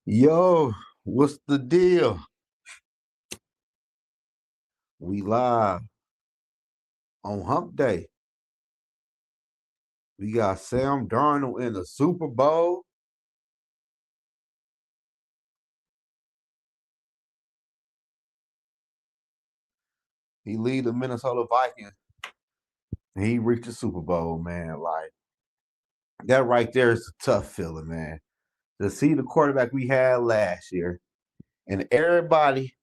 Yo, what's the deal? We live on Hump Day. We got Sam Darnold in the Super Bowl. He lead the Minnesota Vikings. And he reached the Super Bowl, man. Like that right there is a tough feeling, man. To see the quarterback we had last year, and everybody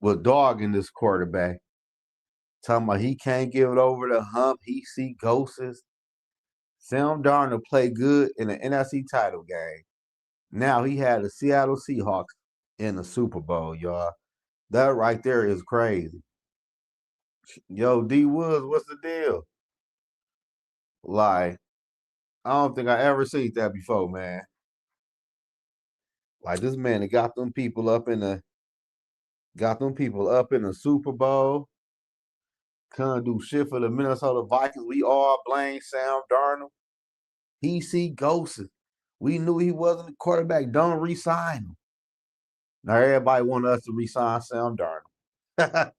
was dogging this quarterback, talking about he can't give it over the hump. He see ghosts. Sam Darnold played good in the NFC title game. Now he had the Seattle Seahawks in the Super Bowl, y'all. That right there is crazy. Yo, D Woods, what's the deal? Like, I don't think I ever seen that before, man. Like this man that got them people up in the Super Bowl. Couldn't do shit for the Minnesota Vikings. We all blame Sam Darnold. He see ghosts. We knew he wasn't the quarterback. Don't resign him. Now everybody want us to resign Sam Darnold.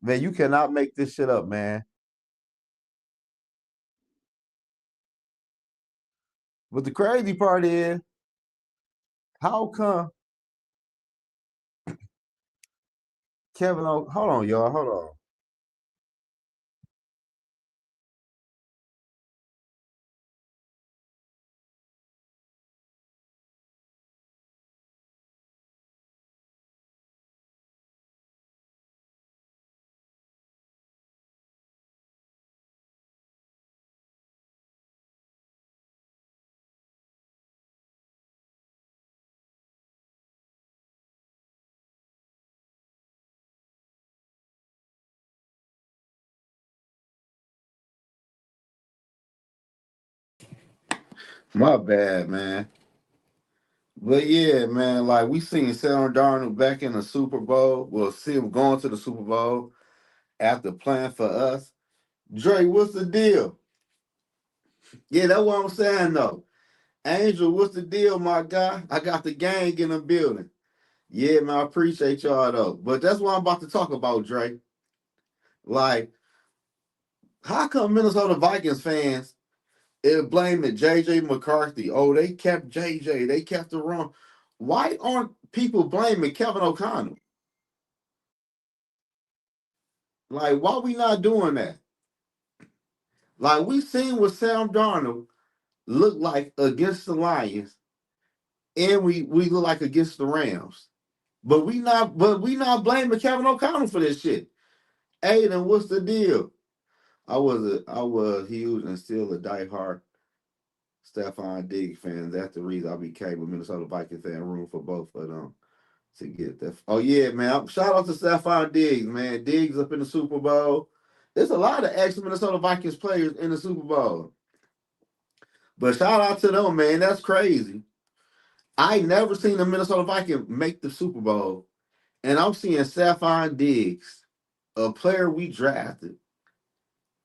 Man, you cannot make this shit up, man. But the crazy part is, how come hold on, y'all, hold on. My bad, man. But yeah, man, like we seen Sam Darnold back in the Super Bowl. We'll see him going to the Super Bowl after playing for us. Dre, what's the deal? Yeah, that's what I'm saying though. Angel, what's the deal, my guy? I got the gang in the building. Yeah, man, I appreciate y'all though. But that's what I'm about to talk about, Dre. Like, how come Minnesota Vikings fans blame the JJ McCarthy? Oh, they kept JJ, they kept the run. Why aren't people blaming Kevin O'Connell? Like, why we not doing that? Like, we seen what Sam Darnold look like against the Lions, and we look like against the Rams. But we not blaming Kevin O'Connell for this shit. Aiden, what's the deal? I was huge and still a diehard Stephon Diggs fan. That's the reason I became a Minnesota Vikings fan, room for both of them to get that. Oh yeah, man! Shout out to Stephon Diggs, man. Diggs up in the Super Bowl. There's a lot of ex Minnesota Vikings players in the Super Bowl, but shout out to them, man. That's crazy. I never seen the Minnesota Vikings make the Super Bowl, and I'm seeing Stephon Diggs, a player we drafted.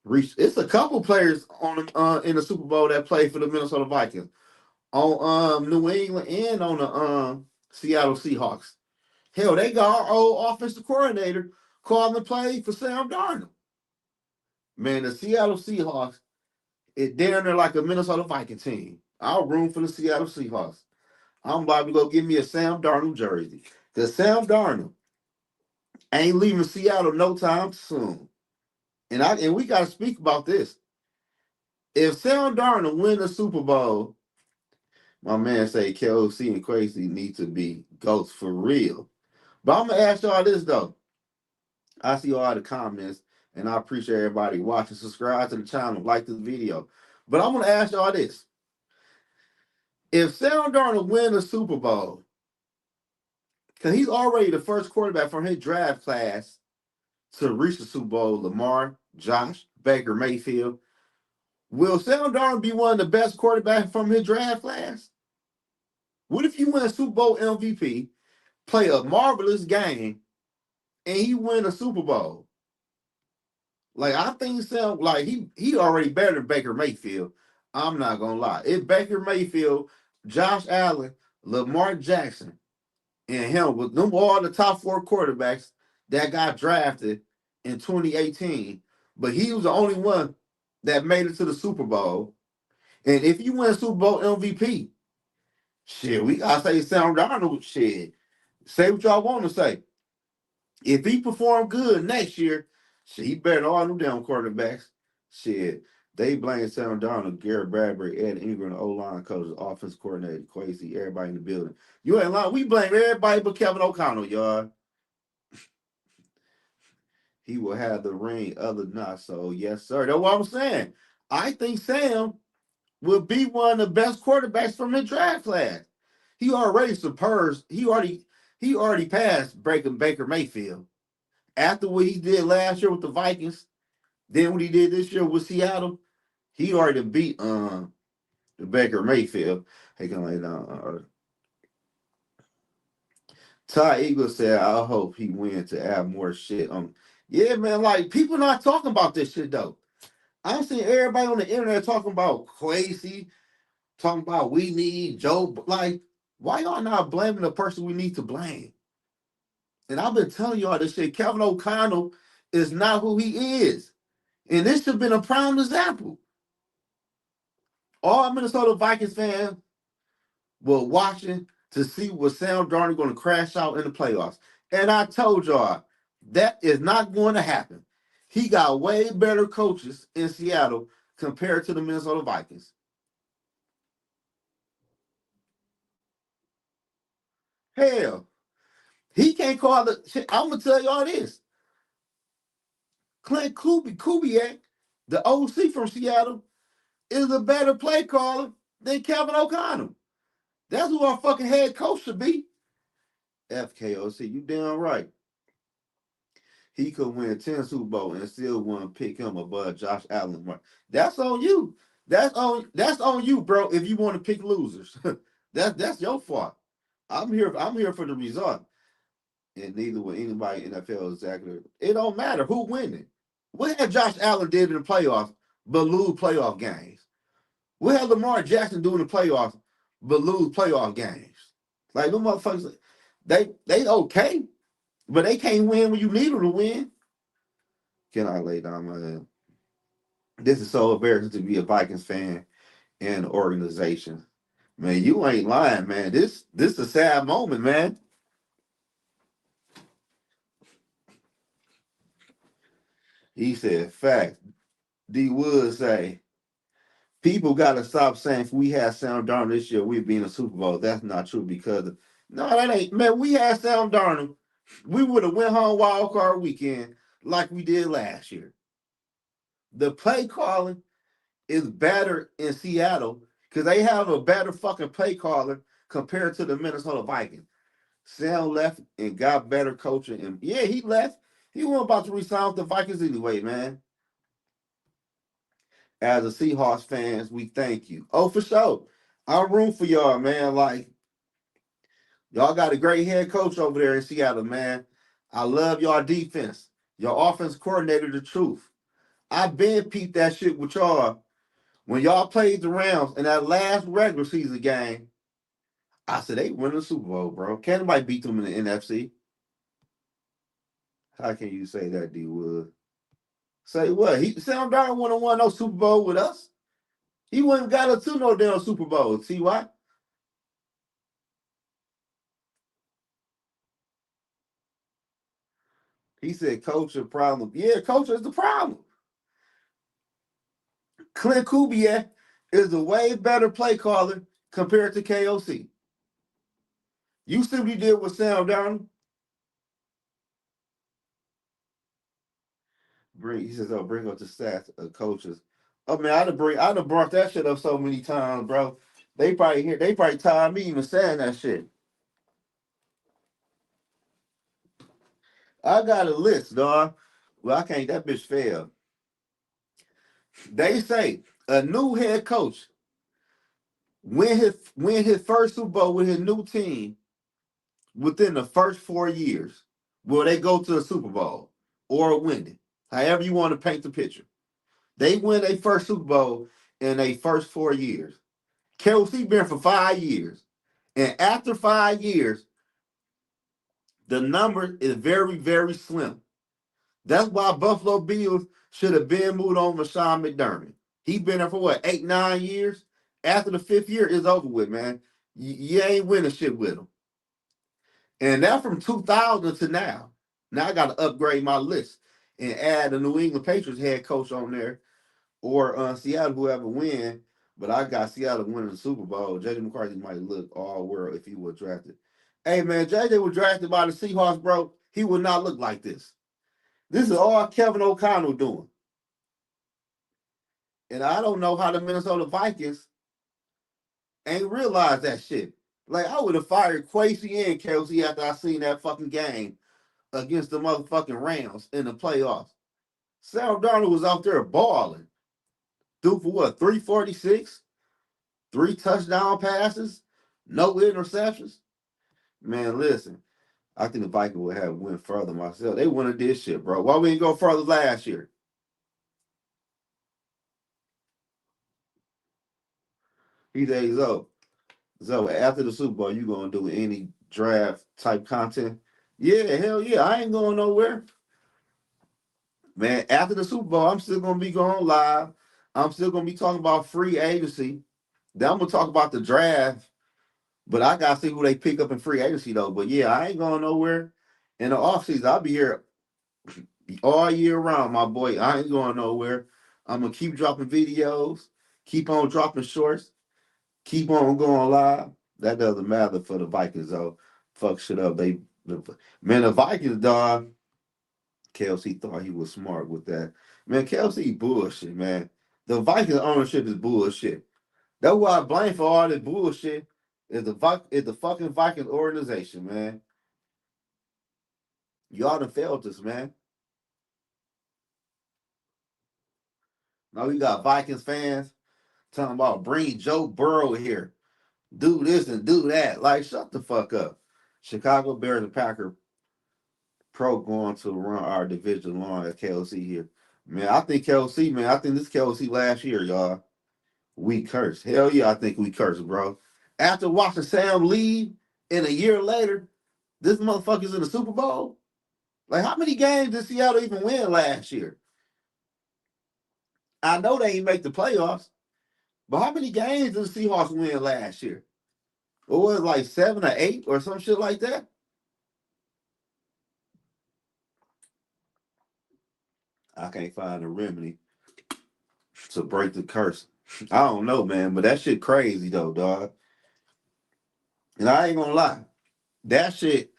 Reach. It's a couple players on in the Super Bowl that played for the Minnesota Vikings on New England and on the Seattle Seahawks. Hell, they got our old offensive coordinator calling the play for Sam Darnold. Man, the Seattle Seahawks, they're in there like a Minnesota Viking team. I'll room for the Seattle Seahawks. I'm about to go get me a Sam Darnold jersey. Because Sam Darnold ain't leaving Seattle no time soon. And we got to speak about this. If Sam Darnold win the Super Bowl, my man say KOC and Crazy need to be ghosts for real. But I'm gonna ask y'all this though. I see all the comments, and I appreciate everybody watching. Subscribe to the channel, like this video. But I'm gonna ask y'all this: if Sam Darnold win the Super Bowl, because he's already the first quarterback from his draft class to reach the Super Bowl, Lamar, Josh, Baker Mayfield, will Sam Darnold be one of the best quarterbacks from his draft class? What if you win a Super Bowl MVP, play a marvelous game, and he win a Super Bowl? Like I think Sam, like he already better than Baker Mayfield. I'm not gonna lie. If Baker Mayfield, Josh Allen, Lamar Jackson, And him with them all the top four quarterbacks that got drafted in 2018. But he was the only one that made it to the Super Bowl. And if you win Super Bowl MVP, shit, we gotta say Sam Darnold. Shit, say what y'all want to say. If he perform good next year, shit, he better than all them damn quarterbacks. Shit, they blame Sam Darnold, Garrett Bradbury, Ed Ingram, the O-line coaches, offense coordinator, Quasi, everybody in the building. You ain't lying. We blame everybody but Kevin O'Connell, y'all. He will have the ring, other not so. Yes, sir. That's what I'm saying. I think Sam will be one of the best quarterbacks from the draft class. He already surpassed. He already passed breaking Baker Mayfield. After what he did last year with the Vikings, then what he did this year with Seattle, he already beat the Baker Mayfield. Hey, can I lay down? Ty Eagle said, "I hope he wins to add more shit on." Yeah, man. Like people not talking about this shit though. I'm seeing everybody on the internet talking about Quasi, talking about we need Joe. Like, why y'all not blaming the person we need to blame? And I've been telling y'all this shit. Kevin O'Connell is not who he is. And this should have been a prime example. All Minnesota Vikings fans were watching to see was Sam Darnold going to crash out in the playoffs. And I told y'all, that is not going to happen. He got way better coaches in Seattle compared to the Minnesota Vikings. Hell, he can't call the shit. I'm going to tell y'all this. Clint Kubiak, the OC from Seattle, is a better play caller than Kevin O'Connell. That's who our fucking head coach should be. FKOC, you damn right. He could win 10 Super Bowl and still want to pick him above Josh Allen. That's on you. That's on you, bro. If you want to pick losers, that's your fault. I'm here for the result, and neither will anybody in the NFL exactly. It don't matter who winning. What had Josh Allen did in the playoffs but lose playoff games? What had Lamar Jackson do in the playoffs but lose playoff games? Like them motherfuckers, they okay, but they can't win when you need them to win. Can I lay down my head? This is so embarrassing to be a Vikings fan and organization. Man, you ain't lying, man. This is a sad moment, man. He said, fact. D Wood say, people gotta stop saying if we had Sam Darnold this year, we'd be in the Super Bowl. That's not true because no, that ain't man. We had Sam Darnold, we would have went home wild card weekend like we did last year. The play calling is better in Seattle because they have a better fucking play caller compared to the Minnesota Vikings. Sam left and got better coaching. And yeah, he left. He wasn't about to resign with the Vikings anyway, man. As a Seahawks fans, we thank you. Oh, for sure. I'm room for y'all, man. Like, y'all got a great head coach over there in Seattle, man. I love y'all defense. Your offense coordinator, the truth. I've been peeped that shit with y'all. When y'all played the Rams in that last regular season game, I said they win the Super Bowl, bro. Can't nobody beat them in the NFC. How can you say that, D Wood? Say what? Sam Darnold wouldn't won no Super Bowl with us. He wouldn't got us to no damn Super Bowl. See why? He said culture problem. Yeah, culture is the problem. Clint Kubiak is a way better play caller compared to KOC. You see what he did with Sam Darnold? He says, "Oh, bring up the stats of coaches." Oh man, I'd have brought that shit up so many times, bro. They probably tired of me even saying that shit. I got a list, dog. Well, I can't. That bitch failed. They say a new head coach win his first Super Bowl with his new team within the first 4 years. Will they go to the Super Bowl or win it? However you want to paint the picture. They win a first Super Bowl in their first 4 years. Kelsey been for 5 years. And after 5 years, The number is very, very slim. That's why Buffalo Bills should have been moved on with Sean McDermott. He been there for what, 8, 9 years? After the 5th year, it's over with, man. You ain't winning shit with him. And that from 2000 to now. Now I got to upgrade my list and add the New England Patriots head coach on there or Seattle, whoever win. But I got Seattle winning the Super Bowl. JJ McCarthy might look all world if he was drafted. Hey, man, JJ was drafted by the Seahawks, bro. He would not look like this. This is all Kevin O'Connell doing. And I don't know how the Minnesota Vikings ain't realized that shit. Like, I would have fired Quasey and Kelsey after I seen that fucking game against the motherfucking Rams in the playoffs. Sam Darnold was out there balling. Threw for what, 346? 3 touchdown passes? No interceptions? Man, listen. I think the Vikings would have went further myself. They wouldn't have did shit, bro. Why we didn't go further last year? He said, Zoe, after the Super Bowl, you gonna do any draft type content? Yeah, hell yeah. I ain't going nowhere. Man, after the Super Bowl, I'm still gonna be going live. I'm still gonna be talking about free agency. Then I'm gonna talk about the draft, but I gotta see who they pick up in free agency though. But yeah, I ain't going nowhere. In the offseason, I'll be here all year round, my boy. I ain't going nowhere. I'm gonna keep dropping videos, keep on dropping shorts, keep on going live. That doesn't matter for the Vikings though. Fuck shit up. Man, the Vikings, dog. Kelsey thought he was smart with that. Man, Kelsey bullshit, man. The Vikings ownership is bullshit. That's why I blame for all this bullshit is the fucking Vikings organization, man. Y'all done failed us, man. Now we got Vikings fans talking about bring Joe Burrow here. Do this and do that. Like, shut the fuck up. Chicago Bears and Packer Pro going to run our division long as KLC here. Man, I think KLC, man. I think this KLC last year, y'all. We cursed. Hell yeah, I think we cursed, bro. After watching Sam leave and a year later, this motherfucker's in the Super Bowl. Like, how many games did Seattle even win last year? I know they ain't make the playoffs, but how many games did the Seahawks win last year? What was it, like 7 or 8 or some shit like that? I can't find a remedy to break the curse. I don't know, man, but that shit crazy though, dog. And I ain't gonna lie, that shit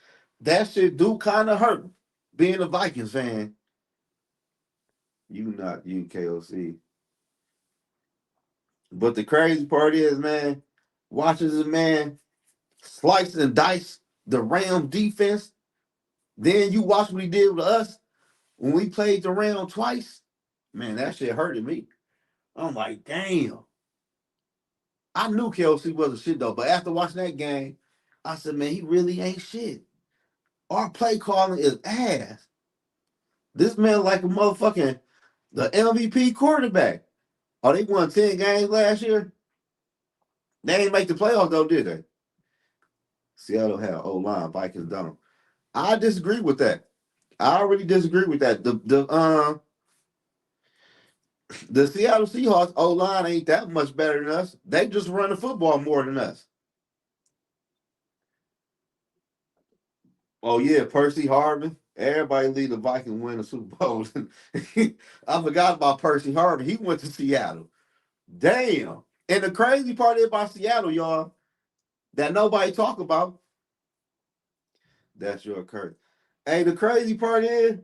do kind of hurt being a Vikings fan. You not you KOC. But the crazy part is, man, watching this man slice and dice the Ram defense. Then you watch what he did with us when we played the Ram twice. Man, that shit hurted me. I'm like, damn. I knew KOC wasn't shit though, but after watching that game, I said, man, he really ain't shit. Our play calling is ass. This man like a motherfucking the MVP quarterback. Oh, they won 10 games last year. They ain't make the playoffs though, did they? Seattle had O-line, Vikings don't. I disagree with that. I already disagree with that. The Seattle Seahawks O-line ain't that much better than us. They just run the football more than us. Oh yeah, Percy Harvin. Everybody lead the Vikings win the Super Bowl. I forgot about Percy Harvin. He went to Seattle. Damn. And the crazy part is about Seattle, y'all, that nobody talk about. That's your curse. Hey, the crazy part is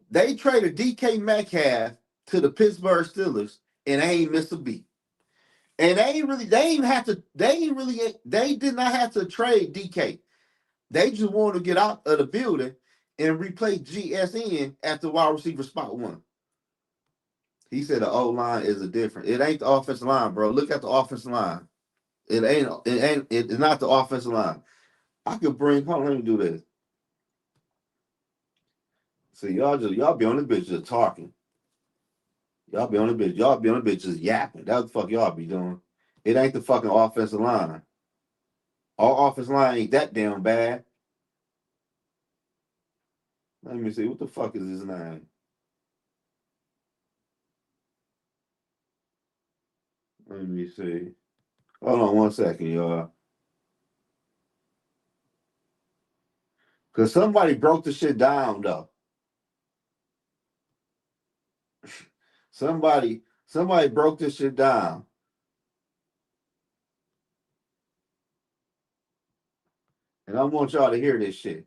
they traded DK Metcalf to the Pittsburgh Steelers and they ain't missed a beat. And they did not have to trade DK. They just wanted to get out of the building and replace GSN at the wide receiver spot 1. He said the O line is a different. It ain't the offensive line, bro. Look at the offensive line. It's not the offensive line. I could bring, hold on, let me do this. See, y'all be on the bitch just talking. Y'all be on the bitch just yapping. That's the fuck y'all be doing. It ain't the fucking offensive line. Our offense line ain't that damn bad. Let me see. What the fuck is his name? Let me see. Hold on 1 second, y'all. Cause somebody broke the shit down though. Somebody broke this shit down. And I want y'all to hear this shit.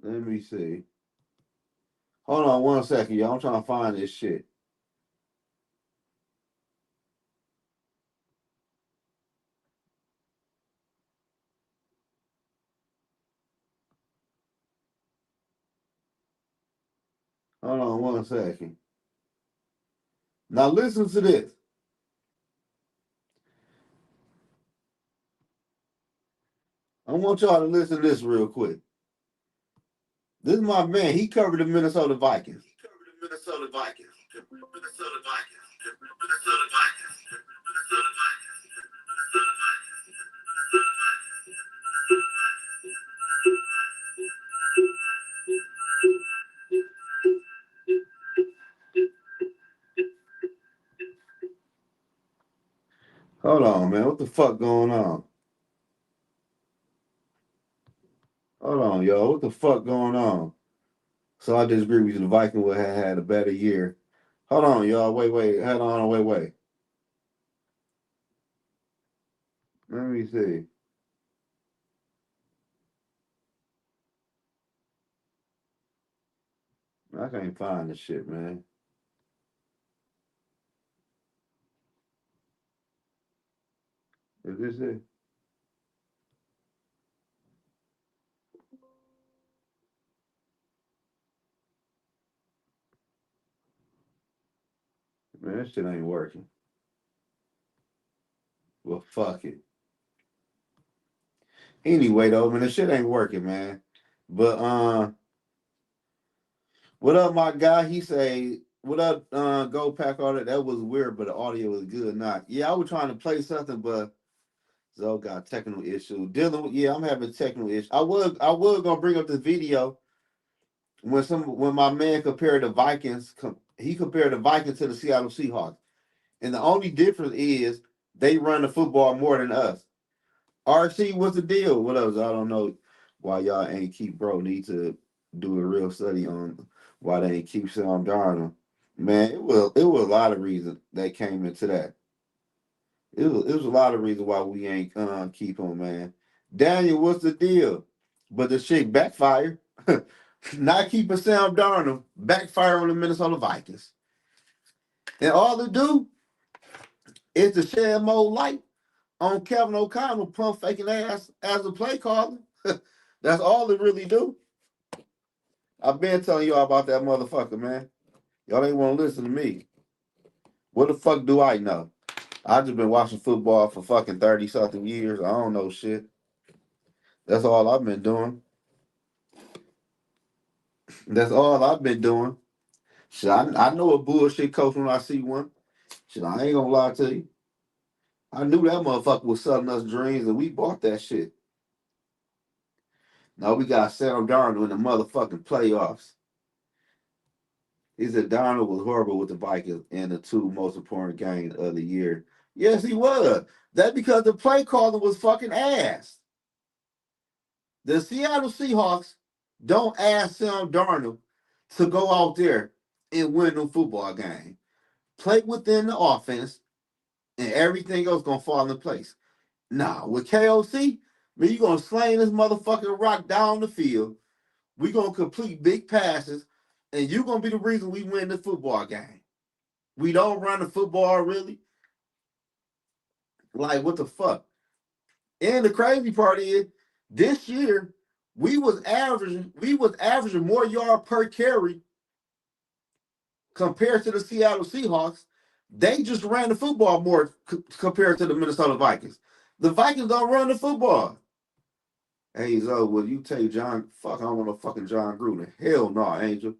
Let me see. Hold on 1 second, y'all. I'm trying to find this shit. Hold on 1 second. Now listen to this. I want y'all to listen to this real quick. This is my man. He covered the Minnesota Vikings. Minnesota Vikings. Minnesota Vikings. Minnesota Vikings. Minnesota Vikings. Hold on, man. What the fuck going on? Hold on, y'all. What the fuck going on? So I disagree with you. The Vikings would have had a better year. Hold on, y'all. Wait. Hold on, wait. Let me see. I can't find this shit, man. Is this it? Man, this shit ain't working. Well, fuck it. Anyway, though, man, this shit ain't working, man. But what up, my guy? He say, "What up, go pack all that." That was weird, but the audio was good. Not, yeah, I was trying to play something, but Zoe got technical issue. Dealing with, yeah, I'm having technical issue. I was gonna bring up this video when my man compared the Vikings. He compared the Vikings to the Seattle Seahawks, and the only difference is they run the football more than us. RC, what's the deal? What else? I don't know why y'all ain't keep bro. Need to do a real study on why they ain't keep Sam Darnold. Man, it was a lot of reasons that came into that. It was a lot of reasons why we ain't keep him, man. Daniel, what's the deal? But the shit backfired. Not keeping Sam Darnold backfire on the Minnesota Vikings. And all they do is to shed more light on Kevin O'Connell pump faking ass as a play caller. That's all they really do. I've been telling y'all about that motherfucker, man. Y'all ain't want to listen to me. What the fuck do I know? I just been watching football for fucking 30 something years. I don't know shit. That's all I've been doing. That's all I've been doing. Shit, I know a bullshit coach when I see one. Shit, I ain't gonna lie to you. I knew that motherfucker was selling us dreams and we bought that shit. Now we got Sam Darnold in the motherfucking playoffs. He said Darnold was horrible with the Vikings in the two most important games of the year. Yes, he was. That's because the play calling was fucking ass. The Seattle Seahawks don't ask Sam Darnold to go out there and win the football game. Play within the offense, and everything else gonna fall into place. Nah, with KOC, man, you gonna sling this motherfucking rock down the field. We gonna complete big passes, and you gonna be the reason we win the football game. We don't run the football really. Like what the fuck? And the crazy part is, this year we was averaging more yard per carry compared to the Seattle Seahawks. They just ran the football more compared to the Minnesota Vikings. The Vikings don't run the football. Hey, Zoe, will you take John? Fuck, I don't want no fucking John Gruden. Hell no, Angel.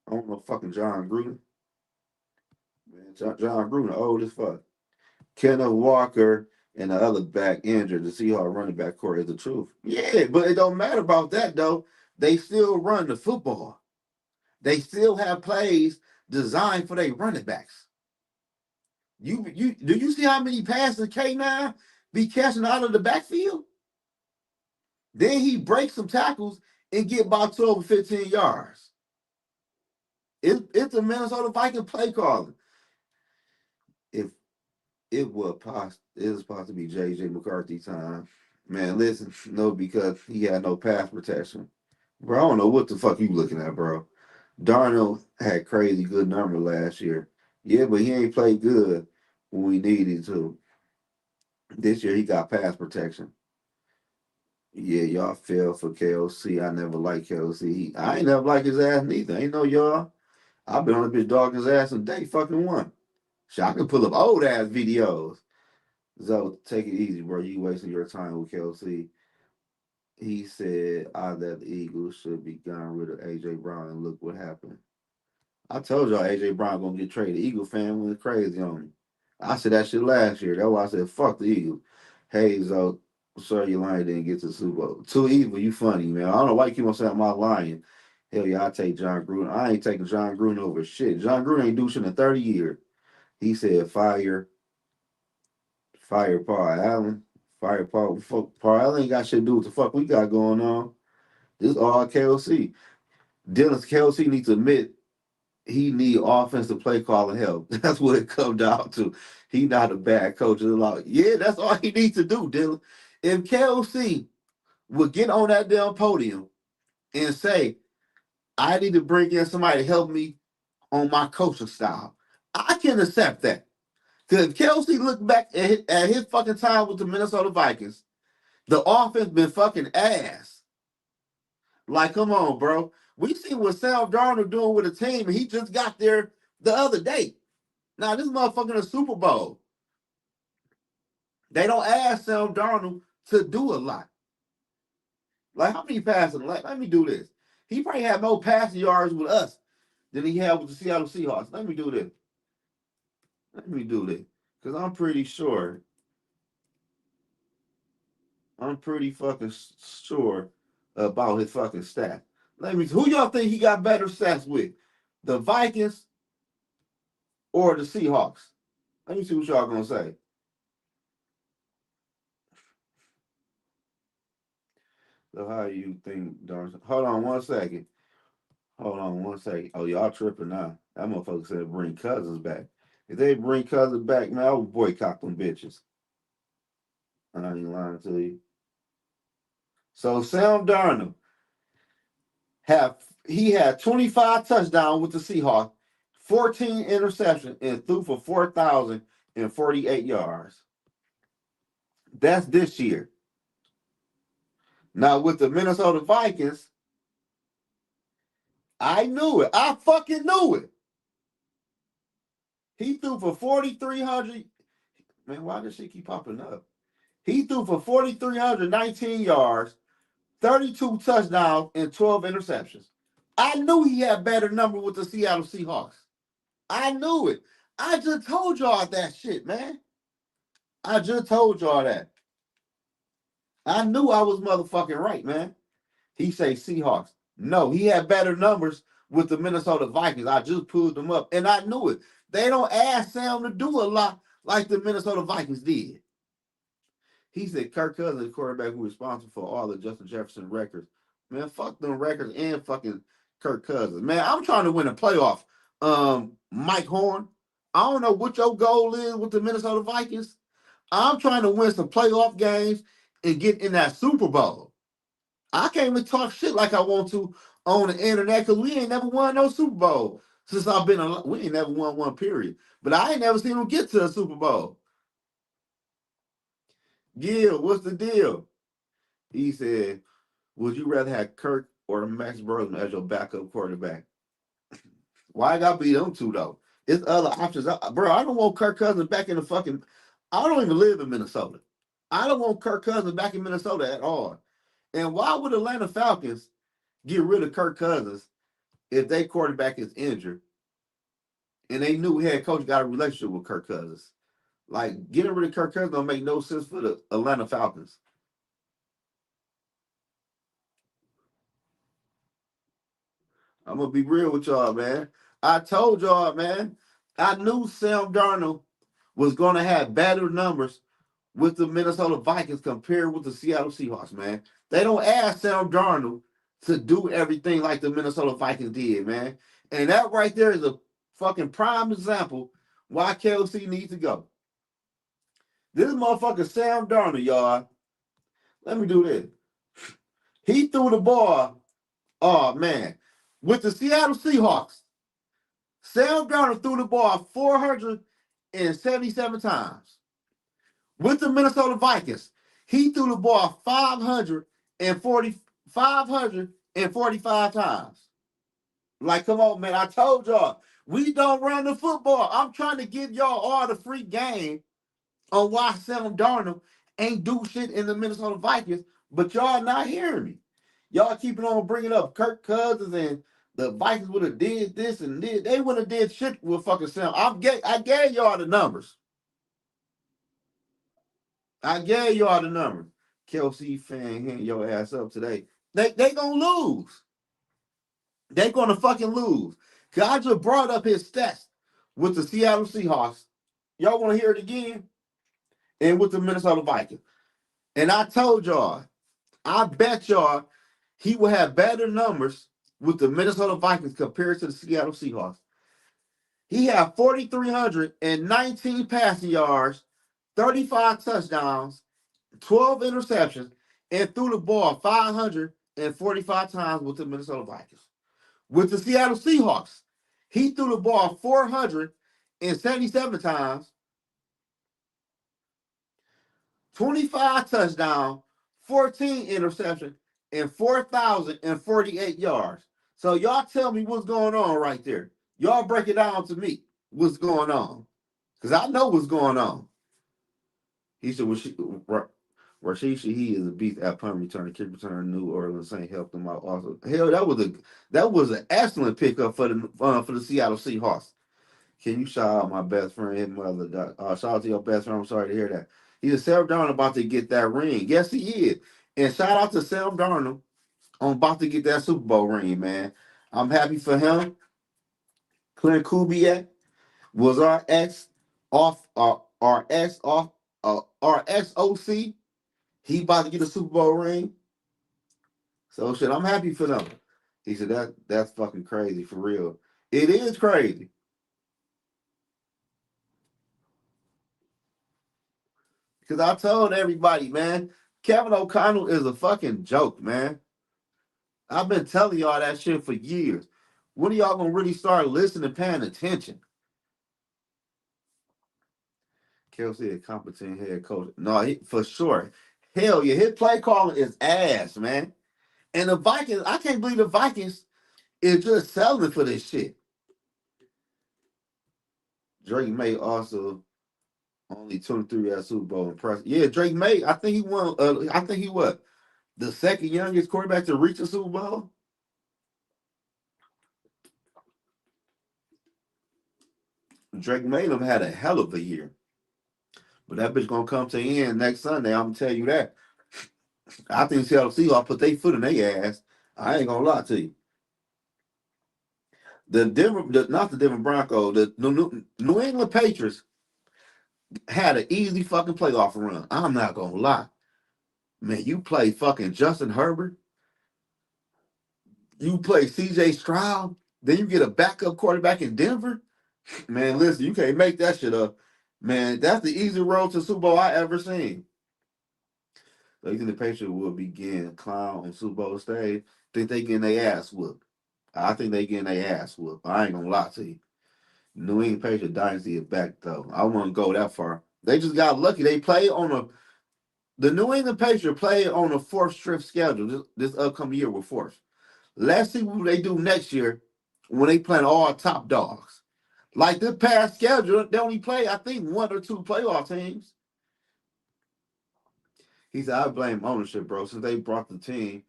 I don't know fucking John Gruden. Man, John Gruden old as fuck. Kenneth Walker and the other back injured. The Seahawks running back core is the truth. Yeah, but it don't matter about that though. They still run the football. They still have plays designed for their running backs. You do you see how many passes K9 be catching out of the backfield? Then he breaks some tackles and get about 12 or 15 yards. It's a Minnesota Viking play calling. If it was supposed to be JJ McCarthy time. Man, listen, no, because he had no pass protection. Bro, I don't know what the fuck you looking at, bro. Darnold had crazy good number last year. Yeah, but he ain't played good when we needed to. This year he got pass protection. Yeah, y'all fell for KOC. I never liked KOC. I ain't never liked his ass neither. Ain't no y'all. I've been on the bitch dogging his ass since day fucking one. Shit, I can pull up old ass videos. So take it easy, bro. You wasting your time with Kelsey. He said, I that the Eagles should be gotten rid of AJ Brown, and look what happened. I told y'all AJ Brown gonna get traded. Eagle fan went crazy on me. I said that shit last year. That's why I said fuck the Eagles. Hey, Zoe, sorry your lion didn't get to the Super Bowl. Too evil, you funny, man. I don't know why you keep on saying my lion. Hell yeah, I take John Gruden. I ain't taking John Gruden over shit. John Gruden ain't do shit in 30 years. He said fire Paul Allen. Fire Paul. Fuck, Paul Allen ain't got shit to do with the fuck we got going on. This is all KOC. Dennis KOC needs to admit he need offensive play calling help. That's what it comes down to. He not a bad coach. Yeah, that's all he needs to do, Dylan. If KOC would get on that damn podium and say, I need to bring in somebody to help me on my coaching style, I can accept that. Because if Kelsey look back at his fucking time with the Minnesota Vikings, the offense been fucking ass. Like, come on, bro. We see what Sam Darnold doing with a team, and he just got there the other day. Now, this motherfucker in a Super Bowl. They don't ask Sam Darnold to do a lot. Like, how many passing? Let me do this. He probably had more passing yards with us than he had with the Seattle Seahawks. Let me do this. Let me do this. Because I'm pretty fucking sure about his fucking stats. Who y'all think he got better stats with? The Vikings or the Seahawks? Let me see what y'all gonna say. So how you think, Darcy? Hold on one second. Hold on one second. Oh, y'all tripping now. That motherfucker said bring Cousins back. If they bring Cousins back, man, I would boycott them bitches. I ain't lying to you. So Sam Darnold have he had 25 touchdowns with the Seahawks, 14 interceptions, and threw for 4,048 yards. That's this year. Now with the Minnesota Vikings, I knew it. I fucking knew it. He threw for 4,300. Man, why does shit keep popping up? He threw for 4,319 yards, 32 touchdowns, and 12 interceptions. I knew he had better number with the Seattle Seahawks. I knew it. I just told y'all that shit, man. I just told y'all that. I knew I was motherfucking right, man. He say Seahawks. No, he had better numbers with the Minnesota Vikings. I just pulled them up, and I knew it. They don't ask Sam to do a lot like the Minnesota Vikings did. He said Kirk Cousins, the quarterback who was responsible for all the Justin Jefferson records. Man, fuck them records and fucking Kirk Cousins. Man, I'm trying to win a playoff. Mike Horn. I don't know what your goal is with the Minnesota Vikings. I'm trying to win some playoff games and get in that Super Bowl. I can't even talk shit like I want to on the internet because we ain't never won no Super Bowl since I've been alive. We ain't never won one, period. But I ain't never seen them get to a Super Bowl. Gil, what's the deal? He said, would you rather have Kirk or Max Bergman as your backup quarterback? Why I gotta be them two though? It's other options. Bro, I don't want Kirk Cousins back in the fucking. I don't even live in Minnesota. I don't want Kirk Cousins back in Minnesota at all. And why would Atlanta Falcons get rid of Kirk Cousins if their quarterback is injured and they knew head coach got a relationship with Kirk Cousins. Like getting rid of Kirk Cousins don't make no sense for the Atlanta Falcons. I'm gonna be real with y'all, man. I told y'all, man. I knew Sam Darnold was gonna have better numbers with the Minnesota Vikings compared with the Seattle Seahawks, man. They don't ask Sam Darnold to do everything like the Minnesota Vikings did, man. And that right there is a fucking prime example why KLC needs to go. This motherfucker Sam Darnold, y'all. Let me do this. He threw the ball. Oh man, with the Seattle Seahawks, Sam Darnold threw the ball 477 times. With the Minnesota Vikings, he threw the ball 545 times. Like, come on, man. I told y'all, we don't run the football. I'm trying to give y'all all the free game on why Sam Darnold ain't do shit in the Minnesota Vikings, but y'all not hearing me. Y'all keeping on bringing up Kirk Cousins and the Vikings would have did this and did. They would have did shit with fucking Sam. I gave y'all the numbers. I gave y'all the numbers. Kelsey fan hitting your ass up today. They gonna lose. They gonna fucking lose. Cause I just brought up his stats with the Seattle Seahawks. Y'all want to hear it again? And with the Minnesota Vikings. And I told y'all, I bet y'all he will have better numbers with the Minnesota Vikings compared to the Seattle Seahawks. He had 4,319 passing yards, 35 touchdowns, 12 interceptions, and threw the ball 545 times with the Minnesota Vikings. With the Seattle Seahawks, he threw the ball 477 times, 25 touchdowns, 14 interceptions, and 4,048 yards. So y'all tell me what's going on right there. Y'all break it down to me. What's going on? Because I know what's going on. He said, Rashishi, he is a beast at punt return, kick return. New Orleans Saints helped him out also. Hell, that was an excellent pickup for the Seattle Seahawks. Can you shout out my best friend, his mother? Shout out to your best friend. I'm sorry to hear that. He's Sam Darnold about to get that ring. Yes, he is. And shout out to Sam Darnold on about to get that Super Bowl ring, man. I'm happy for him. Clint Kubiak was our ex off our ex off our ex OC. He about to get a Super Bowl ring. So shit, I'm happy for them. He said that's fucking crazy for real. It is crazy. Because I told everybody, man, Kevin O'Connell is a fucking joke, man. I've been telling y'all that shit for years. When are y'all gonna really start listening and paying attention? Kelsey, a competent head coach. No, for sure. Hell yeah, his play calling is ass, man. And the Vikings, I can't believe the Vikings is just selling for this shit. Drake May also only 23 at Super Bowl impressed. Yeah, Drake May, I think he won. I think he what the second youngest quarterback to reach a Super Bowl. Drake May them had a hell of a year, but that bitch gonna come to an end next Sunday. I'm gonna tell you that. I think Seattle Seahawks put their foot in their ass. I ain't gonna lie to you. Not the Denver Broncos, the New England Patriots had an easy fucking playoff run. I'm not gonna lie, man. You play fucking Justin Herbert, you play C.J. Stroud, then you get a backup quarterback in Denver. Man, listen, you can't make that shit up. Man, that's the easy road to Super Bowl I ever seen. So you think the Patriots will begin clown on Super Bowl stage? Think they getting their ass whooped? I think they getting their ass whooped. I ain't gonna lie to you. New England Patriots dynasty is back though. I wouldn't go that far. They just got lucky. They played on the New England Patriots played on a fourth strip schedule this upcoming year with fourth. Let's see what they do next year when they play all top dogs. Like this past schedule, they only play, I think, one or two playoff teams. He said, I blame ownership, bro. Since they brought the team,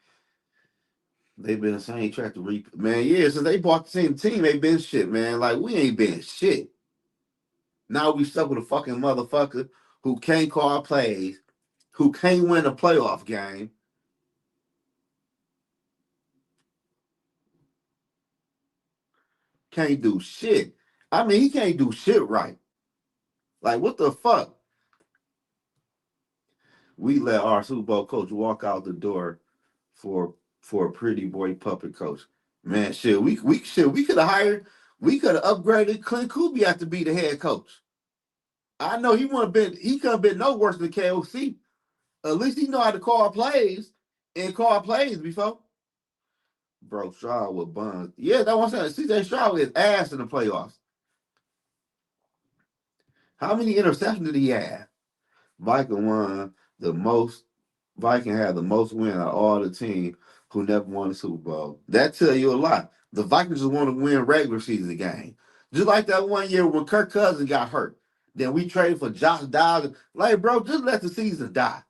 They've been the same track to reap. Man, yeah, since they bought the same team, they been shit, man. Like, we ain't been shit. Now we stuck with a fucking motherfucker who can't call plays, who can't win a playoff game, can't do shit. I mean, he can't do shit right. Like, what the fuck? We let our Super Bowl coach walk out the door for a pretty boy puppet coach. Man, shit, we could have hired, we could have upgraded Clint Kubiak to be the head coach. I know he could have been no worse than KOC. At least he know how to call plays and call plays before. Bro, Stroud with buns. Yeah, that's what I'm saying. CJ Stroud is ass in the playoffs. How many interceptions did he have? Viking won the most. Viking had the most win out of all the team who never won the Super Bowl. That tell you a lot. The Vikings just want to win regular season game. Just like that one year when Kirk Cousins got hurt. Then we traded for Josh Dobbs. Like, bro, just let the season die.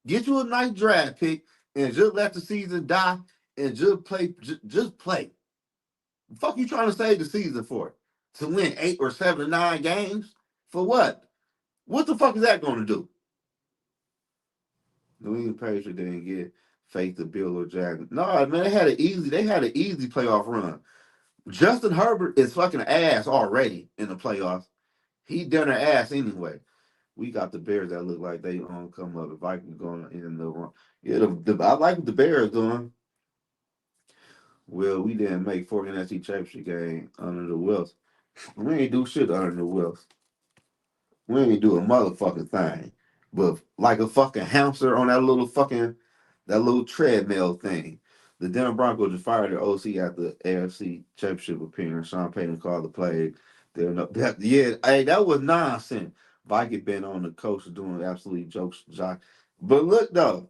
Get you a nice draft pick and just let the season die and just play. Just play. The fuck you trying to save the season for? To win 8 or 7 or 9 games? For what? What the fuck is that going to do? New England Patriots didn't get faith to Bill or Jackson. No, man, they had an easy playoff run. Justin Herbert is fucking ass already in the playoffs. He done her ass anyway. We got the Bears that look like they come up. The Vikings going in the run. Yeah, I like what the Bears doing. Well, we didn't make 4 NFC championship game under the Wills. We ain't do shit under the Wills. We ain't do a motherfucking thing. But like a fucking hamster on that little treadmill thing. The Denver Broncos just fired their OC at the AFC Championship appearance. Sean Payton called the play. Yeah, hey, that was nonsense. Viking been on the coach doing absolutely jokes, jock. But look though,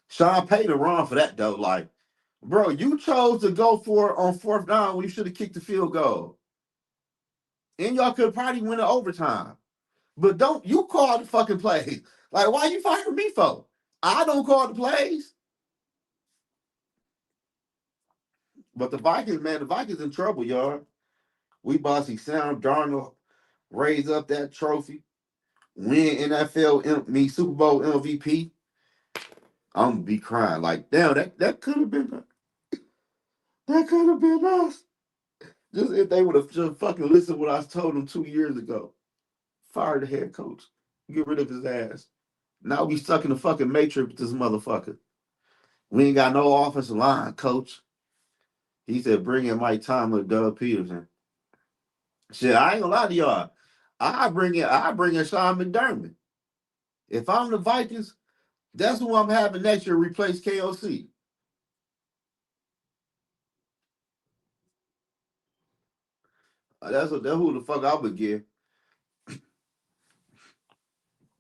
Sean Payton wrong for that though. Like, bro, you chose to go for it on 4th down when you should have kicked the field goal, and y'all could probably win it overtime. But don't you call the fucking plays? Like, why you firing me for? I don't call the plays. But the Vikings, man, the Vikings in trouble, y'all. We about to see Sam Darnold raise up that trophy, win me Super Bowl MVP. I'm gonna be crying like, damn, that could have been us. Just if they would have just fucking listened to what I told them 2 years ago. Fire the head coach. Get rid of his ass. Now we stuck in the fucking matrix with this motherfucker. We ain't got no offensive line, coach. He said, bring in Mike Tomlin, Doug Peterson. Shit, I ain't gonna lie to y'all. I bring in Sean McDermott. If I'm the Vikings, that's who I'm having next year replace KOC. That's who the fuck I would give.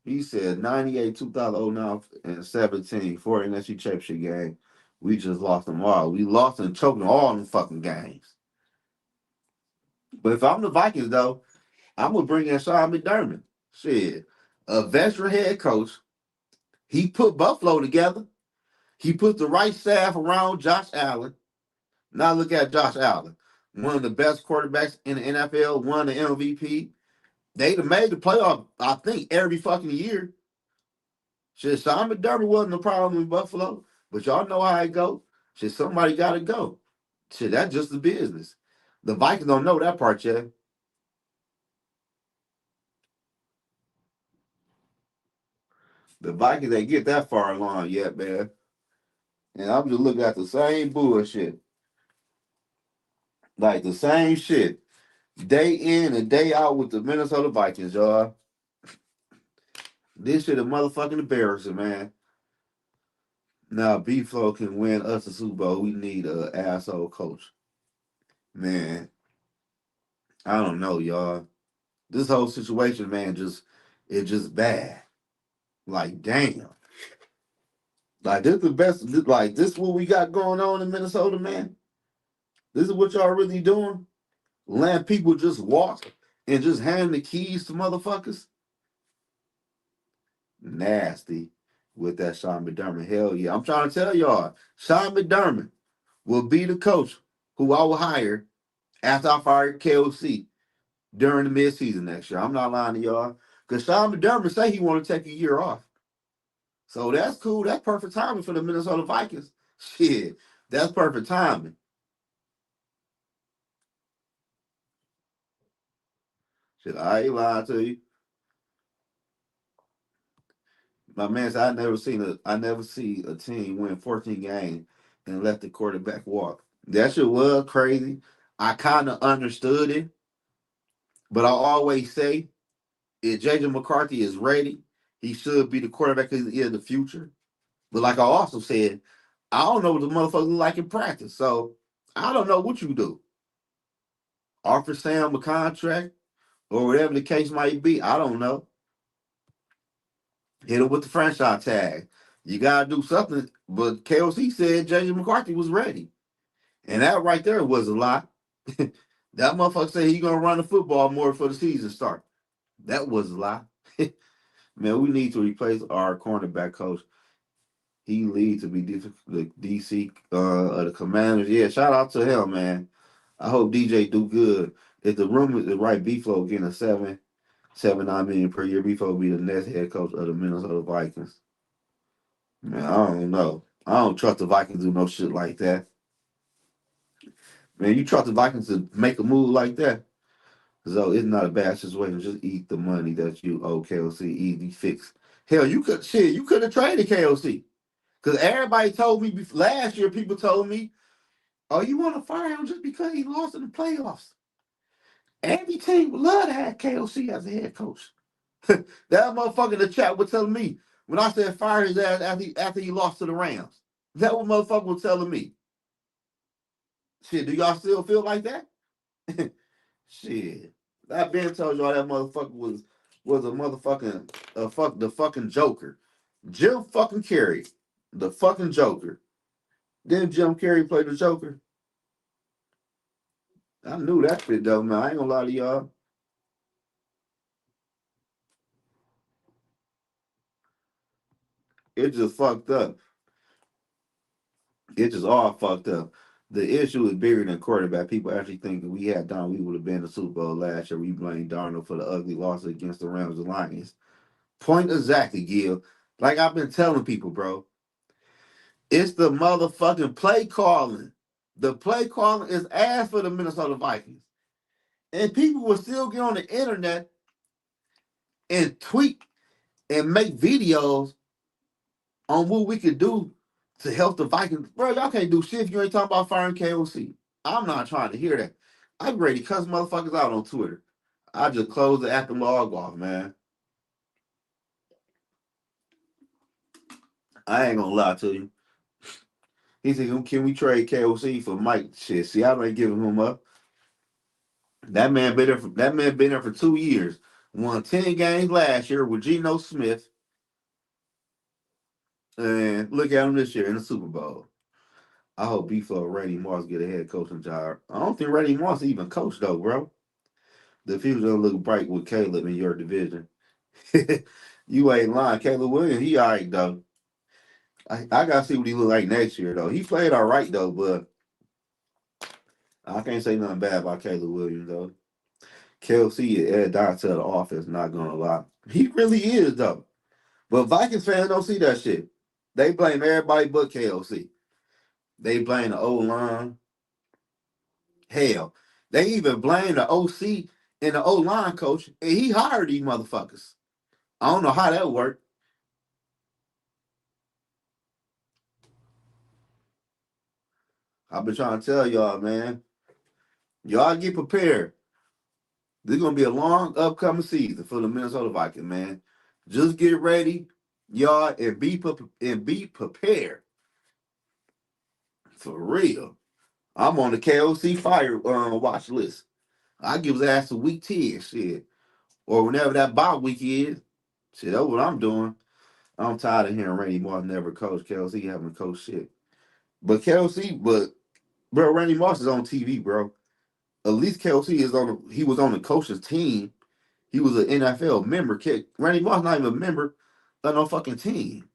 He said 98, 2009, and 17 for NFC Championship game. We just lost them all. We lost and choked in all them fucking games. But if I'm the Vikings, though, I'm gonna bring in Sean McDermott. Shit, a veteran head coach. He put Buffalo together. He put the right staff around Josh Allen. Now look at Josh Allen, one of the best quarterbacks in the NFL, won the MVP. They'd have made the playoff, I think, every fucking year. Shit, Sean McDermott wasn't the problem in Buffalo, but y'all know how it go. Shit, somebody got to go. Shit, that's just the business. The Vikings don't know that part yet. The Vikings ain't get that far along yet, man. And I'm just looking at the same bullshit. Like the same shit. Day in and day out with the Minnesota Vikings, y'all. This shit is motherfucking embarrassing, man. Now B-Flow can win us a Super Bowl. We need a asshole coach. Man, I don't know, y'all. This whole situation, man, it's just bad. Like, damn. Like this the best. Like this what we got going on in Minnesota, man. This is what y'all really doing. Letting people just walk and just hand the keys to motherfuckers. Nasty with that Sean McDermott. Hell yeah. I'm trying to tell y'all, Sean McDermott. will be the coach who I will hire after I fire KOC during the midseason next year. I'm not lying to y'all. Because Sean McDermott say he want to take a year off. So that's cool. That's perfect timing for the Minnesota Vikings. Shit, that's perfect timing. Shit, I ain't lying to you. My man said I never see a team win 14 games and let the quarterback walk. That shit was crazy. I kind of understood it, but I always say if JJ McCarthy is ready, he should be the quarterback of the future. But like I also said, I don't know what the motherfucker look like in practice. So I don't know what you do. Offer Sam a contract or whatever the case might be. I don't know. Hit him with the franchise tag. You gotta do something. But KOC said JJ McCarthy was ready. And that right there was a lie. That motherfucker said he gonna run the football more for the season start. That was a lie. Man, we need to replace our cornerback coach. He leads to be the DC of the Commanders. Yeah, shout out to him, man. I hope DJ do good. If the rumor is right, B-Flow getting a 7.9 million per year. B-Flow will be the next head coach of the Minnesota Vikings. Man, I don't know. I don't trust the Vikings to do no shit like that. Man, you trust the Vikings to make a move like that? So it's not a bad situation. Just eat the money that you owe KOC. Easy fix. Hell, you could have traded KOC. Because everybody told me last year, people told me, oh, you want to fire him just because he lost in the playoffs. Every team would love to have KOC as a head coach. That motherfucker in the chat was telling me when I said fire his ass after he lost to the Rams. That what motherfucker was telling me. Shit, do y'all still feel like that? Shit. I've been told y'all that motherfucker was a motherfucking the fucking Joker. Jim fucking Carrey. The fucking Joker. Didn't Jim Carrey play the Joker? I knew that shit though, man. I ain't gonna lie to y'all. It just fucked up. It just all fucked up. The issue is bigger than quarterback. People actually think if we had Don, we would have been in the Super Bowl last year. We blame Darnold for the ugly loss against the Rams and Lions. Point exactly, Gil. Like I've been telling people, bro. It's the motherfucking play calling. The play calling is ass for the Minnesota Vikings. And people will still get on the internet and tweet and make videos on what we could do to help the Vikings. Bro, y'all can't do shit if you ain't talking about firing KOC. I'm not trying to hear that. I'm ready to cuss motherfuckers out on Twitter. I just close the app and log off, man. I ain't gonna lie to you. He said, can we trade KOC for Mike? Shit, see, I ain't giving him up. That man been there for 2 years. Won 10 games last year with Geno Smith. And look at him this year in the Super Bowl. I hope B-Flow Randy Moss get a head coaching job. I don't think Randy Moss even coached though, bro. The future don't look bright with Caleb in your division. You ain't lying. Caleb Williams, he all right though. I gotta see what he look like next year though. He played all right though, but I can't say nothing bad about Caleb Williams though. Kelsey is add dot to the offense, not gonna lie. He really is though. But Vikings fans don't see that shit. They blame everybody but KLC. They blame the O line. Hell, they even blame the OC and the O line coach, and he hired these motherfuckers. I don't know how that worked. I've been trying to tell y'all, man. Y'all get prepared. This is gonna be a long upcoming season for the Minnesota Vikings, man. Just get ready, y'all, and be prepared for real. I'm on the KOC fire watch list. I give his ass a week 10, shit, or whenever that bye week is. Shit, that's what I'm doing. I'm tired of hearing Randy Moss never coach. KLC haven't coached shit. But KLC, bro, Randy Moss is on TV, bro. At least KLC is he was on the coach's team. He was an NFL member. Randy Moss not even a member of no fucking team.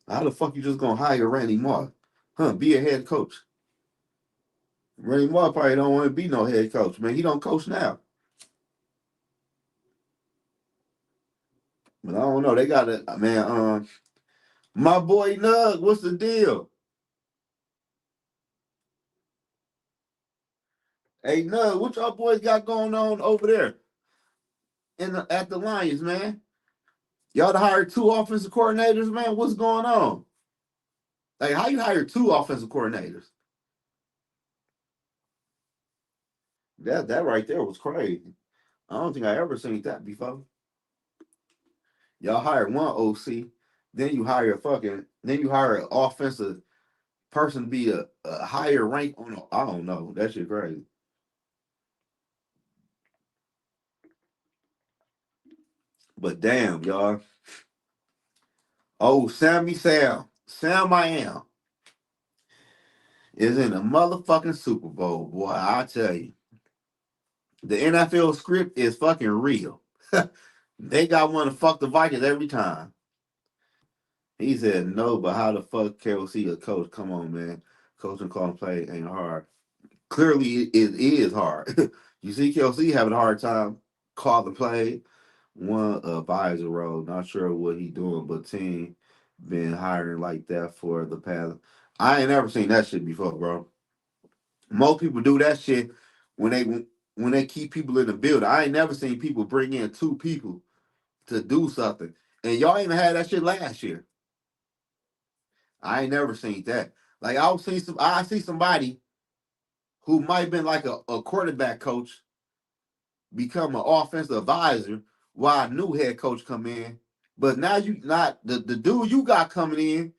How the fuck you just gonna hire Randy Moss? Be a head coach. Randy Moss probably don't want to be no head coach, man. He don't coach now. But I don't know. They got it, man. My boy Nug, what's the deal? Hey Nug, what y'all boys got going on over there at the Lions, man? Y'all to hire two offensive coordinators, man. What's going on? Like, how you hire two offensive coordinators? That right there was crazy. I don't think I ever seen that before. Y'all hire one OC, then you hire an offensive person to be a higher rank on. I don't know. That shit crazy. But damn, y'all. Oh, Sam I am is in a motherfucking Super Bowl, boy. I tell you, the NFL script is fucking real. They got one to fuck the Vikings every time. He said no, but how the fuck KOC a coach? Come on, man. Coaching call and play ain't hard. Clearly, it is hard. You see KOC having a hard time call the play. One advisor role. Not sure what he doing, but team been hiring like that for the past. I ain't never seen that shit before, bro. Most people do that shit when they keep people in the building. I ain't never seen people bring in two people to do something. And y'all even had that shit last year. I ain't never seen that. Like I see somebody who might have been like a quarterback coach become an offensive advisor while a new head coach come in. But now you not the dude you got coming in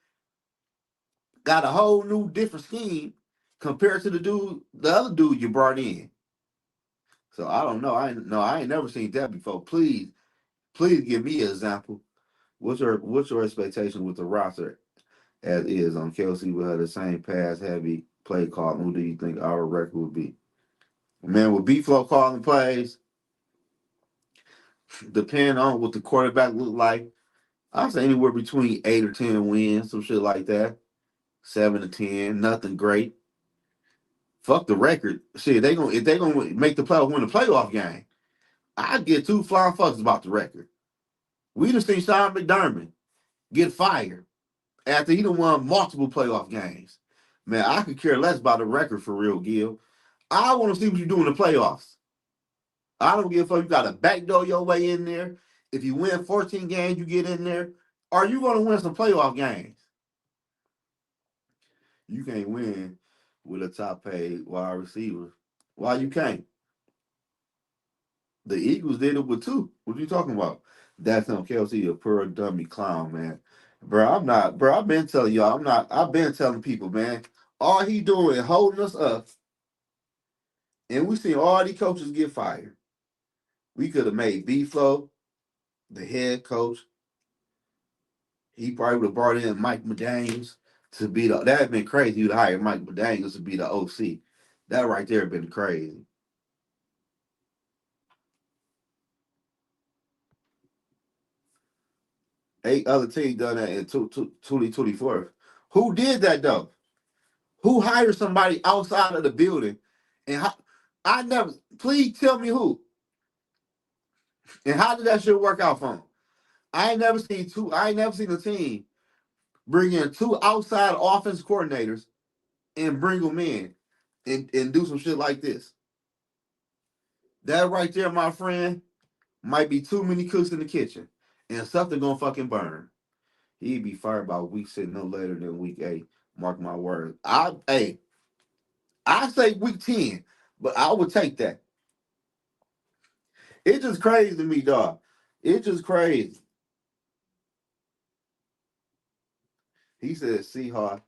got a whole new different scheme compared to the other dude you brought in. So I don't know. I ain't never seen that before. Please give me an example. What's your expectation with the roster as is on Kelsey will have the same pass heavy play call? Who do you think our record would be? Man, with B-Flow calling plays, depending on what the quarterback look like, I'd say anywhere between 8 or 10 wins, some shit like that. 7 to 10, nothing great. Fuck the record. Shit, if they gonna make the playoff, win the playoff game, I get two flying fucks about the record. We just seen Sean McDermott get fired after he done won multiple playoff games. Man, I could care less about the record for real, Gil. I want to see what you do in the playoffs. I don't give a fuck. You got to backdoor your way in there. If you win 14 games, you get in there. Are you going to win some playoff games? You can't win with a top paid wide receiver. Why you can't? The Eagles did it with two. What are you talking about? That's on Kelsey, a pure dummy clown, man. Bro, I'm not, bro. I've been telling y'all, I'm not, I've been telling people, man, all he doing is holding us up. And we seen all these coaches get fired. We could have made B-Flow the head coach. He probably would have brought in Mike McDaniels to be the. That had been crazy. You'd hire Mike McDaniels to be the OC. That right there been crazy. 8 other teams done that in 2024. Who did that though? Who hired somebody outside of the building? And how, I never. Please tell me who. And how did that shit work out for him? I ain't never seen two. I ain't never seen a team bring in two outside offense coordinators and bring them in and do some shit like this. That right there, my friend, might be too many cooks in the kitchen, and something gonna fucking burn. He'd be fired by week 6, no later than week 8. Mark my words. I say week 10, but I would take that. It's just crazy to me, dog. It's just crazy. He said Seahawks.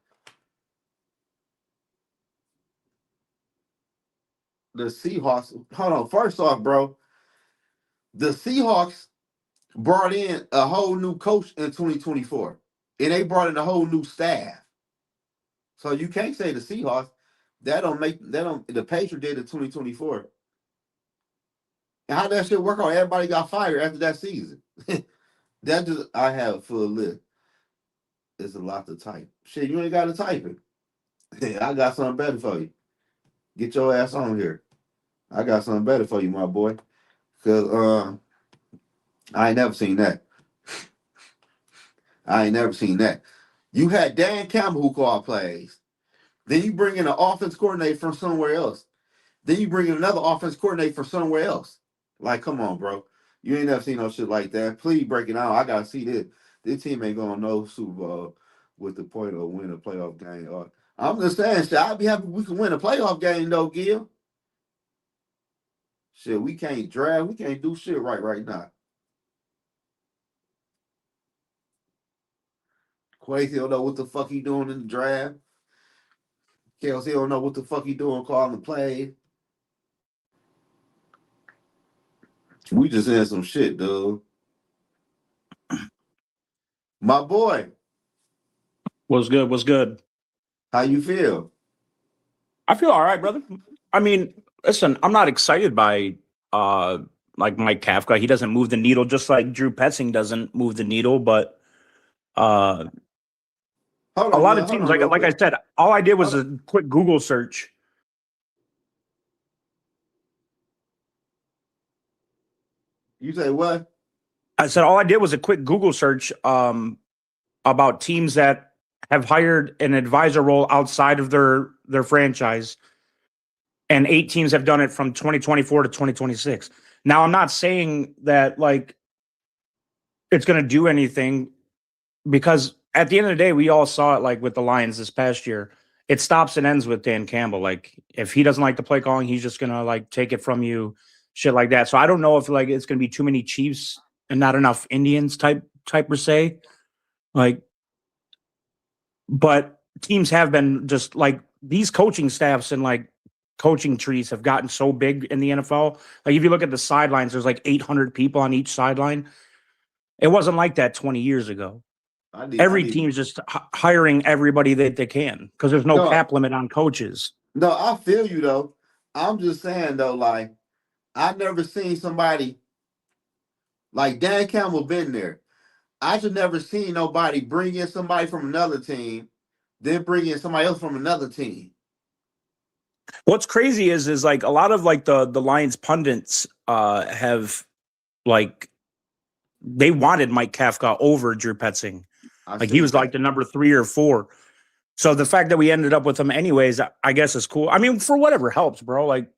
The Seahawks. Hold on. First off, bro, the Seahawks brought in a whole new coach in 2024, and they brought in a whole new staff. So you can't say the Seahawks. That don't the Patriots did in 2024. And how that shit work out? Everybody got fired after that season. That just I have a full list. It's a lot to type. Shit, you ain't gotta type it. Yeah, I got something better for you. Get your ass on here. I got something better for you, my boy. Cause I ain't never seen that. I ain't never seen that. You had Dan Campbell who called plays. Then you bring in an offense coordinator from somewhere else. Then you bring in another offense coordinator from somewhere else. Like, come on, bro. You ain't never seen no shit like that. Please break it down. I gotta see this. This team ain't gonna know Super Bowl with the point of win a playoff game. I'm just saying, shit. I'd be happy we can win a playoff game though, Gil. Shit, we can't draft. We can't do shit right now. Quasi don't know what the fuck he doing in the draft. Kelsey don't know what the fuck he doing calling the play. We just in some shit, dude. My boy, What's good? What's good? how you feel? I feel all right, brother. I mean, listen, I'm not excited by like Mike Kafka. He doesn't move the needle, just like Drew Petzing doesn't move the needle. But uh, Hold a on, lot man. of Hold teams, on, real like I quick. said, all I did was Hold a quick Google search. You say what? I said all I did was a quick Google search about teams that have hired an advisor role outside of their franchise, and 8 teams have done it from 2024 to 2026. Now, I'm not saying that like it's going to do anything because at the end of the day, we all saw it like with the Lions this past year. It stops and ends with Dan Campbell. Like if he doesn't like the play calling, he's just gonna like take it from you, shit like that. So I don't know if like it's gonna be too many Chiefs and not enough Indians type per se. Like, but teams have been just like these coaching staffs and like coaching trees have gotten so big in the NFL. Like if you look at the sidelines, there's like 800 people on each sideline. It wasn't like that 20 years ago. I Every need team's just hiring everybody that they can because there's no no, cap limit on coaches. no, I feel you though. I'm just saying though, like, I never seen somebody like Dan Campbell been there. I should never seen nobody bring in somebody from another team, then bring in somebody else from another team. What's crazy is like a lot of like the Lions pundits have like they wanted Mike Kafka over Drew Petzing. I Like he seen was like that. the number 3 or 4. So the fact that we ended up with him anyways, I guess is cool. I mean, for whatever helps, bro. Like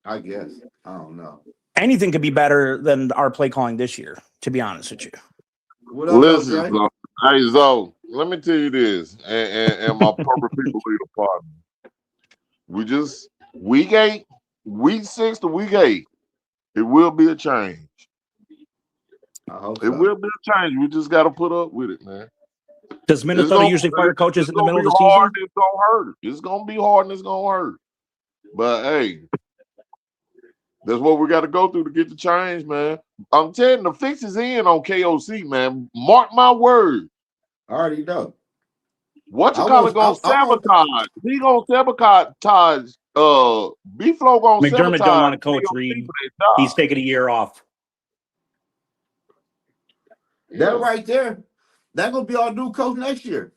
I guess. I don't know. anything could be better than our play calling this year, to be honest with you. What up though, Listen, Dre? Zoe. Hey, Zoe, let me tell you this, and my perfect people leader partner. We just week 6 to week 8, it will be a change. I hope It so. will be a change. We just got to put up with it, man. Does It's Minnesota gonna usually fire coaches it's in the gonna middle be of the hard season? and it's gonna hurt. It's gonna be hard and it's gonna hurt. But hey, that's what we got to go through to get the change, man. I'm telling you, the fix is in on KOC, man. Mark my word. I already know. What you I call it want gonna I want sabotage? He gonna sabotage. B-Flow gonna McDermott don't sabotage want to coach KOC Reed. for that job. He's taking a year off. that Yeah. right there. That gonna be our new coach next year.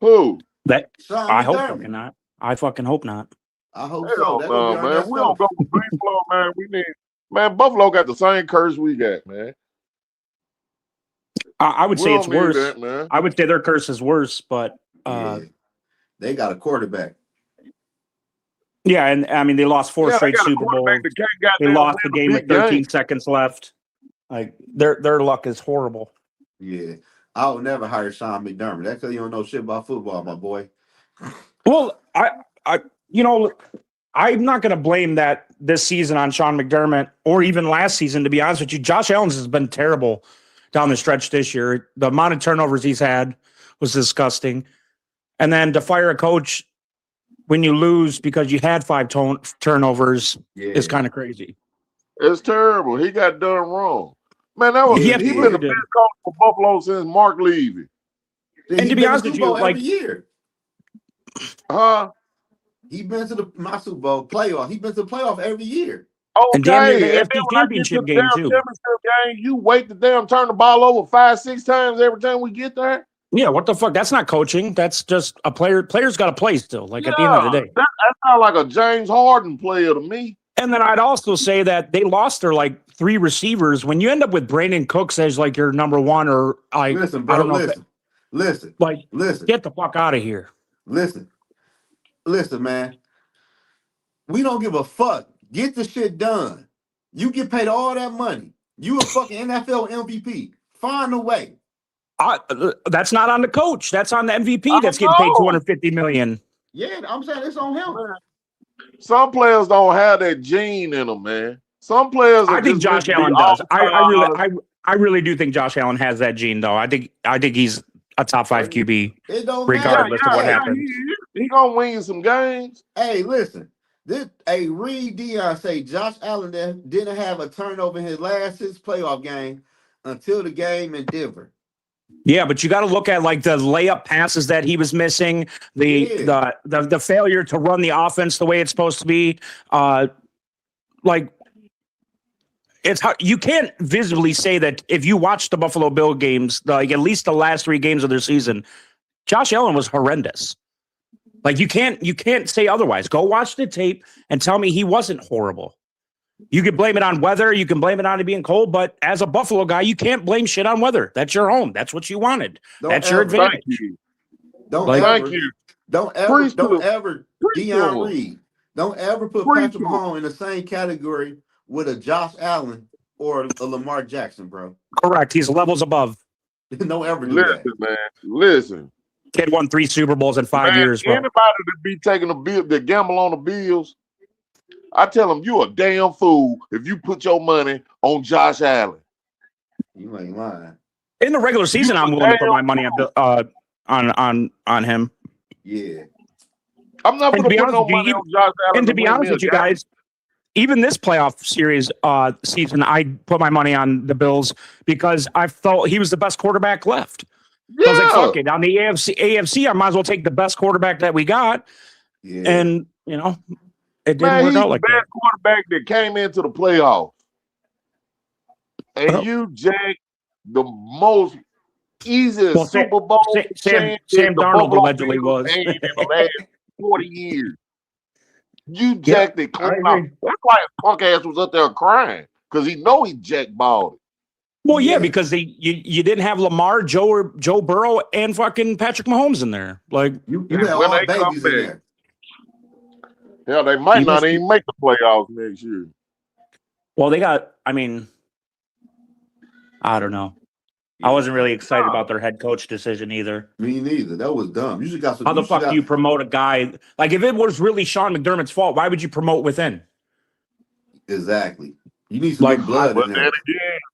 Who? That Sean I hope fucking McDermott. not. I fucking hope not. I hope so. Hell That gonna be no, our man. next We don't coach. go with B-Flow, man. We need man. Buffalo got the same curse we got, man. I would We say it's don't need worse. that, man. I would say their curse is worse, but Yeah. They got a quarterback. yeah, and I mean they lost 4 Yeah, they straight got a Super quarterback Bowls. that can't They goddamn lost the win a game with big game. 13 seconds left. Like their luck is horrible. Yeah. I would never hire Sean McDermott. That's because you don't know shit about football, my boy. Well, I you know, I'm not going to blame that this season on Sean McDermott or even last season. To be honest with you, Josh Allen's has been terrible down the stretch this year. The amount of turnovers he's had was disgusting. And then to fire a coach when you lose because you had 5 turnovers is Yeah. kind of crazy. It's terrible. He got done wrong. Man, that was Yeah, He he he been did. the absolutely best did. coach for Buffalo since Mark Levy. And He to be been to honest Super with you, Bowl every like, year. Huh? He been to my Super Bowl playoff. He been to the playoff every year. and damn near the Okay. And then AFC when I get to Championship the game damn too. championship game, you wait to damn turn the ball over 5, 6 times every time we get there. Yeah, what the fuck? That's not coaching. That's just a player. Player's got to play still. Like at the end of the day. That sounds like a James Harden player to me. And then I'd also say that they lost their like 3 receivers. When you end up with Brandon Cooks as like your number 1, or like Listen, bro. I don't know, Listen. get the fuck out of here. Listen, man. We don't give a fuck. Get the shit done. You get paid all that money. You a fucking NFL MVP. Find a way. That's not on the coach. That's on the MVP. I That's getting paid know. $250 million. Yeah, I'm saying it's on him. Some players don't have that gene in them, man. Some players. I think Josh Allen does. I really do think Josh Allen has that gene, though. I think he's a top 5 QB, It don't regardless of what happens. He gonna win some games. Hey, listen. Reed Dion say Josh Allen didn't have a turnover in his last 6 playoff game until the game in Denver. Yeah, but you got to look at like the layup passes that he was missing, the failure to run the offense the way it's supposed to be. Like it's how you can't visibly say that if you watch the Buffalo Bill games, like at least the last 3 games of their season, Josh Allen was horrendous. Like you can't say otherwise. Go watch the tape and tell me he wasn't horrible. You can blame it on weather. You can blame it on it being cold. But as a Buffalo guy, you can't blame shit on weather. That's your home. That's what you wanted. That's your advantage. Don't ever, Dion Reed. Don't ever put Patrick Mahomes in the same category with a Josh Allen or a Lamar Jackson, bro. Correct. He's levels above. Don't ever do that. Man. Listen. Kid won 3 Super Bowls in 5 years, bro. Anybody that be taking the gamble on the Bills, I tell them you a damn fool if you put your money on Josh Allen. You ain't lying. In the regular season, I'm willing to put my money on him. Yeah. I'm not going to put no money on Josh Allen. And to be honest with you guys, even this playoff series season, I put my money on the Bills because I felt he was the best quarterback left. Yeah. I was like, fuck it. On the AFC, I might as well take the best quarterback that we got. Yeah. And, you know, it didn't work out like that. He's the best quarterback that came into the playoffs. And you jacked the most easiest Super Bowl Sam Darnold allegedly was. In the last 40 years. You jacked it clean out. That's why his punk ass was up there crying. Because he know he jackballed it. Well, yeah, because you didn't have Lamar, Joe Burrow, and fucking Patrick Mahomes in there. Like you had all babies in there. Yeah, they might not even make the playoffs next year. Well, they got. I mean, I don't know. I wasn't really excited about their head coach decision either. Me neither. That was dumb. You just got some. How the fuck do you promote a guy? Like, if it was really Sean McDermott's fault, why would you promote within? Exactly. You need some blood in there.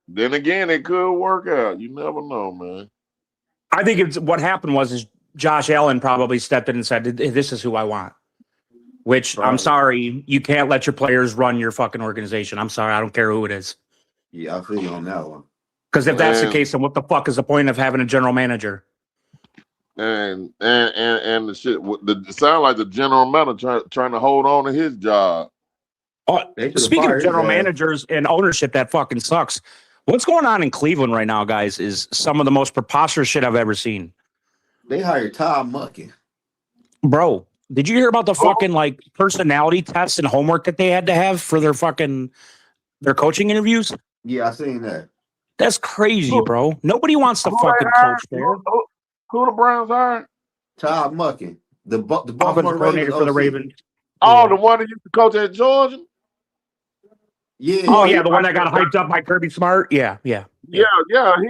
Then again, it could work out. You never know, man. I think what happened was Josh Allen probably stepped in and said, "This is who I want." Which I'm sorry, you can't let your players run your fucking organization. I'm sorry, I don't care who it is. Yeah, I feel you on that one. Because if that's the case, then what the fuck is the point of having a general manager? And the shit, it sound like the general manager trying to hold on to his job. Speaking of general managers and ownership, that fucking sucks. What's going on in Cleveland right now, guys, is some of the most preposterous shit I've ever seen. They hired Todd Muckin. Bro, did you hear about the fucking like personality tests and homework that they had to have for their coaching interviews? Yeah, I seen that. That's crazy, bro. Nobody wants to fucking coach there. Who the Browns hired? Todd Muckin, the offensive coordinator for the Ravens. Oh, the one that used to coach at Georgia? Yeah. Oh, yeah, the one that got hyped up by Kirby Smart? Yeah. Yeah,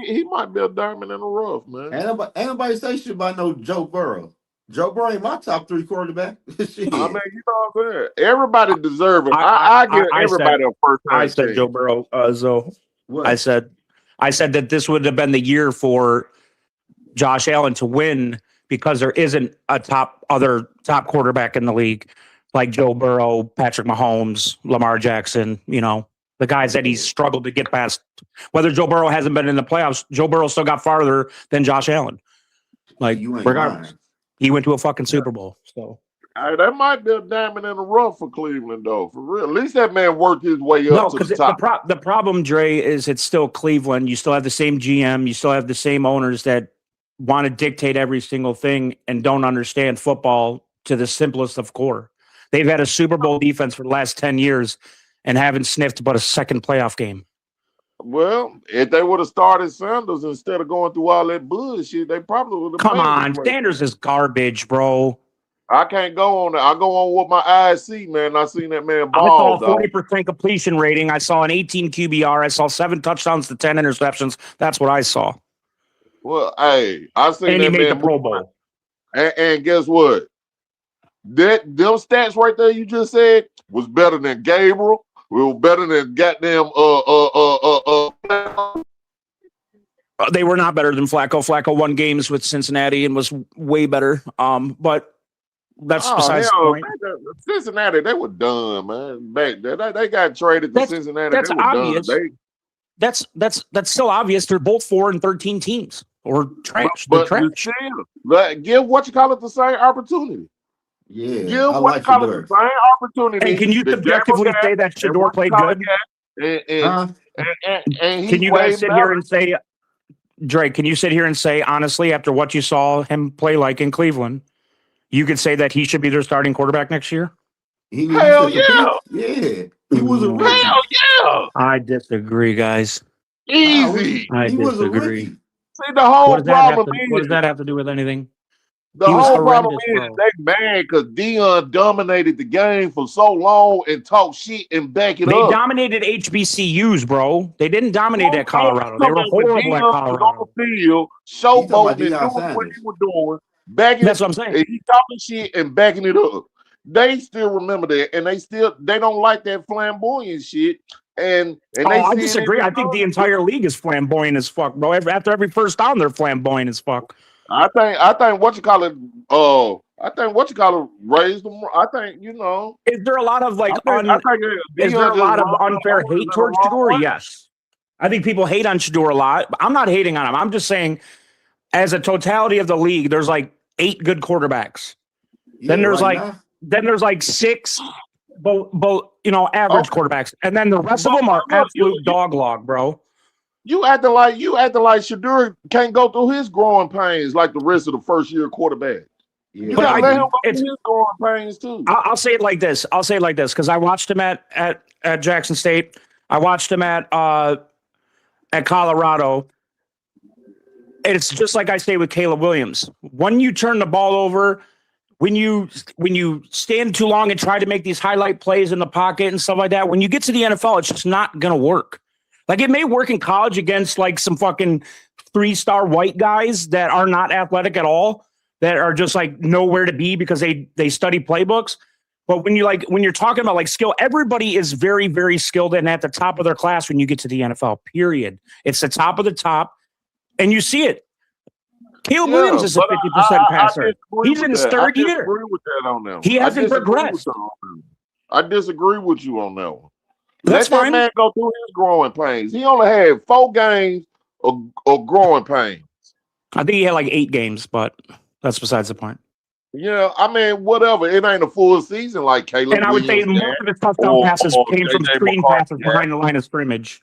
he might be a diamond in the rough, man. Ain't nobody say shit about no Joe Burrow. Joe Burrow ain't my top 3 quarterback. Shit. I mean, you know what I'm saying? Everybody deserves it. I give everybody a first time. I said Joe Burrow, I said that this would have been the year for Josh Allen to win because there isn't a top quarterback in the league like Joe Burrow, Patrick Mahomes, Lamar Jackson, you know, the guys that he's struggled to get past. Whether Joe Burrow hasn't been in the playoffs, Joe Burrow still got farther than Josh Allen. Like, regardless, he went to a fucking Super Bowl. So that might be a diamond in the rough for Cleveland, though. For real, at least that man worked his way up to the top. The problem, Dre, is it's still Cleveland. You still have the same GM. You still have the same owners that want to dictate every single thing and don't understand football to the simplest of core. They've had a Super Bowl defense for the last 10 years and haven't sniffed but a second playoff game. Well, if they would have started Sanders instead of going through all that bullshit, they probably would have Come made on, the play. Sanders is garbage, bro. I can't go on that. I go on what my eyes see, man. I seen that man I saw ball, a 40% completion rating. I saw an 18 QBR. I saw 7 touchdowns to 10 interceptions. That's what I saw. Well, hey, I seen And he that made man the Pro Bowl. And guess what? Them stats right there you just said was better than Gabriel. We were better than goddamn They were not better than Flacco. Flacco won games with Cincinnati and was way better. But that's besides the point. Cincinnati, they were done, man. Back there, they got traded to Cincinnati. That's they were obvious. Done. That's still obvious. They're both 4-13 teams or trash. But They're trash. Give what you call it the same opportunity. Yeah, give what you call it the same opportunity. And can you subjectively say that Shador played good? And can you guys sit here and say, Drake, can you sit here and say, honestly, after what you saw him play like in Cleveland, you could say that he should be their starting quarterback next year? Hell yeah. Yeah. He was a rookie. Hell yeah. I disagree, guys. Easy. I He was a disagree. rookie. See, the whole problem is... What does that have to do with anything? The whole problem is they mad because Dion dominated the game for so long and talk shit and back it up. They dominated HBCUs, bro. They didn't dominate at Colorado. They were horrible at Colorado. On the field, showboating and doing what he was doing. That's what I'm saying. He talking shit and backing it up. They still remember that, and they don't like that flamboyant shit. And I disagree. I think the entire league is flamboyant as fuck, bro. After every first down, they're flamboyant as fuck. I think what you call it. Raised them. I think Is there a lot of like? Is there a lot of unfair hate towards Shador? Yes. I think people hate on Shador a lot. But I'm not hating on him. I'm just saying, as a totality of the league, there's like 8 good quarterbacks. Yeah, Then there's like 6, average quarterbacks, and then the rest of them are absolute dog log, bro. You acting like Shador can't go through his growing pains like the rest of the first year quarterback. Yeah. You gotta let him go through his growing pains too. I'll say it like this. Because I watched him at Jackson State. I watched him at Colorado. It's just like I say with Caleb Williams. When you turn the ball over, when you stand too long and try to make these highlight plays in the pocket and stuff like that, when you get to the NFL, it's just not gonna work. Like it may work in college against like some fucking 3-star white guys that are not athletic at all, that are just like nowhere to be because they study playbooks. But when you're talking about like skill, everybody is very, very skilled and at the top of their class when you get to the NFL, period. It's the top of the top. And you see it. Caleb Williams is a 50% passer. He's in his third year. I disagree with that on that one. He hasn't progressed. I disagree with you on that one. That's Let fine. that man go through his growing pains. He only had 4 games of growing pains. I think he had like 8 games, but that's besides the point. Yeah, I mean, whatever. It ain't a full season like Caleb. And I would say more of his touchdown passes came from screen passes behind the line of scrimmage.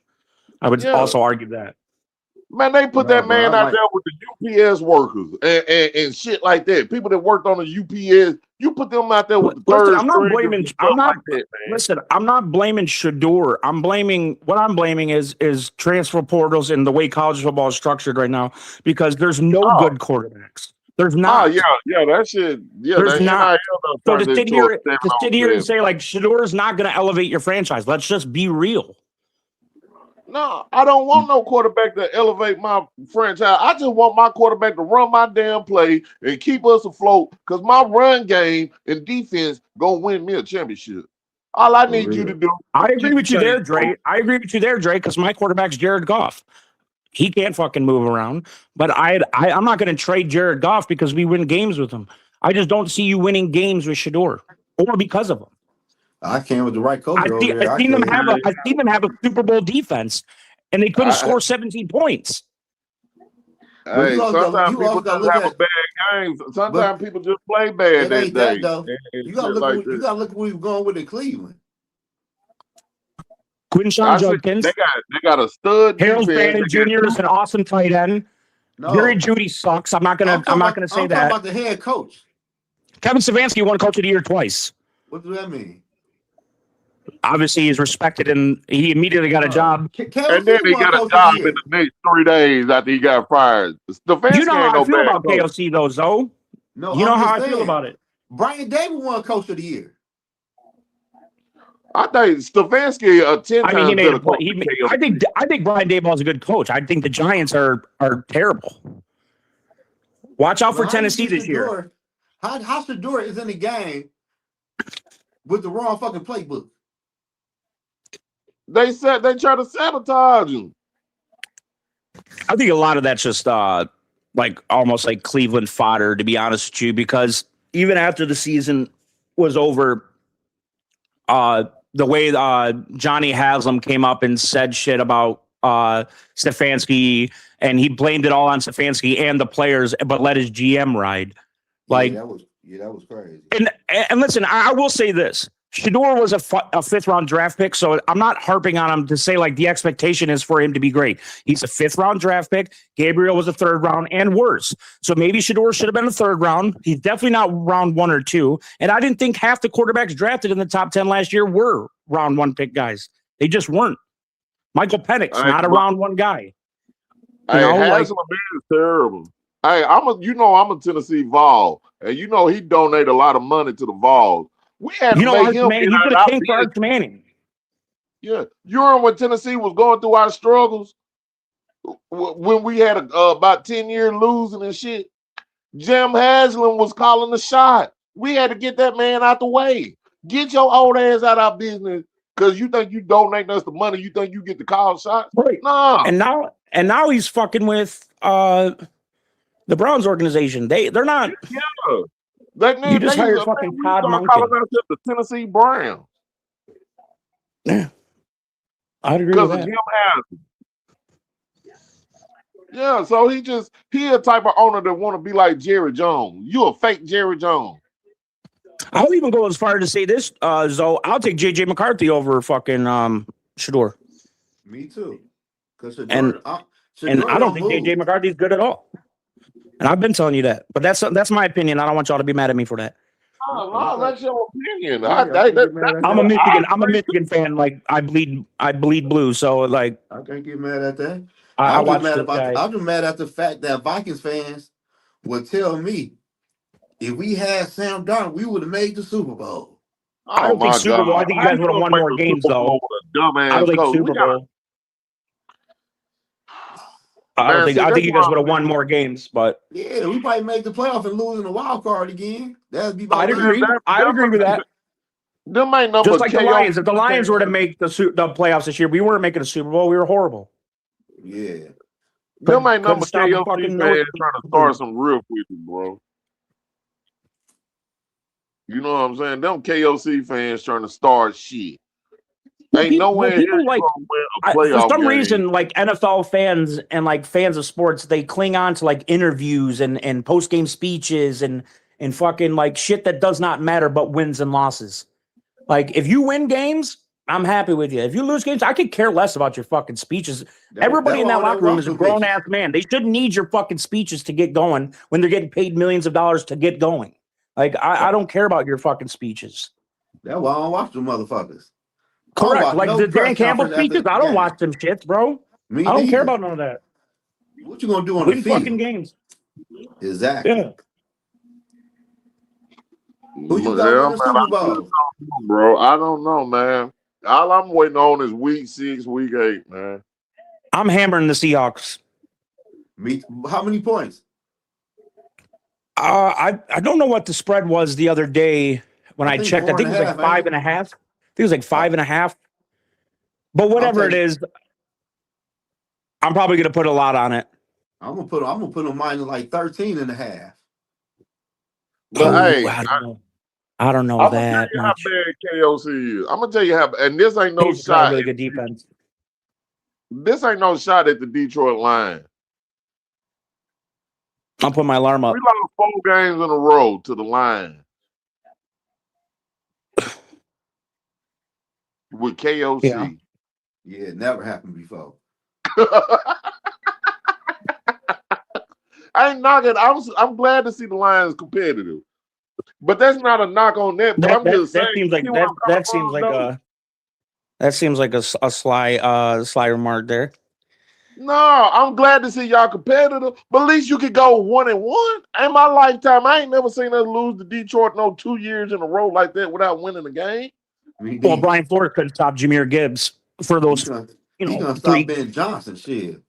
I would also argue that. Man, they put that man out there with the UPS workers and shit like that. People that worked on the UPS, you put them out there with the third. Listen, I'm not blaming Shador. What I'm blaming is transfer portals and the way college football is structured right now, because there's no good quarterbacks. There's not. Yeah, that shit. Yeah, there's not. So to sit here and say like Shador is not going to elevate your franchise. Let's just be real. No, I don't want no quarterback to elevate my franchise. I just want my quarterback to run my damn play and keep us afloat, because my run game and defense gonna win me a championship. All I need you to do. I agree with you there, Dre. Because my quarterback's Jared Goff. He can't fucking move around. But I'm not going to trade Jared Goff because we win games with him. I just don't see you winning games with Shador or because of him. I came with the right coach. I've seen them have a Super Bowl defense, and they couldn't score 17 points. Hey, sometimes people just have a bad game. Sometimes people just play bad that day. You gotta look where we're going with in Cleveland. Quinshawn Judkins. They got a stud. Harold Fanning Jr. is an awesome tight end. Jerry No, Jeudy sucks. I'm not gonna say I'm talking that. about the head coach. Kevin Stefanski won Coach of the Year twice. What does that mean? Obviously, he's respected, and he immediately got a job. And then KOC he won got a coach of the job in year. the next 3 days after he got fired. You know Stefanski how ain't I no feel bad about coach. KOC though, Zoe. No, You know I'm how just I feel saying. about it. Brian Davis won coach of the year. I think Stefanski 10 I mean, he times made a better play. coach than I think Brian Daboll is a good coach. I think the Giants are terrible. Watch out But for how you Tennessee get this year. Shador? How Shador is in the game with the wrong fucking playbook? They try to sabotage him. I think a lot of that's just like almost like Cleveland fodder, to be honest with you, because even after the season was over, the way Johnny Haslam came up and said shit about Stefanski, and he blamed it all on Stefanski and the players, but let his GM ride. Like, that was crazy. And listen, I will say this. Shador was a fifth-round draft pick, so I'm not harping on him to say, like, the expectation is for him to be great. He's a fifth-round draft pick. Gabriel was a third round and worse. So maybe Shador should have been a third round. He's definitely not round 1 or 2. And I didn't think half the quarterbacks drafted in the top 10 last year were round 1 pick guys. They just weren't. Michael Penix, not a round 1 guy. Haslam is terrible. Hey, I'm a Tennessee Vol, and he donated a lot of money to the Vols. We had to make him get he out could of have our came for business. Arch Manning. Yeah, you remember when Tennessee was going through our struggles when we had about 10 years losing and shit. Jim Haslam was calling the shot. We had to get that man out the way. Get your old ass out of our business because you think you donating us the money. You think you get to call shots? Right. No. And now he's fucking with the Browns organization. They're not. Yeah. You just hired fucking Todd calling Monken. ourselves the Tennessee Browns. Yeah, I'd agree Because with of that. Jim Haslam. Yeah, so he a type of owner that want to be like Jerry Jones. You a fake Jerry Jones. I'll even go as far as to say this, Zoe. I'll take JJ McCarthy over fucking Shador. Me too. Because And I don't think JJ McCarthy's good at all. And I've been telling you that. But that's my opinion. I don't want y'all to be mad at me for that. No, that's your opinion. I'm a Michigan fan. Like I bleed blue. So like I can't get mad at that. I I'm just watched mad this about. guy. I'm just mad at the fact that Vikings fans would tell me if we had Sam Darnold, we would have made the Super Bowl. I don't think Super Bowl. I think you guys would have won more games though. I don't think Super Bowl. I think you guys would have won more games, but yeah, we probably make the playoff and lose in the wild card again. That'd be about I'd agree. I'd agree with that. Them ain't number just like the Lions. If the Lions were to make the playoffs this year, we weren't making a Super Bowl. We were horrible. Yeah. Them ain't number KOC fans trying to start some real quick, bro. You know what I'm saying? Them KOC fans trying to start shit. Ain't no way people like for some reason, like NFL fans and like fans of sports, they cling on to like interviews and post game speeches and fucking like shit that does not matter but wins and losses. Like if you win games, I'm happy with you. If you lose games, I could care less about your fucking speeches. Everybody in that locker room is a grown ass man. They shouldn't need your fucking speeches to get going when they're getting paid millions of dollars to get going. Like I don't care about your fucking speeches. That's why I don't watch them motherfuckers. Correct. Like the Dan Campbell speeches, I don't watch them shits, bro. I don't care about none of that. What you gonna do on the field? Fucking games. Exactly. Yeah. Who you got in the Super Bowl? Bro, I don't know, man. All I'm waiting on is week 6, week 8, man. I'm hammering the Seahawks. How many points? I don't know what the spread was the other day when I checked. I think it was like 5.5. I think it was like 5.5. But whatever it is, I'm probably gonna put a lot on it. I'm gonna put on mine like 13.5. But hey, I don't know that much. How bad KOC is. I'm gonna tell you how, and this ain't no shot. Really good defense. This ain't no shot at the Detroit Lions. I'll put my alarm up. We lost 4 games in a row to the Lions with KOC. Yeah, it never happened before. I ain't knocking. I'm glad to see the Lions competitive, but that's not a knock on that. But I'm just saying. That seems like You see where I'm coming from, though? that seems like a sly remark there. No, I'm glad to see y'all competitive, but at least you could go 1-1. In my lifetime, I ain't never seen us lose to Detroit 2 years in a row like that without winning the game. Well, Brian Flores couldn't stop Jameer Gibbs for those, He gonna stop three. Ben Johnson shit.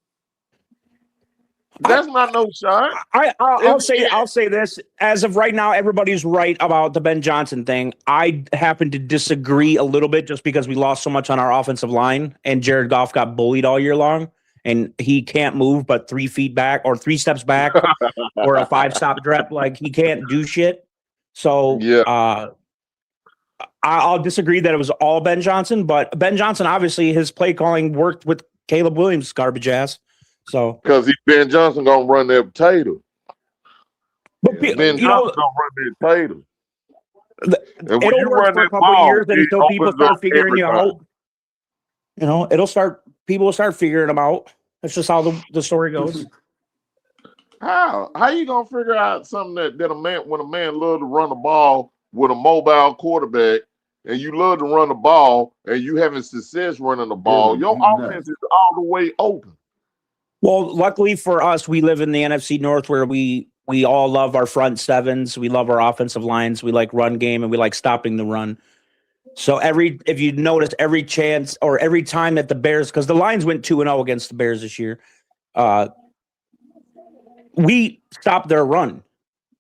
That's not no shot. I'll say this. As of right now, everybody's right about the Ben Johnson thing. I happen to disagree a little bit just because we lost so much on our offensive line and Jared Goff got bullied all year long and he can't move but 3 feet back or 3 steps back or a 5-stop drop. Like he can't do shit. So yeah. I'll disagree that it was all Ben Johnson, but Ben Johnson, obviously his play calling worked with Caleb Williams' garbage ass. So because Ben Johnson gonna run that potato. But Ben Johnson gonna run that potato. And when you work run for a that couple ball, years until people start figuring you everybody. out. People will start figuring them out. That's just how the story goes. How you gonna figure out something that when a man love to run the ball with a mobile quarterback and you love to run the ball and you having success running the ball, your offense is all the way open. Well, luckily for us, we live in the NFC North where we all love our front sevens. We love our offensive lines. We like run game and we like stopping the run. So if you notice every chance or every time that the Bears, because the Lions went 2-0 against the Bears this year, we stopped their run.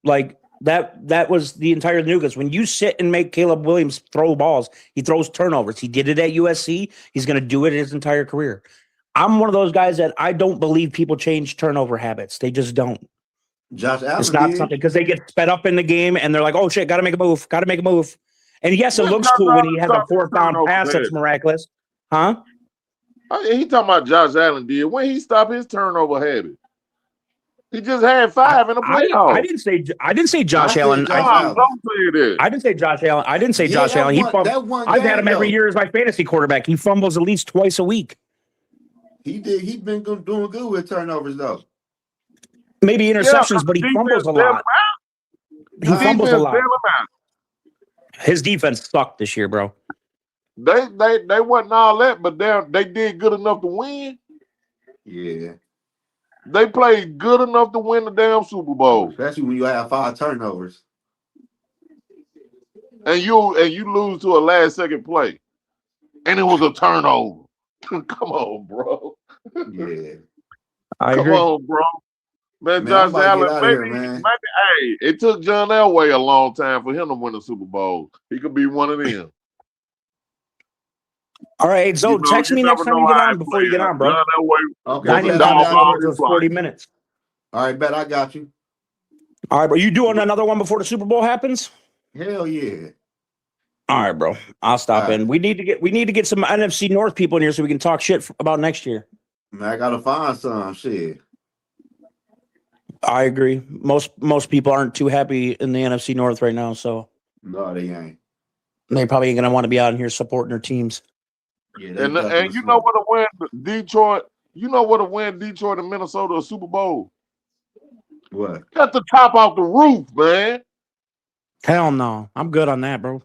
Like that was the entire nucleus. When you sit and make Caleb Williams throw balls, he throws turnovers. He did it at USC. He's going to do it his entire career. I'm one of those guys that I don't believe people change turnover habits. They just don't. Josh Allen it's not something because they get sped up in the game and they're like, oh shit, gotta make a move. And yes, it looks cool when he has a 4th down pass that's miraculous. Huh? He talking about Josh Allen did. When he stopped his turnover habit? He just had 5 in the playoffs. I didn't say Josh Allen. I didn't say Josh Allen. I didn't say Josh Allen. I've had him every year as my fantasy quarterback. He fumbles at least twice a week. He did. He's been doing good with turnovers though. Maybe interceptions, but he fumbles a lot. He fumbles a lot. His defense sucked this year, bro. They wasn't all that, but they did good enough to win. Yeah. They played good enough to win the damn Super Bowl. Especially when you have 5 turnovers. And you lose to a last second play. And it was a turnover. Come on, bro. Yeah. Come on, bro. Man, Josh Allen, hey, it took John Elway a long time for him to win a Super Bowl. He could be one of them. All right, so text me next time you get on before you get on, bro. John Elway, okay, 40 minutes. All right, bet I got you. All right, bro. You doing another one before the Super Bowl happens? Hell yeah. All right, bro. I'll stop in. We need to get some NFC North people in here so we can talk shit about next year. Man, I gotta find some shit. I agree. Most people aren't too happy in the NFC North right now, so no, they ain't. They probably ain't gonna want to be out in here supporting their teams. Yeah, and you know what to win Detroit. You know what to win Detroit and Minnesota a Super Bowl. What? Cut the top off the roof, man. Hell no, I'm good on that, bro.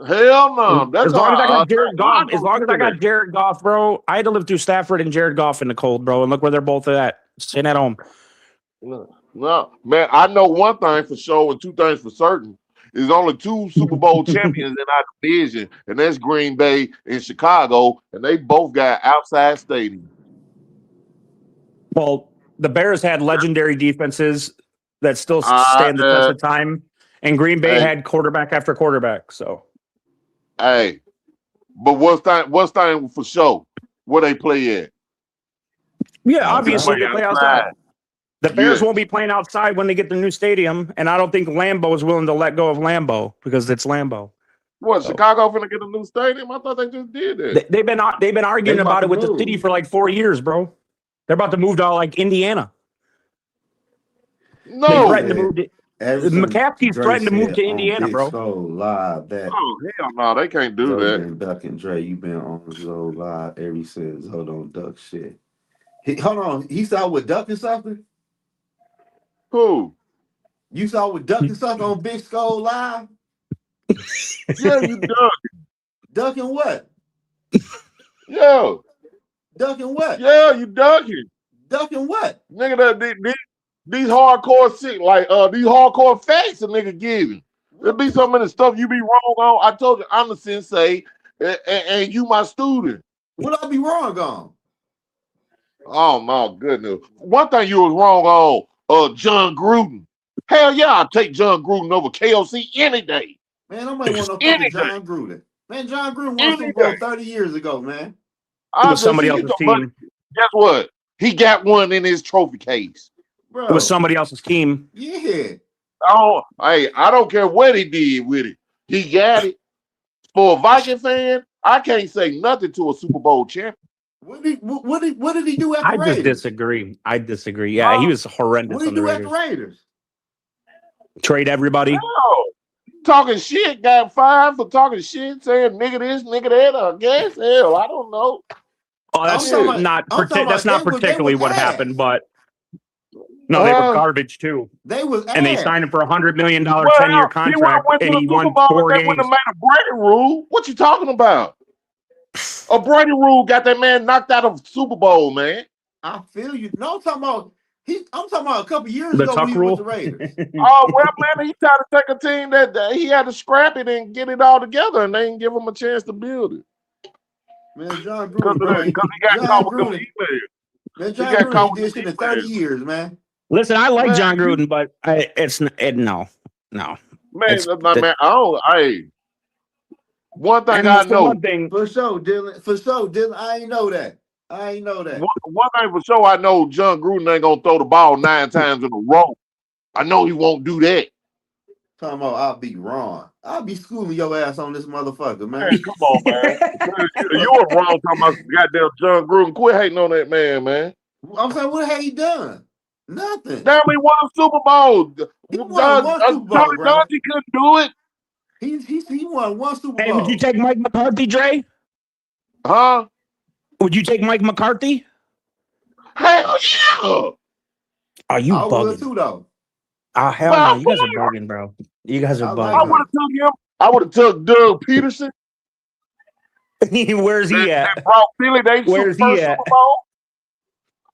Hell no. That's as long as I got Jared Goff. As long as I got Jared Goff, bro. I had to live through Stafford and Jared Goff in the cold, bro. And look where they're both at. Sitting at home. No, man. I know one thing for sure and 2 things for certain. There's only 2 Super Bowl champions in our division, and that's Green Bay and Chicago, and they both got outside stadiums. Well, the Bears had legendary defenses that still stand the test of time, and Green Bay had quarterback after quarterback. So, hey, but what's time for sure? Where they play at? Yeah, obviously they play outside. The Bears won't be playing outside when they get the new stadium, and I don't think Lambeau is willing to let go of Lambeau because it's Lambeau. What, Chicago finna get a new stadium? I thought they just did that. They've been arguing about it with the city for like 4 years, bro. They're about to move to like Indiana. No, McCaffrey's threatened to move to Indiana, bro. Live that. Oh hell no, they can't do that. Been ducking Dre. You been on Zoe Live ever since. Hold on, duck shit. Hold on, he's out with ducking something. Who? You saw with Duck and Suck on Big Skull Live? Yeah, you duck. Ducking what? Yeah. Ducking what? Yeah, you ducking. Ducking what? Nigga, these hardcore shit, like these hardcore facts a nigga giving. There be so many stuff you be wrong on. I told you I'm the sensei and you my student. What I be wrong on? Oh my goodness. One thing you was wrong on, John Gruden. Hell yeah, I'll take John Gruden over KOC any day. Man, I might want no Any fucking day. John Gruden. Man, John Gruden won a Any Super Bowl day. 30 years ago, man. It was somebody else's team. Guess what? He got one in his trophy case. Bro. It was somebody else's team. Yeah. I don't care what he did with it. He got it. For a Viking fan, I can't say nothing to a Super Bowl champion. What did he do at the I Raiders? just disagree. Yeah, he was horrendous. What did he do at the Raiders? Trade everybody. No. Talking shit, got fired for talking shit, saying nigga this, nigga that, I guess. Hell, I don't know. Oh, that's not particularly what happened, but no, they were garbage too. They was and they signed him for $100 million 10-year contract, and he won 4 games. They wouldn't have made a Brady rule. What you talking about? A Brady rule got that man knocked out of Super Bowl, man. I feel you. No, I'm talking about a couple years ago when he was with the Raiders. Oh well, man, he tried to take a team that he had to scrap it and get it all together, and they didn't give him a chance to build it. Man, John Gruden, because he got caught with them emails. Man, John Gruden did shit in 30 years, man. Listen, I like John Gruden, but no. Man, one thing I know. For sure, Dylan. I ain't know that. One thing for sure, I know John Gruden ain't gonna throw the ball 9 times in a row. I know he won't do that. Talking about I'll be wrong. I'll be schooling your ass on this motherfucker, man. Hey, come on, man. You were wrong talking about goddamn John Gruden. Quit hating on that man. I'm saying, what had he done? Nothing. Damn, he won a Super Bowl. He won one Super Bowl, Tony Dungy couldn't do it. He won one Super Bowl. Hey, would you take Mike McCarthy, Dre? Huh? Would you take Mike McCarthy? Hell yeah. Are you I bugging? would too, though. Oh, hell no. You guys are bugging, bro. You guys are bugging. I would have took him. I would have took Doug Peterson. Where's he at? That brought Philly Where's he at? Super Bowl.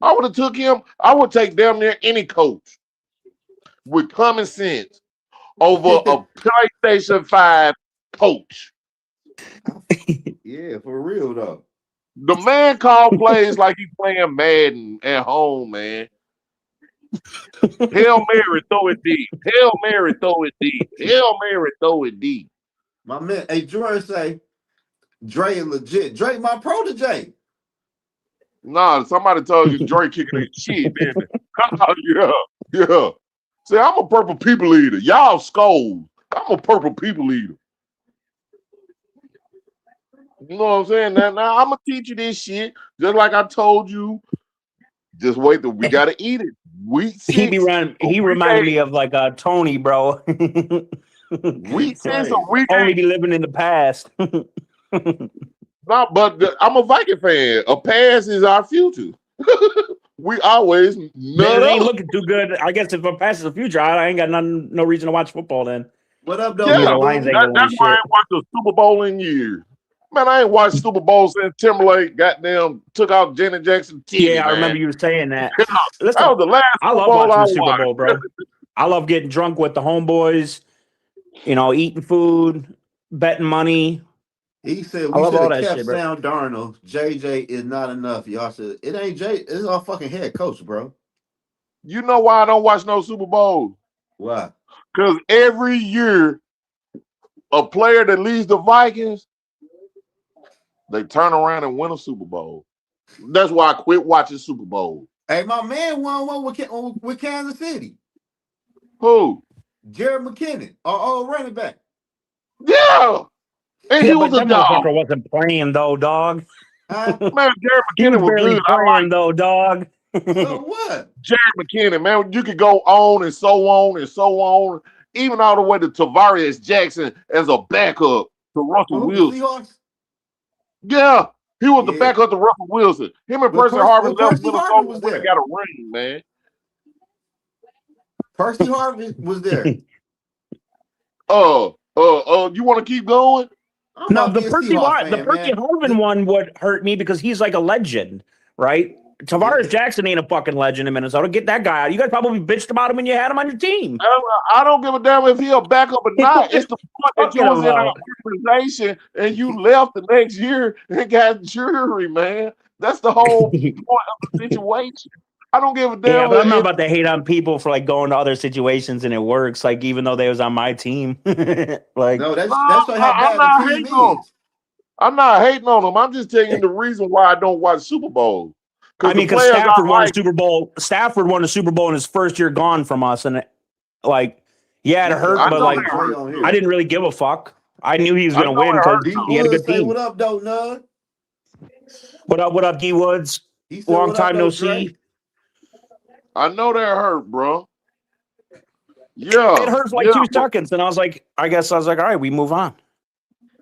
I would have took him. I would take damn near any coach with common sense over a PlayStation 5 coach. Yeah, for real though. The man called plays like he playing Madden at home, man. Hail Mary, throw it deep. Hail Mary, throw it deep. Hail Mary, throw it deep. My man, hey, Dre say, Dre is legit. Dre, my protege. Nah, somebody told you Dre kicking his shit, didn't it? Yeah. See, I'm a purple people eater. Y'all scold. I'm a purple people eater. You know what I'm saying? Now I'm gonna teach you this shit. Just like I told you. Just wait till we gotta eat it. Week 6. He reminded me of like Tony, bro. Week 6 or week 8. Only be living in the past. No, but I'm a Viking fan. A past is our future. We always Man, it ain't looking too good. I guess if a past is the future, I ain't got no reason to watch football then. What up, though? Yeah, that's why I ain't watched a Super Bowl in years. Man, I ain't watched Super Bowl since Timberlake goddamn took out Janet Jackson. Yeah, I remember you were saying that. Listen, that was the last I love watching the Super Bowl, bro. I love getting drunk with the homeboys, eating food, betting money. He said we should have kept Sam Darnold. JJ is not enough. Y'all said it ain't Jay. It's our fucking head coach, bro. You know why I don't watch no Super Bowl? Why? Because every year, a player that leads the Vikings, they turn around and win a Super Bowl. That's why I quit watching Super Bowl. Hey, my man won one with Kansas City. Who? Jared McKinnon, our old running back. Yeah. And he was a dog. Motherfucker wasn't playing though, dog. Man, Jared McKinnon was good. Playing though, dog. So what? Jared McKinnon, man, you could go on and so on and so on, even all the way to Tavares Jackson as a backup to Russell Wilson. Yeah, he was the backup to Russell Wilson. Him and Percy Harvin left Minnesota when they got a ring, man. Percy Harvin was there. You want to keep going? I'm No, about to be a Seahawks fan, Percy man. Harvin one would hurt me because he's like a legend, right? Tavares Jackson ain't a fucking legend in Minnesota. Get that guy out. You guys probably bitched about him when you had him on your team. I don't give a damn if he'll back up or not. It's the point that you Fucking was in our about. organization and you left the next year and got jury, man. That's the whole point of the situation. I don't give a damn. Yeah, but I'm not about to hate on people for like going to other situations and it works. Like even though they was on my team, like No, that's No, what how I'm bad not the team hating on them. is. I'm not hating on them. I'm just telling you the reason why I don't watch Super Bowls. I mean, the because players Stafford I won a like, Super Bowl. Stafford won a Super Bowl in his first year gone from us, and like, yeah, it Yeah, hurt, I but know like, that Dre hurt on too. I here. didn't really give a fuck. I knew he was I going to know win it hurt because D too. he had a Woods good say, team. "What up, though, Nug?" What up? What up, D Woods? He said, Long "What up, time no though, Dre?" see. I know that hurt, bro. It Yeah, hurts like yeah, 2 seconds, and I guess I was like, all right, we move on.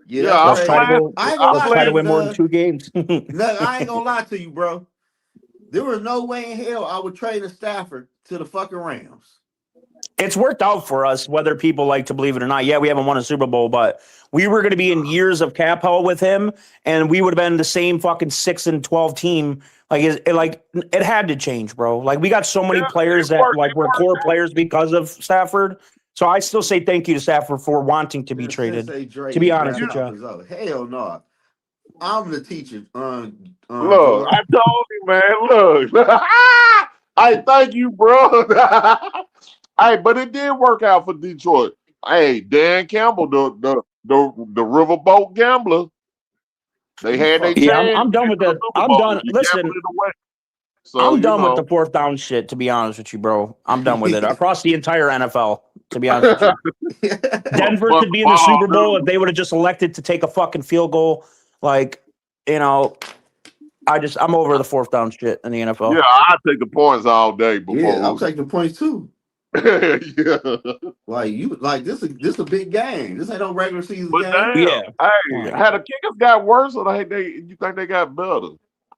Yeah, yeah. that's I'm Let's try to crazy. glad. go. I ain't gonna I'm Let's lie try to to glad. you, win more than Nug. 2 games. Nug, I ain't gonna lie to you, bro. There was no way in hell I would trade a Stafford to the fucking Rams. It's worked out for us, whether people like to believe it or not. Yeah, we haven't won a Super Bowl, but we were going to be in years of cap hell with him, and we would have been the same fucking 6-12 team. Like it had to change, bro. Like we got so many Yeah, players it that worked. like It were worked core out. players because of Stafford. So I still say thank you to Stafford for wanting to be Then traded. Sensei Dre To be eat honest with you, grasshoppers up. Hell no. I'm the teacher, Look, Jordan. I told you, man. Look, I thank you, bro. Hey, but it did work out for Detroit. Hey, Dan Campbell, the riverboat gambler, they He had their fucked yeah, up. chance I'm to done get with to the that. Super I'm Bowl. done. He gambled Listen, it away. So I'm you done with the know, fourth down shit. To be honest with you, bro, I'm done with it across the entire NFL. To be honest with you. Denver but could be in the ball, Super Bowl if dude. they would have just elected to take a fucking field goal. Like, you know, I'm over the fourth down shit in the Yeah, NFL. I take the points all day Yeah, I'm before. taking the points too. Yeah, Like this a big game. This ain't no regular season but game. damn, Yeah. hey, Like, had the Kickers got worse, or you think they got better?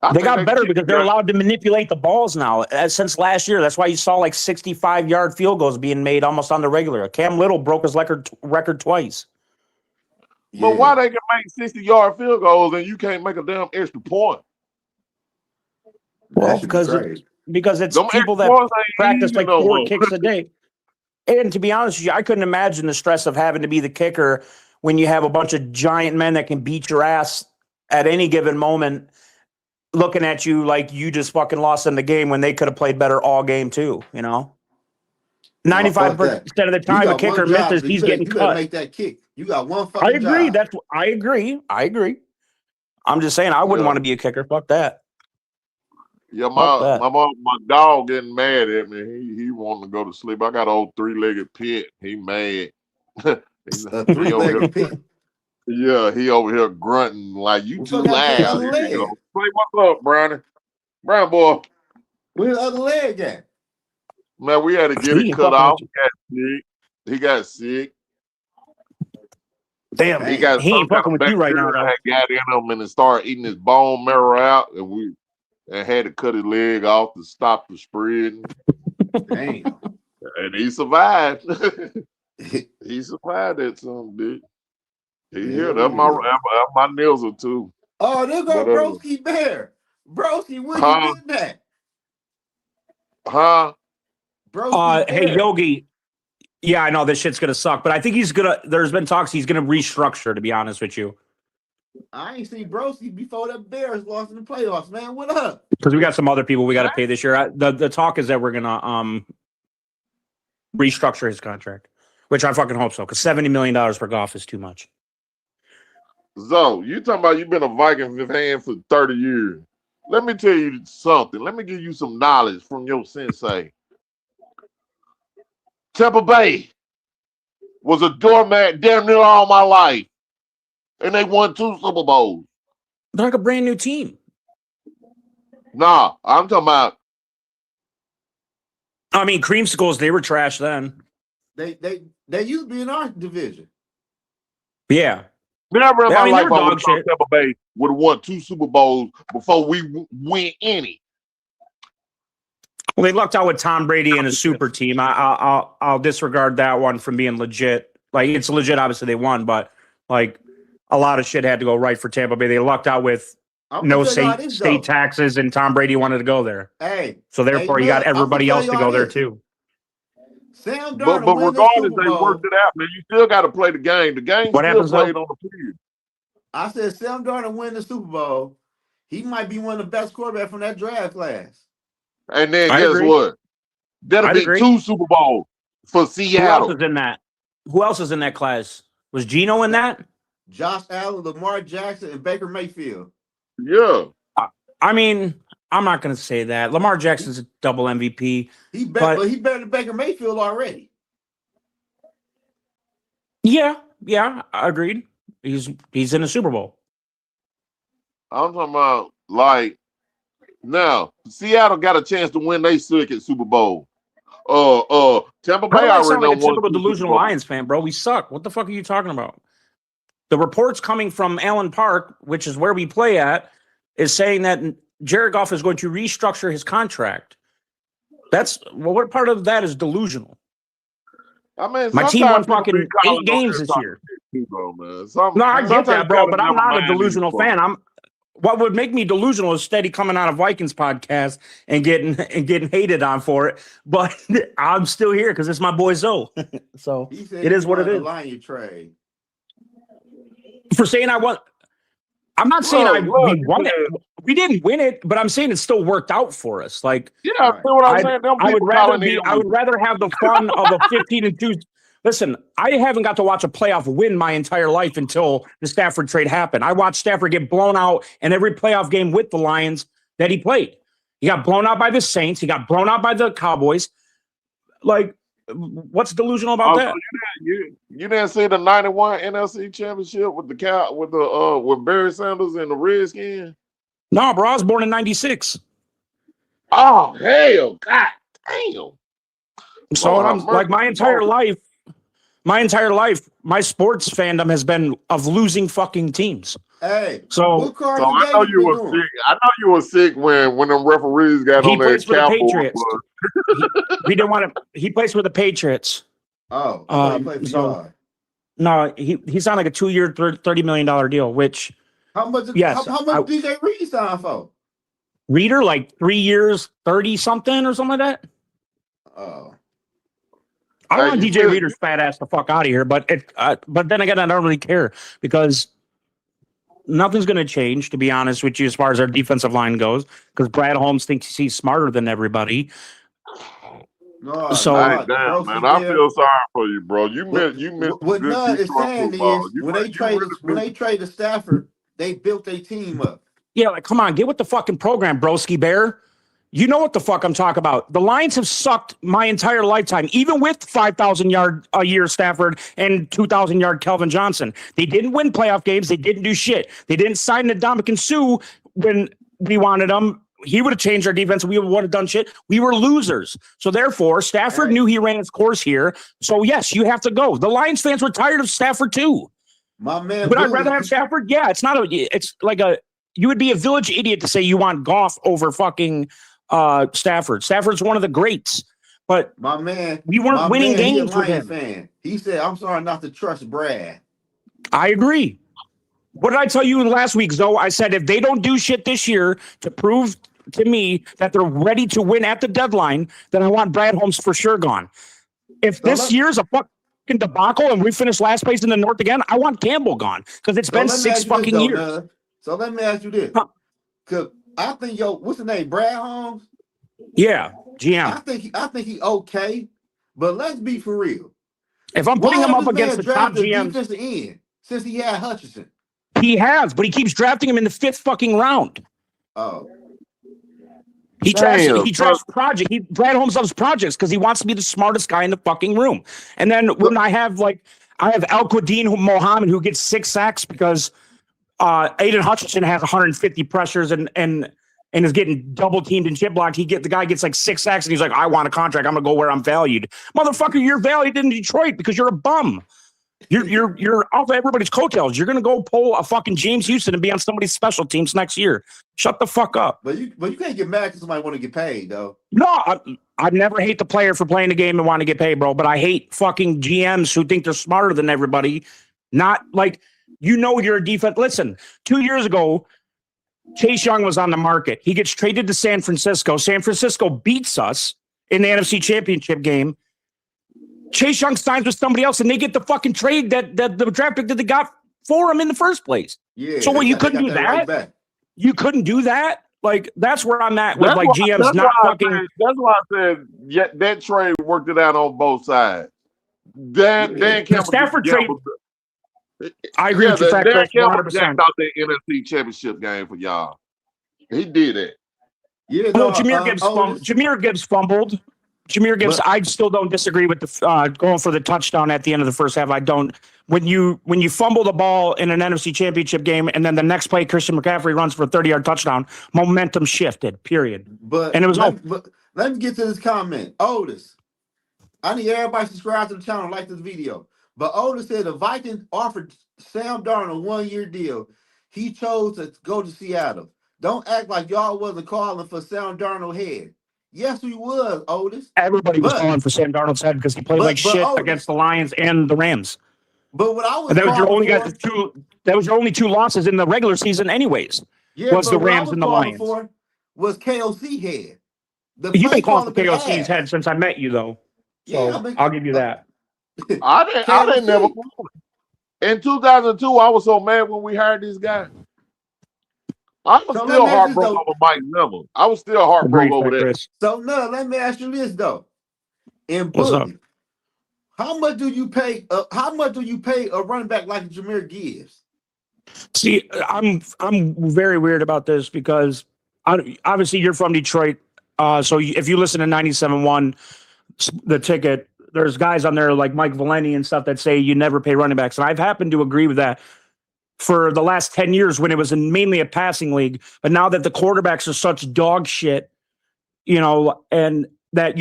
I they think got they better kicked because they're allowed to manipulate the balls now. Since last year, that's why you saw like 65-yard field goals being made almost on the regular. Cam Little broke his record twice. But Yeah, why they can make 60-yard field goals and you can't make a damn extra point? that Well, should be crazy. because it's Them extra people that points ain't practice easy like no 4 more. kicks a day. And to be honest with you, I couldn't imagine the stress of having to be the kicker when you have a bunch of giant men that can beat your ass at any given moment, looking at you like you just fucking lost in the game when they could have played better all game too, you know? No, fuck 95% that. of the You time a got one kicker job. misses, You he's better getting you better cut. make that kick. You got one I fucking agree. job. I agree. I'm just saying I wouldn't Yeah. want to be a kicker. Fuck that. Yeah, Fuck my that. my mom, my dog getting mad at me. He wanting to go to sleep. I got an old 3-legged pit. He mad. A he over here. three-legged pit. Yeah, he over here grunting like you What the too fuck happened to his loud. other Here you go. leg? Say what's up, Brownie? Brown boy. Where his other leg at? Man, we had to get it He ain't cut fucking with off. you. He got sick. Damn, He Damn. got he some ain't kind fucking of with you right now, bacteria though. that got in him and it started eating his bone marrow out, and had to cut his leg off to stop the spreading. Damn. And he survived. He survived that son, dude. He here. Hell That's yeah. my nizzle too. Oh, there go But Broski Bear. Broski, where you huh? been at? Huh? Broski Hey, Bear. Yogi. Yeah, I know this shit's gonna suck, but I think there's been talks he's gonna restructure, to be honest with you. I ain't seen Broski before the Bears lost in the playoffs, man. What up? Because we got some other people we got to pay this year. The talk is that we're gonna restructure his contract, which I fucking hope so. Because $70 million for golf is too much. So you talking about you been a Viking fan for 30 years. Let me tell you something. Let me give you some knowledge from your sensei. Tampa Bay was a doormat damn near all my life. And they won 2 Super Bowls. They're like a brand new team. Nah, I'm talking about I mean, creamsicles, they were trash then. They used to be in our division. Yeah. never in I my mean, they life were I would dog have thought shit. Tampa Bay would have won 2 Super Bowls before we win any. Well, they lucked out with Tom Brady and a super team. I'll disregard that one from being legit. Like, it's legit. Obviously, they won, but like a lot of shit had to go right for Tampa Bay. They lucked out with no state taxes, and Tom Brady wanted to go there. So therefore, you got everybody else to go there too. Sam Darnold but regardless, they worked it out, man. You still got to play the game. The game still played on the field. I said Sam Darnold win the Super Bowl. He might be one of the best quarterbacks from that draft class. And then guess what? That'll be 2 Super Bowls for Seattle. Who else is in that? Who else is in that class? Was Geno in that? Josh Allen, Lamar Jackson, and Baker Mayfield. Yeah. I mean, I'm not going to say that. Lamar Jackson's a double MVP. He better than Baker Mayfield already. Yeah, agreed. He's in the Super Bowl. I'm talking about like now Seattle got a chance to win their second Super Bowl. Tampa Bay already know one. Typical delusional Lions fan, bro. We suck. What the fuck are you talking about? The reports coming from Allen Park, which is where we play at, is saying that Jared Goff is going to restructure his contract. What part of that is delusional? I mean, my team won fucking 8 games this year. I get that, bro, but I'm not a delusional fan. What would make me delusional is steady coming out of Vikings podcast and getting hated on for it. But I'm still here because it's my boy Zoe. So it is what it is. Lion trade. For saying I won. I'm not saying we won it. We didn't win it, but I'm saying it still worked out for us. Like, yeah, what I'm saying. I would rather have the fun of a 15-2. Listen, I haven't got to watch a playoff win my entire life until the Stafford trade happened. I watched Stafford get blown out in every playoff game with the Lions that he played. He got blown out by the Saints. He got blown out by the Cowboys. Like, what's delusional about that? You didn't see the 91 NFC championship with with Barry Sanders and the Redskins? No, bro, I was born in 96. Oh, hell, God damn. So I'm like my entire life, my sports fandom has been of losing fucking teams. Hey, so I know you were sick. I know you were sick when them referees got on their Patriots. He didn't want to. He plays for the Patriots. Oh, he played for God. No, he signed like a 2-year, $30 million deal. Which how much? Yes, how much DJ Reed signed for? Reader like 3 years, 30 something or something like that. Oh. I want DJ Reader's fat ass the fuck out of here, but then again, I don't really care because nothing's going to change, to be honest with you, as far as our defensive line goes, because Brad Holmes thinks he's smarter than everybody. No, so damn, man, I feel sorry for you, bro. You missed what Nud is saying is when they traded Stafford, they built their team up. Yeah, like come on, get with the fucking program, broski bear. You know what the fuck I'm talking about. The Lions have sucked my entire lifetime, even with 5,000 yard a year Stafford and 2,000 yard Kelvin Johnson. They didn't win playoff games. They didn't do shit. They didn't sign Ndamukong Suh when we wanted him. He would have changed our defense. We would have done shit. We were losers. So therefore, Stafford knew he ran his course here. So yes, you have to go. The Lions fans were tired of Stafford too. My man, would I rather have Stafford? Yeah, it's like you would be a village idiot to say you want Goff over fucking Stafford. Stafford's one of the greats, but my man, we weren't winning games with him. Fan. He said, "I'm sorry not to trust Brad." I agree. What did I tell you last week, Zoe? I said if they don't do shit this year to prove to me that they're ready to win at the deadline, then I want Brad Holmes for sure gone. If this year's a fucking debacle and we finish last place in the North again, I want Campbell gone because it's been 6 fucking years. So let me ask you this. Because I think what's the name? Brad Holmes? Yeah, GM. I think he okay, but let's be for real. If I'm putting him up against the top GM defensive end since he had Hutchinson. He has, but he keeps drafting him in the 5th fucking round. Oh. He drafts project. Brad Holmes loves projects because he wants to be the smartest guy in the fucking room. And then when I have Al-Quadin Mohammed who gets 6 sacks because Aiden Hutchinson has 150 pressures and is getting double teamed and chip blocked. The guy gets like 6 sacks and he's like, I want a contract. I'm gonna go where I'm valued. Motherfucker, you're valued in Detroit because you're a bum. You're off of everybody's coattails. You're gonna go pull a fucking James Houston and be on somebody's special teams next year. Shut the fuck up. But you can't get mad because somebody want to get paid though. No, I never hate the player for playing the game and want to get paid, bro. But I hate fucking GMs who think they're smarter than everybody. Not like you're a defense. Listen, 2 years ago, Chase Young was on the market. He gets traded to San Francisco. San Francisco beats us in the NFC Championship game. Chase Young signs with somebody else, and they get the fucking trade that the draft pick that they got for him in the first place. Yeah. So you couldn't do that? Right, you couldn't do that? Like, that's where I'm at with like GMs not fucking. That's why I said that trade worked it out on both sides. Dan Campbell. Stafford trade. I agree with you, Dan Campbell 100%. jacked out the NFC Championship game for y'all. He did it. Yeah. No, Jahmyr Gibbs fumbled. Jahmyr Gibbs, I still don't disagree with the going for the touchdown at the end of the first half. I don't. When you fumble the ball in an NFC Championship game, and then the next play Christian McCaffrey runs for a 30-yard touchdown, momentum shifted. Period. And it was but let me get to this comment. Otis, I need everybody to subscribe to the channel, like this video. But Otis said the Vikings offered Sam Darnold a 1-year deal. He chose to go to Seattle. Don't act like y'all wasn't calling for Sam Darnold's head. Yes, we was, Otis. Everybody was calling for Sam Darnold's head because he played like shit Otis, against the Lions and the Rams. But what I was and that was your only two losses in the regular season, anyways. Yeah, was the Rams and the Lions. Was KOC head? You've been calling for KOC's head since I met you, though. So yeah, I'll give you that. I didn't never. In 2002, I was so mad when we hired this guy. I was still heartbroken over Mike Zimmer. I was still heartbroken over that. So no, let me ask you this though. In Boogie, how much do you pay? How much do you pay a running back like Jahmyr Gibbs? See, I'm very weird about this because obviously you're from Detroit. So if you listen to 97.1, the ticket, there's guys on there like Mike Valenti and stuff that say you never pay running backs, and I've happened to agree with that for the last 10 years when it was mainly a passing league. But now that the quarterbacks are such dog shit, and that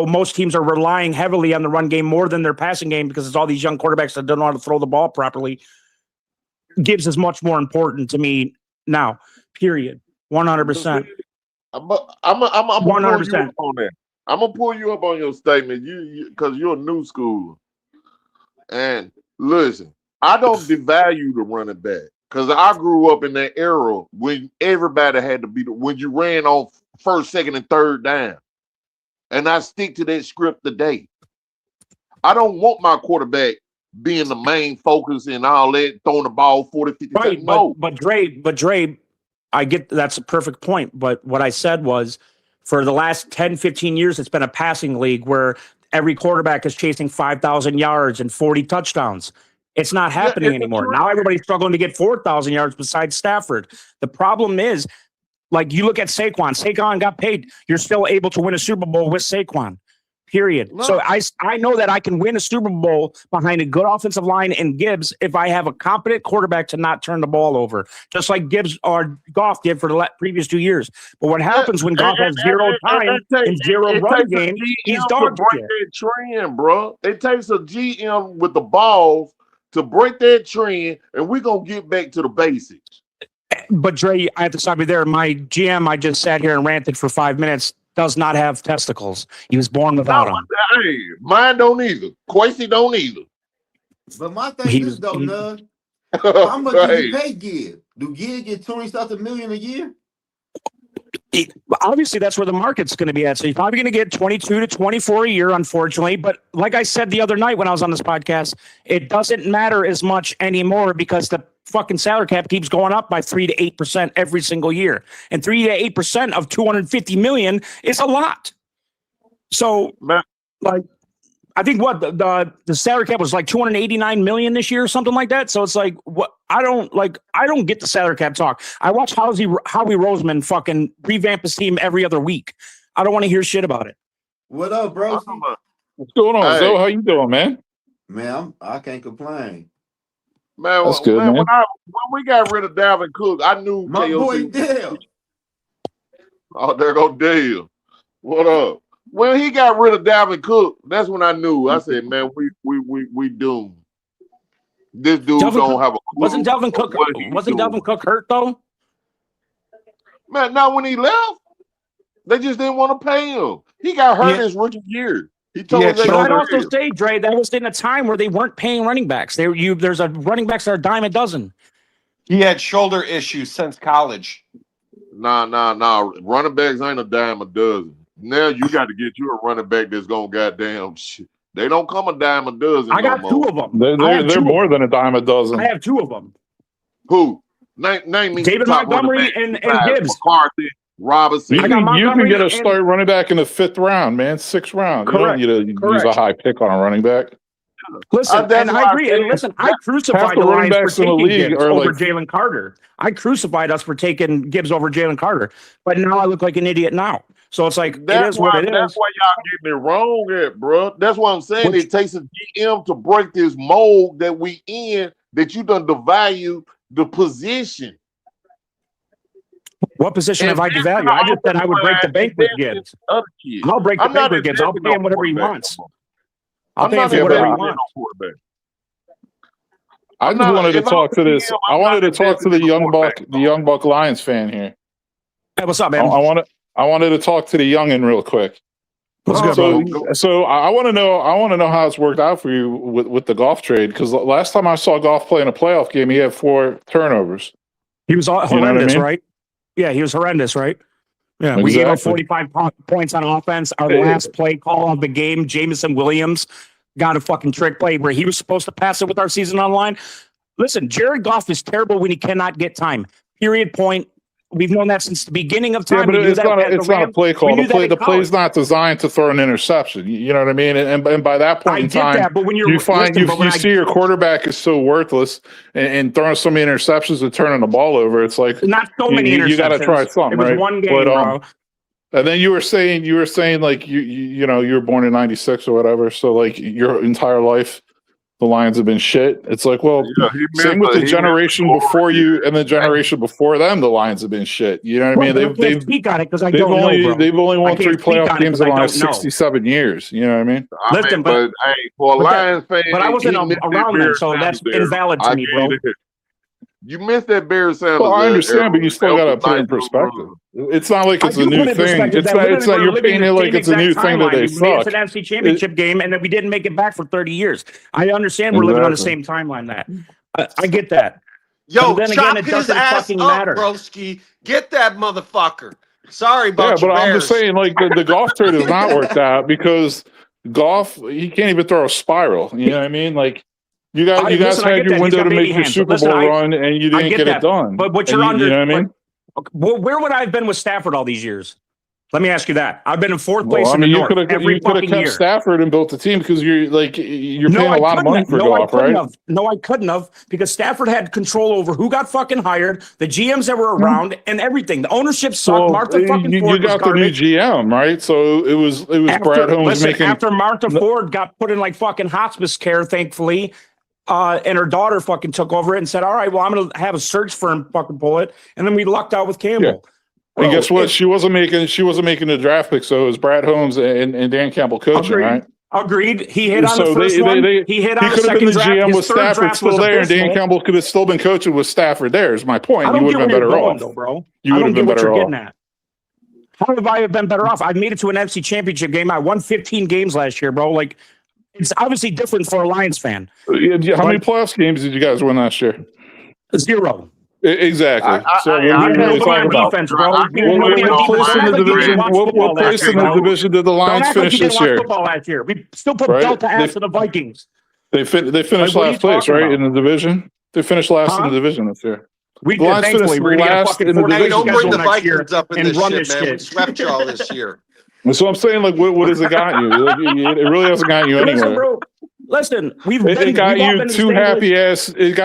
most teams are relying heavily on the run game more than their passing game because it's all these young quarterbacks that don't know how to throw the ball properly. Gibbs is much more important to me now, period. 100%. I'm 100% on that. I'm gonna pull you up on your statement, you because you're a new schooler. And listen, I don't devalue the running back because I grew up in that era when everybody had to be when you ran on first, second, and third down. And I stick to that script today. I don't want my quarterback being the main focus and all that, throwing the ball 40, 50 right, times. No. But Dre, I get that's a perfect point. But what I said was for the last 10, 15 years, it's been a passing league where every quarterback is chasing 5,000 yards and 40 touchdowns. It's not happening anymore. Now everybody's struggling to get 4,000 yards besides Stafford. The problem is, like, you look at Saquon. Saquon got paid. You're still able to win a Super Bowl with Saquon, period. No. So I know that I can win a Super Bowl behind a good offensive line and Gibbs if I have a competent quarterback to not turn the ball over, just like Gibbs or Goff did for the previous 2 years. But what happens when Goff has zero time and zero run game, he's dog shit. That trend, bro. It takes a GM with the balls to break that trend, and we're going to get back to the basics. But Dre, I have to stop you there. My GM, I just sat here and ranted for 5 minutes, does not have testicles. He was born without them. Hey, mine don't either. Quasi don't either. But my thing is, though, Nug, how much do you pay Gibbs? Do Gibbs get 20-something million a year? Obviously, that's where the market's going to be at. So you're probably going to get 22 to 24 a year, unfortunately. But like I said the other night when I was on this podcast, it doesn't matter as much anymore because the fucking salary cap keeps going up by 3 to 8% every single year. And 3 to 8% of 250 million is a lot. So, like, I think the salary cap was like 289 million this year or something like that. So it's like, what? I don't get the salary cap talk. I watch Howie Roseman fucking revamp his team every other week. I don't want to hear shit about it. What up, bro? What's going on, Zoe? How you doing, man? Man, I can't complain. Man, that's good, man. When we got rid of Dalvin Cook, I knew my boy Dale. Oh, there go Dale. What up? When he got rid of Dalvin Cook, that's when I knew. I said, man, we doomed. This dude don't have a clue. Wasn't Delvin Cook hurt though? Man, not when he left. They just didn't want to pay him. He got hurt his rookie year. He told us. But I'd also say, Dre, that was in a time where they weren't paying running backs. There's a running backs that are a dime a dozen. He had shoulder issues since college. Nah. Running backs ain't a dime a dozen. Now you got to get you a running back that's gonna goddamn shit. They don't come a dime a dozen. I got two of them. They're more than a dime a dozen. I have two of them. Who? Name me. David Montgomery and Gibbs. McCarthy, Robinson. You can get a start running back in the 5th round, man. 6th round. Correct. You don't need to use a high pick on a running back. Listen, and I agree. And listen, I crucified the Lions for taking Gibbs over Jalen Carter. I crucified us for taking Gibbs over Jalen Carter. But now I look like an idiot now. So it's like, it is what it is. That's why y'all getting it wrong at, bro. That's what I'm saying. It takes a GM to break this mold that we in, that you done devalue the position. What position have I devalued? I just said I would break the bank with Gibbs. I'll break the bank with Gibbs. I'll pay him whatever he wants. I'll pay him for whatever he wants. I just wanted to talk to this. I wanted to talk to the young buck Lions fan here. Hey, what's up, man? I wanted to talk to the youngin real quick. What's good, bro? So I want to know how it's worked out for you with the Goff trade, because last time I saw Goff play in a playoff game, he had 4 turnovers. He was horrendous, right? Yeah, he was horrendous, right? Yeah, exactly. We gave up 45 points on offense. Our last play call of the game, Jameson Williams got a fucking trick play where he was supposed to pass it with our season online. Listen, Jared Goff is terrible when he cannot get time. Period. Point. We've known that since the beginning of time. Yeah, but it's not a play call. The play's not designed to throw an interception. You know what I mean? And by that point in time, that, but when you see your quarterback is so worthless and throwing so many interceptions and turning the ball over, it's like not so many interceptions. You got to try something. It was right? one game, bro. And then you were saying like you were born in '96 or whatever, so like your entire life the Lions have been shit. It's like, well, same with the generation before you and the generation before them, the Lions have been shit. You know what I mean? They've speak on it because I don't know, bro. They've only won 3 playoff games in the last 67 years. You know what I mean? Listen, but hey, for a Lions fan, but I wasn't around then, so that's invalid to me, bro. You missed that Barry Sanders. Well, I understand, but you still got to put it in perspective. It's not like it's a new thing. It's not you're painting it like it's a new thing that they suck. It's an NFC Championship game, and then we didn't make it back for 30 years. I understand we're living on the same timeline. That I get that. Yo, chop his ass up, broski. Get that motherfucker. Sorry about but I'm just saying, like the Goff trade has not worked out because Goff, he can't even throw a spiral. You know what I mean? Like. You guys had your window to make your Super Bowl run, and you didn't get it done. But what you're under, you know what I mean? Where would I have been with Stafford all these years? Let me ask you that. I've been in 4th place in the North every fucking year. You could have kept Stafford and built the team because you're paying a lot of money for Goff, right? No, I couldn't have because Stafford had control over who got fucking hired, the GMs that were around, and everything. The ownership sucked. Martha fucking Ford you got the new GM, right? So it was Brad Holmes making after Martha Ford got put in like fucking hospice care, thankfully. And her daughter fucking took over it and said, all right, well, I'm going to have a search firm fucking pull it. And then we lucked out with Campbell. Yeah. And guess what? She wasn't making the draft pick. So it was Brad Holmes and Dan Campbell coaching, right? Agreed. He hit on the first one. He hit on the second draft. GM with Stafford still there, and Dan Campbell could have still been coaching with Stafford there, is my point. You would have been better off. Bro. You would have been better off. How have I been better off? I made it to an NFC Championship game. I won 15 games last year, bro. Like, it's obviously different for a Lions fan. How many playoffs games did you guys win last year? 0. Exactly. So what defense, bro? What place in the division did the Lions finish this year? Last year, we still put Delta ass to the Vikings. They finished last place, right, in the division. They finished last in the division this year. We did, thankfully. We're going to get fucking don't bring the Vikings up in this shit, man. We swept y'all this year. So I'm saying, like, what has it got you? It really hasn't got you anywhere. Listen, it got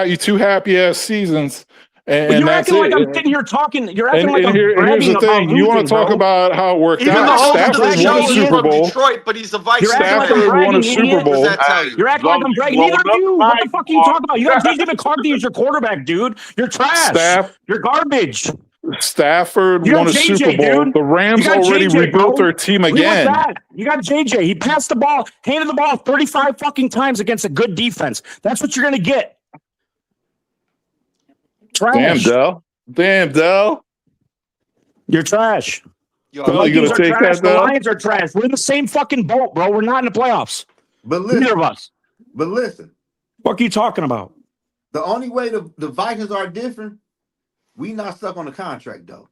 you two happy ass seasons. And you're acting like I'm sitting here talking. You're acting like I'm here's the thing. You want to talk about how it worked out. Stafford won a Super Bowl. Detroit, but he's a Vikings. Stafford won a Super Bowl. You're acting like I'm bragging. Neither of you. What the fuck are you talking about? You got JJ McCarthy as your quarterback, dude. You're trash. You're garbage. Stafford won a Super Bowl. Dude. The Rams already rebuilt their team again. You got JJ. He passed the ball, handed the ball 35 fucking times against a good defense. That's what you're going to get. Trash. Damn, Dell. You're trash. Yo, The Well, you Vikings gonna are take trash. that, The Dell? Lions are trash. We're in the same fucking boat, bro. We're not in the playoffs. But Neither of listen, us. but listen. What are you talking about? The only way the Vikings are different, we not stuck on the contract though.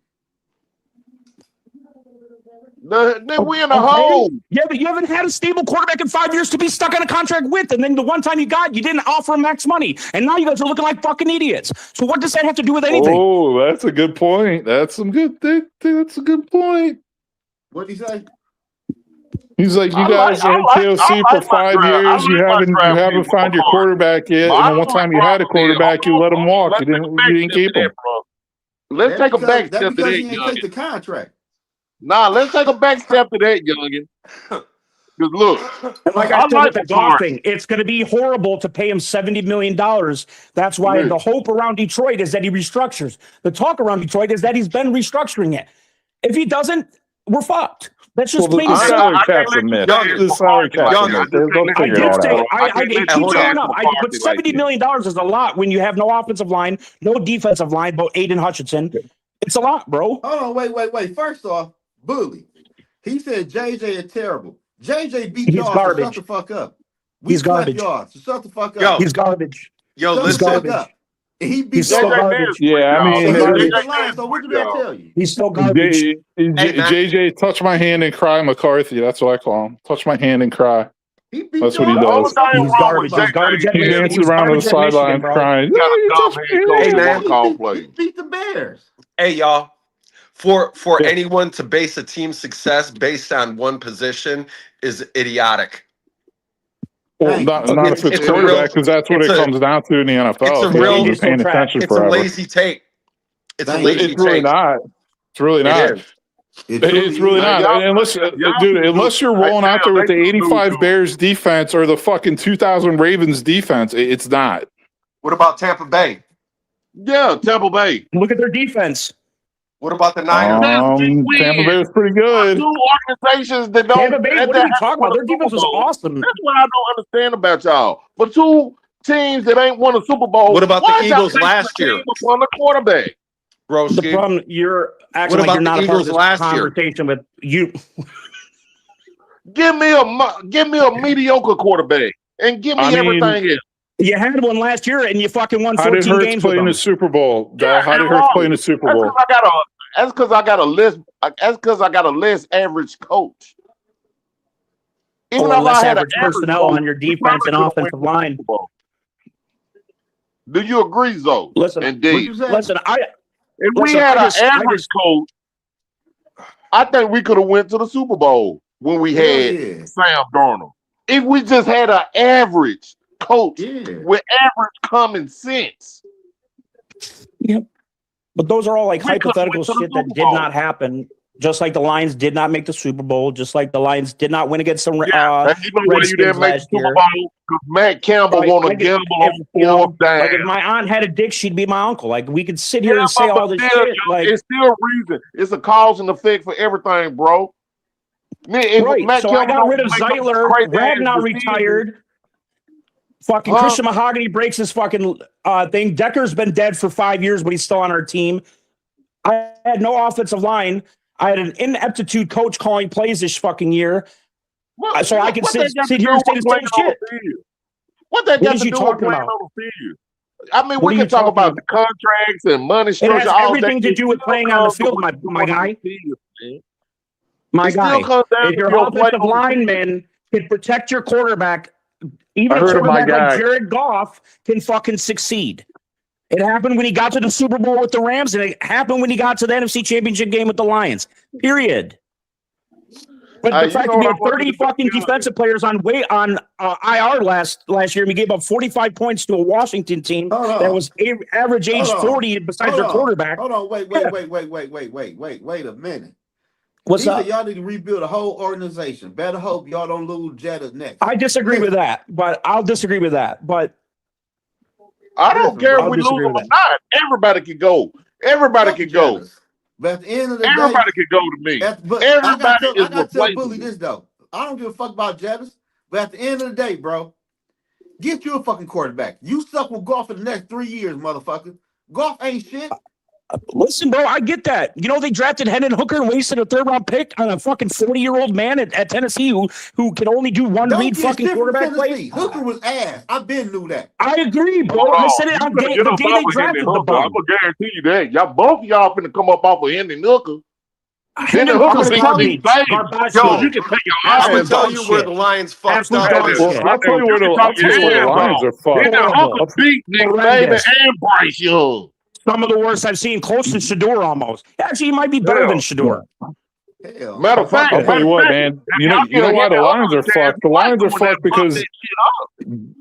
Then we in a hole. Yeah, but you haven't had a stable quarterback in 5 years to be stuck on a contract with. And then the one time you didn't offer him max money. And now you guys are looking like fucking idiots. So what does that have to do with anything? Oh, that's a good point. That's a good point. What did he say? He's like, you I guys had KOC like for my 5 draft. years. You haven't found your quarterback yet. And the one time you had a quarterback, you let him walk. You didn't keep him. Let's take a back step to because that, he didn't take the contract. Nah, let's take a back step to that, youngin. Because look, And like I said with the golf thing, it's going to be horrible to pay him $70 million. That's why the hope around Detroit is that he restructures. The talk around Detroit is that he's been restructuring it. If he doesn't, we're fucked. That's just plain and simple. Salary cap's a myth. The salary cap's a myth. They'll figure that out. It keeps going up. But $70 million is a lot when you have no offensive line, no defensive line, but Aiden Hutchinson. It's a lot, bro. Hold on, wait. First off, Bully. He said JJ is terrible. JJ beat y'all, so shut the fuck up. He's garbage. Y'all, so shut the fuck up. Yo, he's garbage. Yo, shut listen. The fuck up. And he beat He's still garbage. Yeah, I mean, so what did that tell you? He's still garbage. JJ, touch my hand and cry McCarthy. That's what I call him. Touch my hand and cry. That's what he does. He's garbage. He's garbage. He dances around on the sideline crying. Hey, man. He beat the Bears. Hey, y'all. For anyone to base a team's success based on one position is idiotic. Well, not if it's quarterback, because that's what it comes down to in the NFL. It's paying attention it's a lazy take. It's a lazy take. It's really not. It's really not. It's really not. Unless you're rolling out there with the 85 Bears defense or the fucking 2000 Ravens defense, it's not. What about Tampa Bay? Yeah, Tampa Bay. Look at their defense. What about the Niners? Tampa Bay is pretty good. Two organizations that don't. Tampa Bay, what are you talking about? Their defense was awesome. That's what I don't understand about y'all. But two teams that ain't won a Super Bowl. What about the Eagles last year? On the quarterback. Bro, the problem you're acting like you're not a part of this conversation with you. Give me a mediocre quarterback and give me everything else. You had one last year and you fucking won 14 games. How did Hurts play in the Super Bowl? How did Hurts play in the Super Bowl? That's because I got a list. That's because I got a less average coach. Even though I had average personnel on your defense and offensive line. Do you agree, Zoe? Listen, indeed. If we had an average coach, I think we could have went to the Super Bowl when we had Sam Darnold. If we just had an average coach with average common sense. Yep. But those are all like hypothetical shit that did not happen. Just like the Lions did not make the Super Bowl. Just like the Lions did not win against some Redskins last year. Matt Campbell want to gamble on fourth down. Like if my aunt had a dick, she'd be my uncle. Like we could sit here and say all this shit. Like it's still reason. It's a cause and effect for everything, bro. Right. So I got rid of Zeitler. Ragnar retired. Fucking Christian Mahogany breaks his fucking thing. Decker's been dead for 5 years, but he's still on our team. I had no offensive line. I had an ineptitude coach calling plays this fucking year. So I can sit here and say the same shit. What that got to do with playing on the field? I mean, we can talk about the contracts and money structure. It has everything to do with playing on the field, my guy. My guy. If your offensive lineman can protect your quarterback, even a quarterback like Jared Goff can fucking succeed. It happened when he got to the Super Bowl with the Rams, and it happened when he got to the NFC Championship game with the Lions. Period. But the fact that we had 30 fucking defensive players on IR last year, and we gave up 45 points to a Washington team that was average age 40 besides their quarterback. Hold on, wait a minute. What's up? Y'all need to rebuild a whole organization. Better hope y'all don't lose Jetta next. I disagree with that, but I'll disagree with that. But I don't care if we lose them or not. Everybody can go. Everybody can go. But at the end of the day, everybody can go to me. Everybody is I got to tell Bully this though. I don't give a fuck about Jettis, but at the end of the day, bro, get you a fucking quarterback. You suck with golf for the next 3 years, motherfucker. Golf ain't shit. Listen, bro, I get that. You know, they drafted Hendon Hooker and wasted a 3rd-round pick on a fucking 40-year-old man at Tennessee who can only do one Don't read get fucking shit from quarterback Tennessee. plays. Hooker was ass. I been knew that. I agree, bro. Hold I on. said it on You better the get day up they off of Hendon drafted the Hooker. I'm bum. gonna guarantee you that. Y'all both of y'all finna come up off of Hendon Hooker. Hendon I'm Hooker gonna beat tell these you, Saints. garbage So shit. you can take your I'm gonna eyes tell off. you where shit. the Lions fucked Absolute up dog this shit. year. Well, I'll tell you where You can I'll take your tell you where the hands Lions off. are fucked. Hendon Hooker beat Nick Saban Horrendous. and Bryce Young. Some of the worst I've seen, close to Shador almost. Actually, he might be better than Hell. Shador. Hell, Matter of fact, I'll tell you what, man. You know why the Lions are fucked? The Lions are fucked because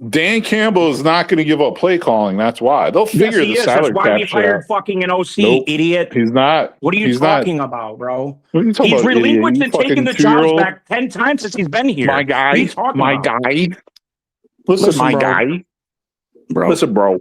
Dan Campbell is not going to give up play calling. That's why. They'll figure Yes, he the is. That's salary why cap we shit out. hired fucking an OC, Nope. idiot. He's not. What are you He's talking about, bro? What are you talking He's about, idiot? relinquished You and taken fucking the jobs 2-year-old. back 10 times since he's been here. My What are you guy. talking My about? guy. Listen, my bro. guy. Bro. Listen, bro.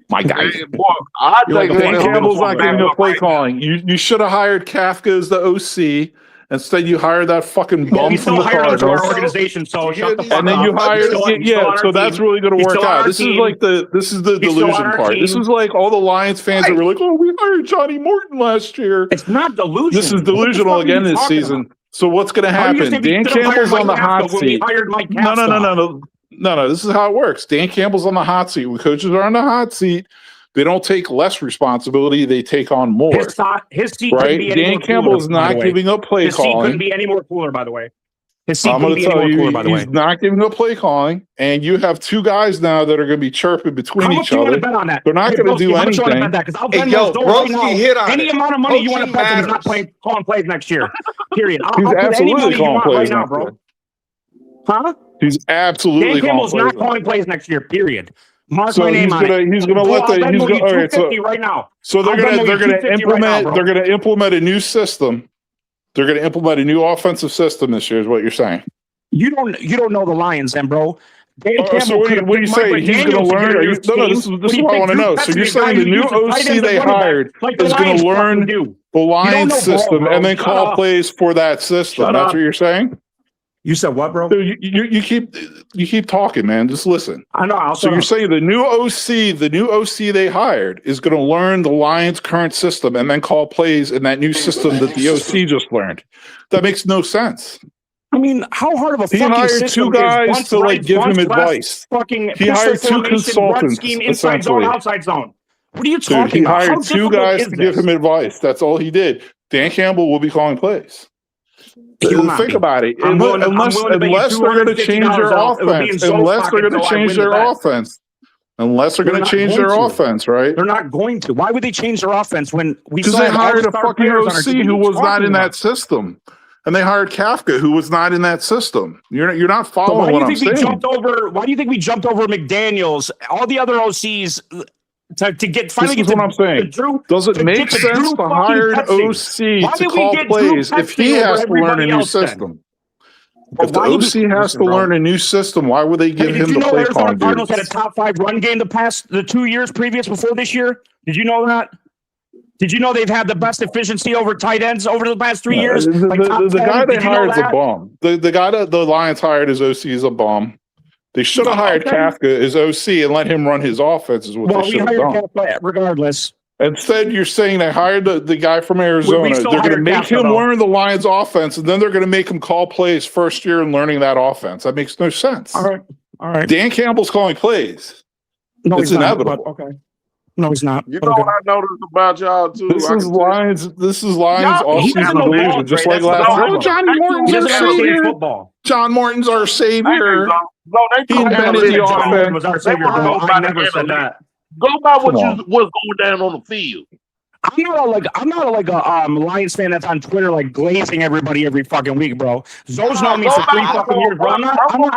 My guy. Hey, boy, I You're like think a Dan Hendon fucking Campbell's Hooker's not giving back up up play right now. calling. You should have hired Kafka as the OC. Instead, you hired that fucking Well, bum we from still the hired him to our Cardinals. organization, so shut the fuck And then up. you hired, He's still on so our that's team. really going to He's work still on out. our This is team. like the He's still on delusion our part. This team. is like all the Lions fans that were like, "Oh, we hired Johnny Morton last year." It's not delusion. This is What the delusional fuck are again you this talking season. about? So what's going to How do you happen? say we Dan should have hired Campbell's on Mike the hot Kafka when we seat. hired Mike No. Kafka? No. This is how it works. Dan Campbell's on the hot seat. When coaches are on the hot seat, they don't take less responsibility; they take on more. His seat couldn't Right? be any Dan more Campbell cooler, is by the not way. giving up play His seat couldn't calling. be any more cooler, by the way. His seat I'm couldn't going to be any tell more you, cooler, by the way. he's not giving up play calling, and you have two guys now that are going to be chirping between How much each do you want other. to bet on that? They're not Hey, going to Broski, do how much you want to bet anything. that? Because I'll Hey, bet yo, those right Broski now. hit on Any it. amount of money you want to Coaching bet that he's not matters. calling plays next year. Period. I'll He's put any absolutely money you calling want plays right now, next bro. year. Huh? He's Dan absolutely calling Campbell's plays. not calling plays next year. Period. Mark So my name he's on it. gonna Bro, let I'll the he's Venmo gonna you all right. $250 right now. So they're I'll Venmo you gonna $250 right now, bro. they're gonna implement a new system. They're gonna implement a new offensive system this year. Is what you're saying? You don't know the Lions, then, bro. Dan So Campbell what could do have you picked say? Mike He's going to McDaniel to learn? get Are in you, his no, team. this is What do you what I think want to Drew know. Petzing, So you're a guy saying who the new uses tight OC ends as they running back, hired like the is going Lions to fucking learn do. the You don't Lions know ball, system bro. and then Shut call up. plays for that system? Shut That's up. what you're saying. You said what, bro? So you keep talking, man. Just listen. I know. I'll So shut you're up. saying the new OC they hired is going to learn the Lions' current system and then call plays in that new system that the OC just learned. That makes no sense. I mean, how hard of a He fucking hired system two guys is bunch to right, give him bunch left, advice. fucking He pistol hired two formation, run consultants, scheme, inside zone, essentially. outside zone. What are you Dude, talking he about? How hired two difficult guys is to give this? him advice. That's all he did. Dan Campbell will be calling plays. He will not Think be. about it. I'm willing to bet you Unless they're going to change their $250 it'll be in offense. Zoe's Unless they're pocket, going to so I change win the their bet. offense. Unless they're They're going to not change going their to. offense, right? They're not going to. Why would they change their offense when we Because still they have all hired the a star fucking players on our team? OC What are who you was not talking in about? that system. And they hired Kafka, who was not in that system. You're not So following why do what you I'm think we saying. jumped over? Why do you think we jumped over McDaniels, all the other OCs, to get finally This get is what I'm saying. Drew? Does it to make get to sense Drew to fucking hire an Petzing? Why OC to did we call get Drew plays if he Petzing over has to learn a everybody new else then? system? But If the why did OC we, has listen, to bro. learn a new system, why would they give Hey, did him you the know play Arizona calling Cardinals had a duties? top 5 run game the 2 years previous before this year? Did you know that? Did you know they've had the best efficiency over tight ends over the past 3 years? Like top 10? The guy they Did you know hired is a that? bum. The guy that the Lions hired as OC is a bum. They should have hired Okay. Kafka as OC and let him run his offense is what Well, they we should have hired done. Kappa regardless. Instead, you're saying they hired the guy from Arizona. still They're going to hired make Kafka, him though. learn the Lions offense, and then they're going to make him call plays first year and learning that offense. That makes no sense. All right. Dan Campbell's calling plays. No, It's he's not, inevitable. but okay. No, he's not. You but know okay. what I noticed about y'all too? This I is can tell- Lions. This is Lions Y'all- He doesn't offseason know delusion, ball, just Trey. like That's last the year. Oh, problem. Johnny He Morton's doesn't our understand savior. football. John Morton's our savior. No, they He talk invented about the analytics. John Morton offense. was our They savior, talk bro. about I the never said analytics. that. Go by Come on. what's going down on the field. I'm not a Lions fan that's on Twitter like glazing everybody every fucking week, bro. Zoe's known me for 3 fucking years, bro. I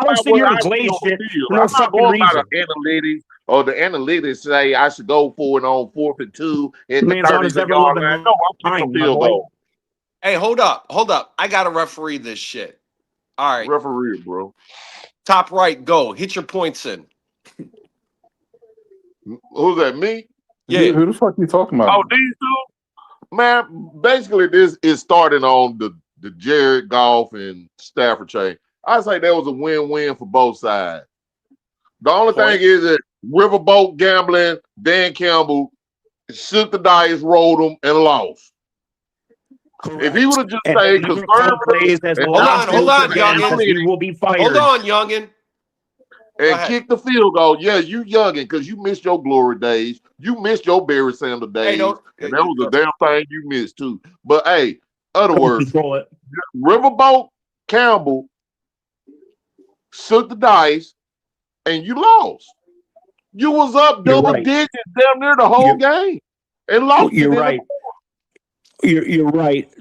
don't sit here and glaze shit for no I'm not fucking going by reason. the analytics or the analytics say I should go for it on 4th and 2 at the Man's on 30 his ever yard loving line. No, I'm mind, kicking my field boy. goal. Hey, hold up. I got to referee this shit. All right. Referee, bro. Top right, go. Hit your points in. Who's that? Me? Yeah. Who the fuck are you talking about? Oh, these two? Man, basically this is starting on the Jared Goff and Stafford chain. I say that was a win-win for both sides. The only thing is that riverboat gambling, Dan Campbell shook the dice, rolled them, and lost. If he would have just stayed conservative hold on, youngin. He will be fired. Hold on, youngin. And kick the field goal. Yeah, you youngin, because you missed your glory days. You missed your Barry Sanders days. And that was a damn thing you missed too. But hey, other words, Riverboat Campbell shook the dice and you lost. You was up double digits down near the whole game and lost. You're right. You're right.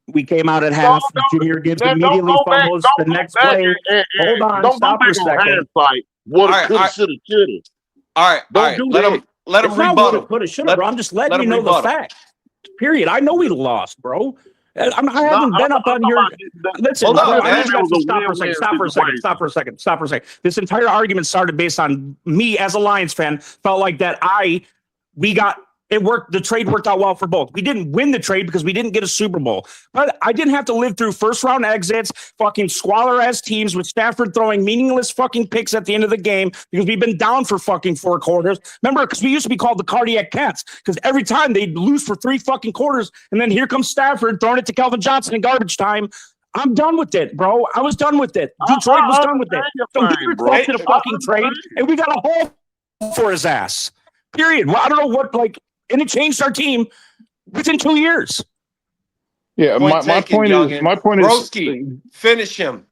We came out at half. Junior Gibbs immediately fumbles the next play. Hold on, stop for a second. What could have, should have, should have. All right, let him rebuttal. Could have, bro. I'm just letting you know the fact. Period. I know we lost, bro. I haven't been up on your. Listen, stop for a second. This entire argument started based on me as a Lions fan felt like that we got. It worked. The trade worked out well for both. We didn't win the trade because we didn't get a Super Bowl. But I didn't have to live through first round exits, fucking squalor ass teams with Stafford throwing meaningless fucking picks at the end of the game because we've been down for fucking 4 quarters. Remember, because we used to be called the cardiac cats because every time they'd lose for 3 fucking quarters and then here comes Stafford throwing it to Calvin Johnson in garbage time. I'm done with it, bro. I was done with it. Detroit was done with it. So he requested a fucking trade and we got a hole for his ass. Period. Well, I don't know what and it changed our team within 2 years. Yeah, my point is Broski, finish him.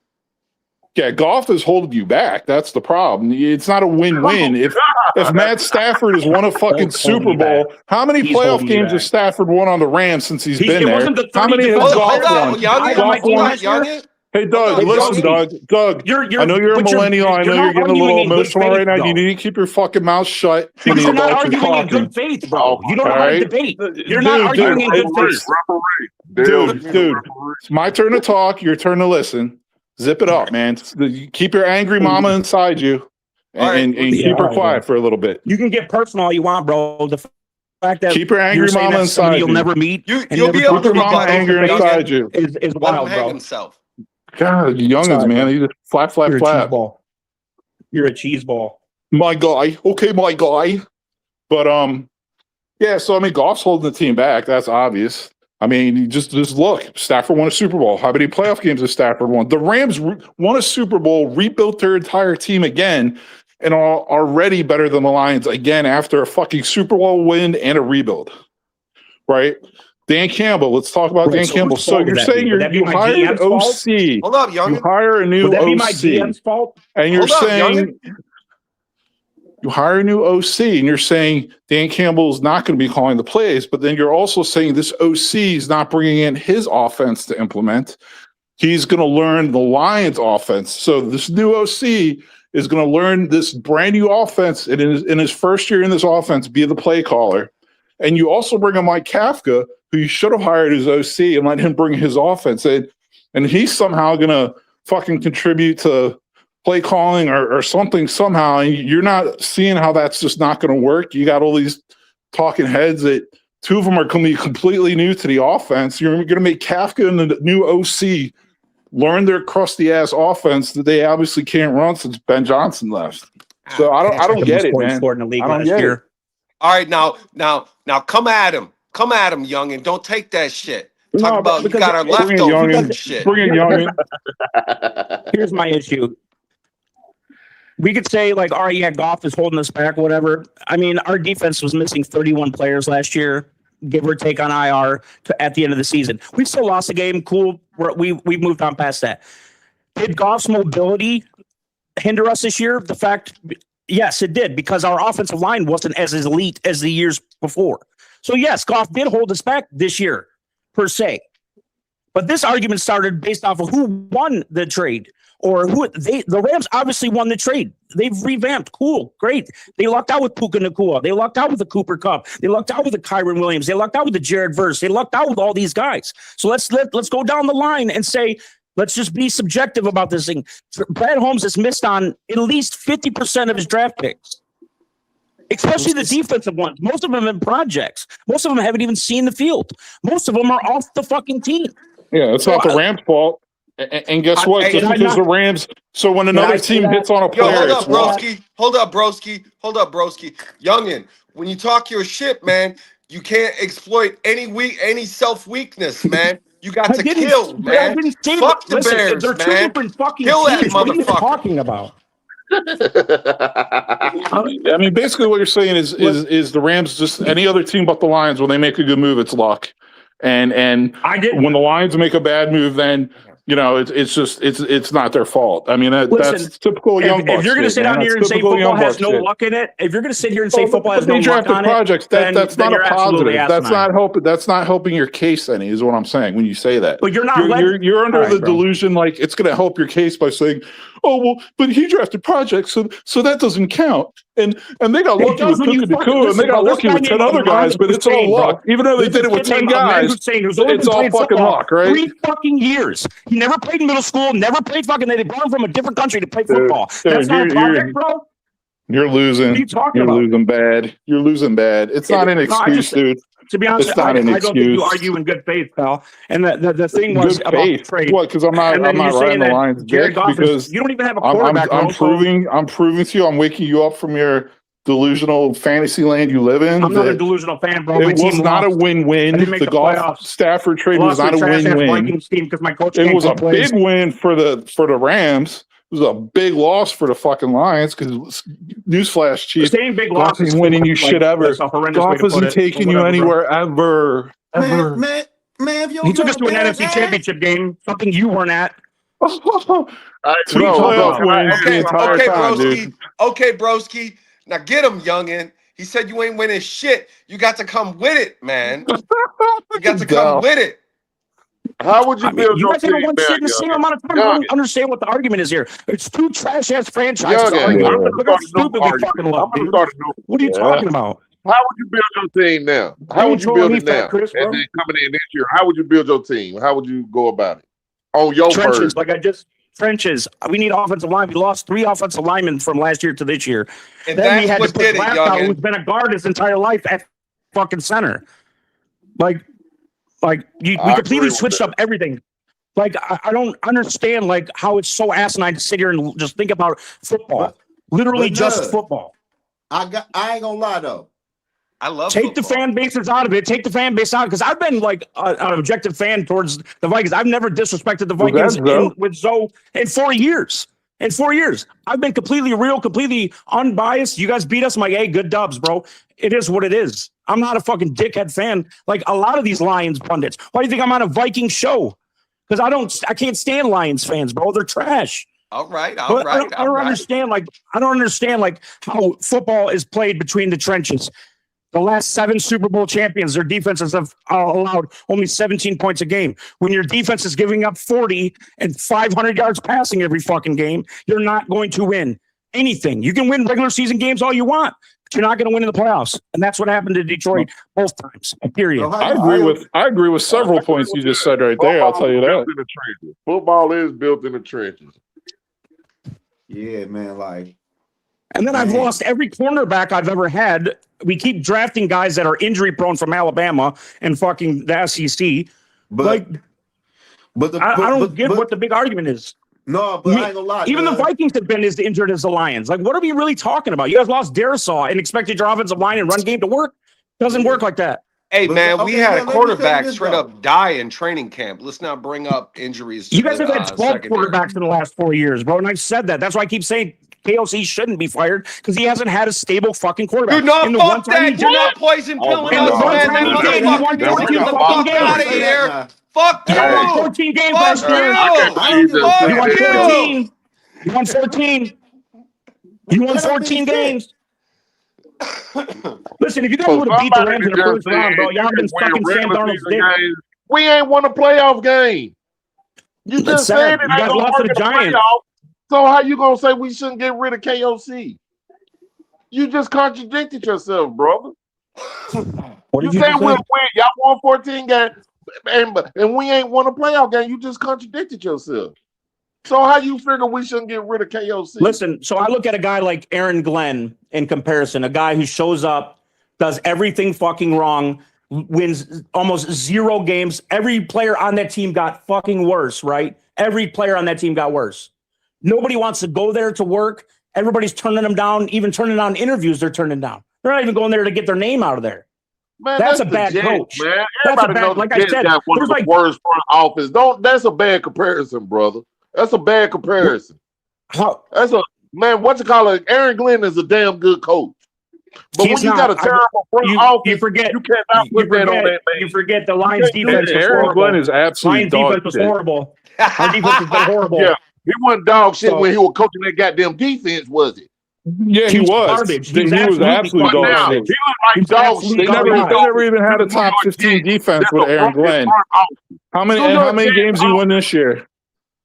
Yeah, Goff is holding you back. That's the problem. It's not a win-win. If Matt Stafford has won a fucking Super Bowl, how many playoff games has Stafford won on the Rams since he's been there? How many has Goff won? Hey, Doug, listen, Doug. I know you're a millennial. I know you're getting a little emotional right now. You need to keep your fucking mouth shut. You're not arguing in good faith, bro. You don't know how to debate. You're not arguing in good faith. Dude, it's my turn to talk. Your turn to listen. Zip it up, man. Keep your angry mama inside you and keep her quiet for a little bit. You can get personal all you want, bro. The fact that keep your angry mama inside you'll never meet. You'll be able to mama anger inside you. Is wild, bro. Himself. God, youngins, man. He just flat. You're a cheese ball. My guy. Okay, my guy. But yeah, so I mean, Goff's holding the team back. That's obvious. I mean, just look. Stafford won a Super Bowl. How many playoff games has Stafford won? The Rams won a Super Bowl, rebuilt their entire team again, and are already better than the Lions again after a fucking Super Bowl win and a rebuild. Right? Dan Campbell, let's talk about Dan Campbell. So you're saying you hired an OC. Hold up, young. You hire a new OC. My GM's fault? And you're saying you hire a new OC and you're saying Dan Campbell is not going to be calling the plays, but then you're also saying this OC is not bringing in his offense to implement. He's going to learn the Lions offense. So this new OC is going to learn this brand new offense and in his first year in this offense, be the play caller. And you also bring in Mike Kafka, who you should have hired as OC and let him bring his offense in. And he's somehow going to fucking contribute to play calling or something somehow. And you're not seeing how that's just not going to work. You got all these talking heads that 2 of them are going to be completely new to the offense. You're going to make Kafka and the new OC learn their crusty-ass offense that they obviously can't run since Ben Johnson left. So I don't get it, man. I don't get it. All right, now come at him. Come at him, young, and don't take that shit. Talk about you got our leftovers shit. Bring in young. Here's my issue. We could say, all right, yeah, Goff is holding us back, whatever. I mean, our defense was missing 31 players last year, give or take on IR at the end of the season. We still lost the game. Cool. We've moved on past that. Did Goff's mobility hinder us this year? The fact, yes, it did, because our offensive line wasn't as elite as the years before. So, yes, Goff did hold us back this year, per se. But this argument started based off of who won the trade. Or the Rams obviously won the trade. They've revamped. Cool. Great. They lucked out with Puka Nacua. They lucked out with the Cooper Kupp. They lucked out with the Kyron Williams. They lucked out with the Jared Verse. They lucked out with all these guys. So let's go down the line and say, let's just be subjective about this thing. Brad Holmes has missed on at least 50% of his draft picks, especially the defensive ones. Most of them in projects. Most of them haven't even seen the field. Most of them are off the fucking team. Yeah, it's not the Rams' fault. And guess what? Just because the Rams, so when another team hits on a player, hold up, broski. Hold up, broski. Youngin, when you talk your shit, man, You can't exploit any self weakness, man. You got to kill, But I man. didn't say Fuck the listen, Bears, they're two man. different fucking Kill that teams. What are you motherfucker. talking about? I mean, basically, what you're saying is the Rams just any other team but the Lions when they make a good move, it's luck, and when the Lions make a bad move, then it's not their fault. I mean, that's typical young Bucks. If you're going to sit down here and say football has no luck in it, if you're going to sit here and say football has no luck on it, that's not a positive. That's not helping. That's not helping your case any. Is what I'm saying when you say that. But you're not. You're under the delusion like it's going to help your case by saying, "Oh well, but he drafted projects, so that doesn't count." And they got lucky with Puka Nacua, and they got lucky with 10 other guys, but it's all luck. Even though they did it with 10 guys, it's all fucking luck, right? 3 fucking years. He never played in middle school, never played fucking. They brought him from a different country to play football. That's not a project, bro. You're losing. What are you talking about? Losing bad. You're losing bad. It's not an excuse, dude. To be honest, I don't think you argue in good faith, pal. And the thing was good about faith. trade. What? Because I'm not riding the Lions dick because you don't even have a quarterback. I'm proving to you. I'm waking you up from your delusional fantasy land you live in. I'm not a delusional fan, bro. It was not a win-win. The Goff Stafford trade was not a win-win. It was a big win for the Rams. It was a big loss for the fucking Lions because newsflash, Chief. Same big loss is winning you shit ever. Goff isn't taking you anywhere ever. Man, he took us to an NFC Championship game, something you weren't at. Two playoff wins the entire time, dude. Okay, broski. Now get him, youngin. He said you ain't winning shit. You got to come with it, man. You got to come with it. How would you build your team? You guys haven't won shit in the same amount of time. I don't understand what the argument is here. It's two trash ass franchises. Look how stupid we fucking look. What are you talking about? How would you build your team now? How would you build it now? And then coming in this year, how would you build your team? How would you go about it? On your trenches, trenches. We need offensive line. We lost 3 offensive linemen from last year to this year. And then we that's had what to put did it, youngin. who's been a guard his entire life at fucking center. We completely switched up everything. I don't understand how it's so asinine to sit here and just think about football. Literally just football. I ain't gonna lie though. I love Take the fan bases out of it. Take the fan base out because I've been an objective fan towards the Vikings. I've never disrespected the Vikings with Zoe in 4 years. In 4 years, I've been completely real, completely unbiased. You guys beat us. I'm like, hey, good dubs, bro. It is what it is. I'm not a fucking dickhead fan like a lot of these Lions pundits. Why do you think I'm on a Viking show? Because I can't stand Lions fans, bro. They're trash. All right. I don't understand. I don't understand how football is played between the trenches. The last 7 Super Bowl champions, their defenses have allowed only 17 points a game. When your defense is giving up 40 and 500 yards passing every fucking game, you're not going to win anything. You can win regular season games all you want, but you're not going to win in the playoffs. And that's what happened to Detroit both times. Period. I agree with several points you just said right there. I'll tell you that. Football is built in the trenches. Yeah, man. And then I've lost every cornerback I've ever had. We keep drafting guys that are injury prone from Alabama and fucking the SEC. I don't get what the big argument is. No, but I ain't gonna lie. Even the Vikings have been as injured as the Lions. What are we really talking about? You guys lost Darisaw and expected your offensive line and run game to work? Doesn't work like that. Hey, man, we had a quarterback straight up die in training camp. Let's not bring up injuries. You guys have had 12 quarterbacks in the last 4 years, bro. And I've said that. That's why I keep saying KOC shouldn't be fired because he hasn't had a stable fucking quarterback. Dude, no, fuck that. You're not poison pilling us, man. That motherfucker. Get the fuck out of here. Fuck you. You won 14 games last year. You won 14. You won 14. You won 14 games. Listen, if you guys would have beat the Rams in the first round, bro, y'all been stuck in Sam Darnold's dick. We ain't won a playoff game. You just said it. You guys lost to the Giants. So how you gonna say we shouldn't get rid of KOC? You just contradicted yourself, brother. You said we'll win. Y'all won 14 games, and we ain't won a playoff game. You just contradicted yourself. So how you figure we shouldn't get rid of KOC? Listen, so I look at a guy like Aaron Glenn in comparison, a guy who shows up, does everything fucking wrong, wins almost 0 games. Every player on that team got fucking worse, right? Every player on that team got worse. Nobody wants to go there to work. Everybody's turning them down, even turning down interviews they're turning down. They're not even going there to get their name out of there. Man, That's a the bad Jets, coach. man. That's a Everybody bad, knows like the I Jets said, got one of there's the like worst front office. That's a bad comparison, brother. That's a bad comparison. how That's a man. What you call it? Aaron Glenn is a damn good coach, but when he's you got not. a terrible front You office, forget. you cannot put that on that You man. forget the You Lions can't do defense that. was Aaron Glenn horrible. is absolute Lions dog defense was shit. horrible. Our defense has been horrible. Yeah, he wasn't dog shit So- when he was coaching that goddamn defense, was it? Yeah, he He was was. garbage. He was absolutely absolute fucking But dog now shit. he He look was like dog absolute shit. They never, garbage. they never even had a New top York 15 Jets, defense that's with a Aaron broken Glenn. front office. How many New York games Jets he won this year?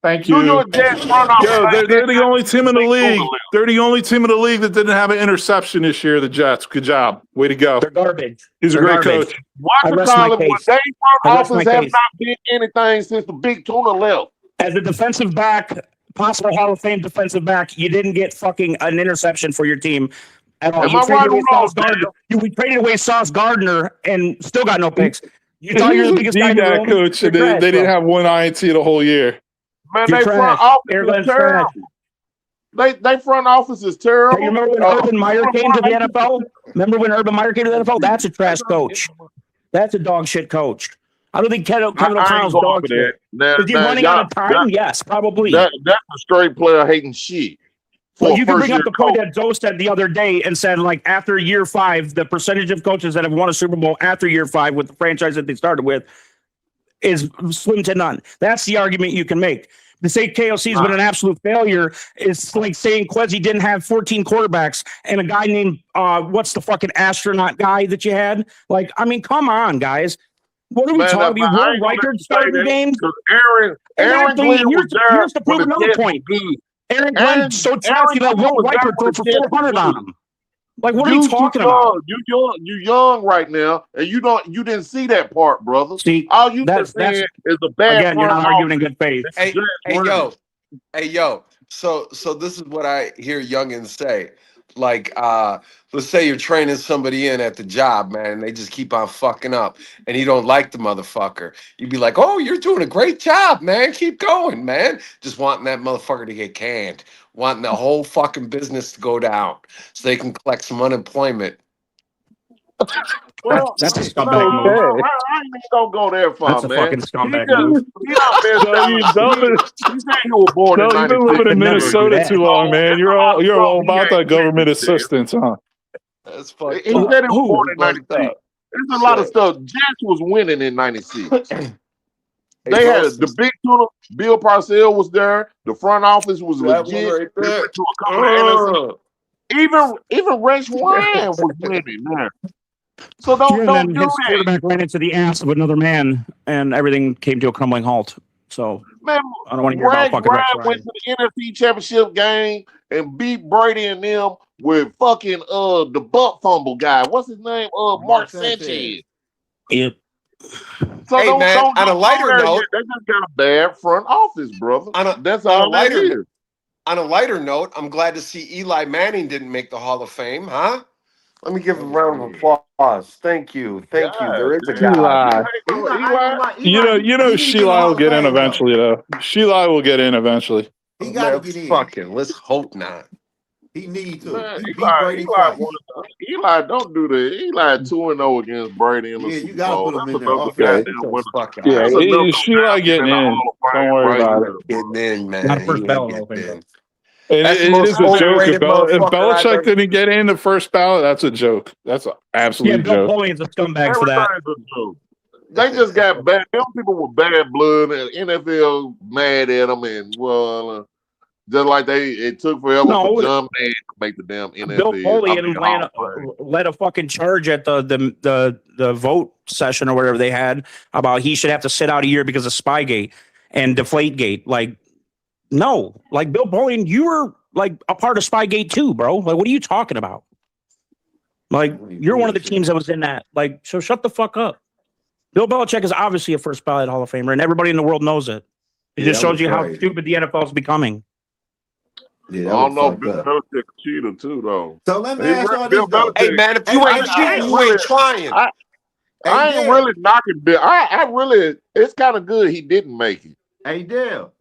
Thank New you. York Jets front office. Yo, like they're the only team in the Big league. Boogaloo. They're the only team in the league that didn't have an interception this year. The Jets. Good job. Way to go. They're garbage. He's a They're great garbage. coach. Watch I the rest my column when case. they I front rest my office have case. not been anything since the big tuna left. As a defensive back, possible Hall of Fame defensive back, you didn't get fucking an interception for your team at all. Am You I traded right away or wrong, Sauce Gardner. We traded away Sauce Gardner and still got no picks. You He thought you were was the a biggest guy in the DGAC room? coach, You're and trash, they didn't bro. have one INT the whole year. Man, You're they trash. front office Aaron is Glenn's trash. terrible. They front office is Hey, terrible. you remember when Urban Meyer came to the NFL? Remember when Urban Meyer came to the NFL? That's a trash coach. That's a dog shit coach. I don't think Kevin I ain't O'Connell's going dog for that. shit. Now, Is he now, running out of time? Yes, probably. that's a straight player hating shit. Well, For you a can first bring year up the point coach. that Zoe said the other day and said, like, after year 5, the percentage of coaches that have won a Super Bowl after year 5 with the franchise that they started with is slim to none. That's the argument you can make. To say KOC has been an absolute failure is like saying Quezzy didn't have 14 quarterbacks and a guy named, what's the fucking astronaut guy that you had? Like, I mean, come on, guys. What are we talking about? I Will ain't gonna Reichard let you say starting that, games? 'cause Aaron Exactly. Glenn And was there here's to when prove the another Jets point. were good. Aaron Glenn so trashy that Glenn Will was there Reichard when threw for the Jets were 400 on good. him. Like, what are we talking about? You young right now, and you didn't see that part, brother. See, All you that's saying is a bad again, you're front not arguing in office. good faith. Hey, yo. So this is what I hear youngins say. Like, let's say you're training somebody in at the job, man, and they just keep on fucking up, and you don't like the motherfucker. You'd be like, "Oh, you're doing a great job, man. Keep going, man." Just wanting that motherfucker to get canned, wanting the whole fucking business to go down, so they can collect some unemployment. Well, That's a no, scumbag move. I ain't even gonna go there far, That's a man. fucking scumbag move. He not messed No, you up. don't. He said you were born in No, you've been 96. living in Never do Minnesota that. too long, man. You're all about that government He assistance, huh? That's said fucked he up. was born in Fucked 96. up. There's a lot of stuff. Jets was winning in 96. Hey, They bro, had the big tuna. Bill Parcells was there. The front office was that one legit. right They there. went to a couple of NFC. Even Rex Ryan was winning there. So don't And then do his that, quarterback ran into the ass of another man, and everything came to a crumbling halt. So man. I don't want to hear about Rex fucking Rex Ryan went Ryan. to the NFC Championship game and beat Brady and them with fucking the butt fumble guy. What's his name? Mark Sanchez. Yep. So Hey, man, on a lighter go there note- yet. They just got a bad front office, brother. That's on a all that lighter- is. On a lighter note, I'm glad to see Eli Manning didn't make the Hall of Fame, huh? Let me give him a round of applause. Thank you. There is a God. Eli. You know, Sheila will get in eventually, though. Sheila will get in eventually. He got to Man, get in. fucking, let's hope not. He need to. Man, He beat Brady twice. Eli, don't do that. Eli 2-0 against Brady in the Yeah, you Super gotta Bowl. put him That's in there. another Okay. goddamn winner. Fuck out. Yeah, That's another Sheila goddamn getting in. Hall of Fame Don't worry right about there, it. bro. Getting in, man. Not first He ballot, ain't I think, getting in. And That's the it most is a joke. overrated If motherfucker I've Belichick ever- didn't get in the first ballot, that's a joke. That's an Yeah, absolute Bill joke. Polian's a scumbag for that. Everything's a joke. They just got bad. Them people with bad blood, and NFL mad at them, and just like it took forever No, for John Madden to make the damn NFL. Bill Polian led a fucking charge at the vote session or whatever they had about he should have to sit out a year because of Spygate and Deflategate. Like, no, like Bill Polian, you were like a part of Spygate too, bro. Like, what are you talking about? Like, you're one of the teams that was in that. Like, so shut the fuck up. Bill Belichick is obviously a first ballot Hall of Famer, and everybody in the world knows it. It just shows you how stupid the NFL is becoming. I don't know. Bill Belichick a cheater too, though. So let me ask y'all this though. Hey, man, if you ain't cheating, you ain't trying. I ain't really knocking Bill. I really, it's kind of good he didn't make it. Hey, Dale.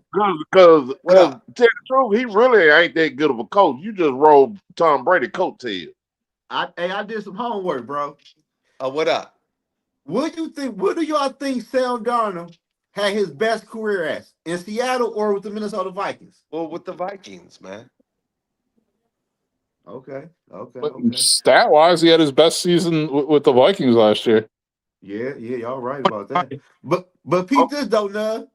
Because tell the truth, he really ain't that good of a coach. You just rolled Tom Brady coattail. I did some homework, bro. What up? What do you think? What do y'all think Sam Darnold had his best career at? In Seattle or with the Minnesota Vikings? Well, with the Vikings, man. Okay. Stat wise, he had his best season with the Vikings last year. Yeah, y'all right about that. But peep this though, Nug.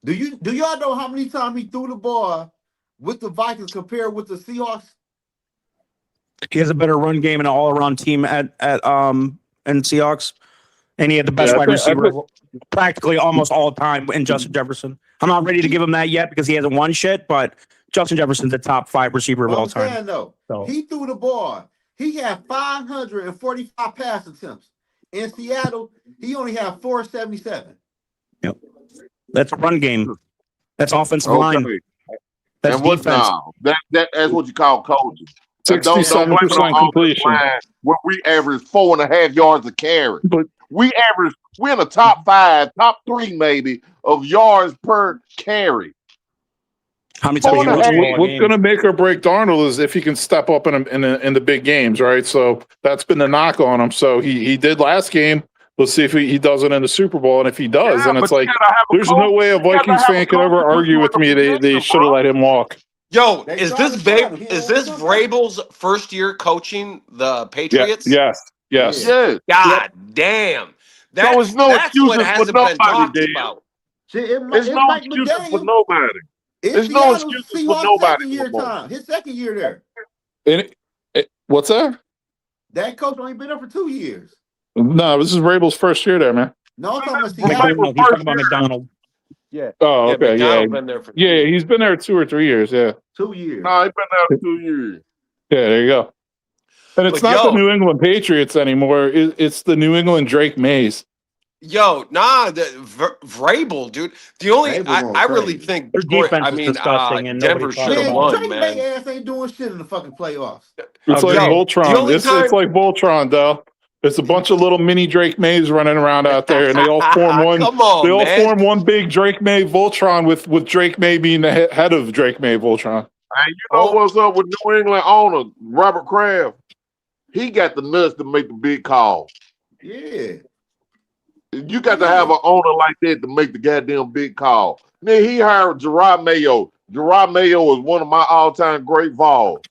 Do y'all know how many times he threw the ball with the Vikings compared with the Seahawks? He has a better run game and an all around team at in Seahawks, and he had the best wide receiver practically almost all time in Justin Jefferson. I'm not ready to give him that yet because he hasn't won shit, but Justin Jefferson's the top 5 receiver of all time. Saying, though, he threw the ball. He had 545 pass attempts. In Seattle, he only had 477. Yep. That's a run game. That's offensive line. That's and what defense. now? That's what you call coaching. 67% completion. Where we average 4.5 yards a carry. But we're in the top 5, top 3 maybe of yards per carry. How many times what's going to make or break Darnold is if he can step up in the big games, right? So that's been the knock on him. So he did last game. Let's see if he does it in the Super Bowl. And if he does, then it's like there's no way a Vikings fan could ever argue with me they should have let him walk. Yo, is this Vrabel's first year coaching the Patriots? Yes. God damn. That's no excuses for nobody, about. There's no excuses for nobody. There's no excuses for nobody. His second year there. What's that? That coach only been there for 2 years. No, this is Vrabel's first year there, man. No, I'm talking about McDonald. Yeah. Oh, okay. Been there for he's been there 2 or 3 years. Yeah. 2 years. No, he's been there 2 years. Yeah, there you go. And it's not the New England Patriots anymore. It's the New England Drake Mays. Yo, the Vrabel, dude. The only I really think their defense is disgusting, and Denver should have won, Drake man. May ass ain't doing shit in the fucking playoffs. It's like Voltron. It's like Voltron, though. It's a bunch of little mini Drake Mays running around out there, and they all form one. Form one big Drake May Voltron with Drake May being the head of Drake May Voltron. And you know what's up with New England owner Robert Kraft? He got the nuts to make the big call. Yeah. You got to have an owner like that to make the goddamn big call. Then he hired Gerard Mayo. Gerard Mayo is one of my all-time great Vols.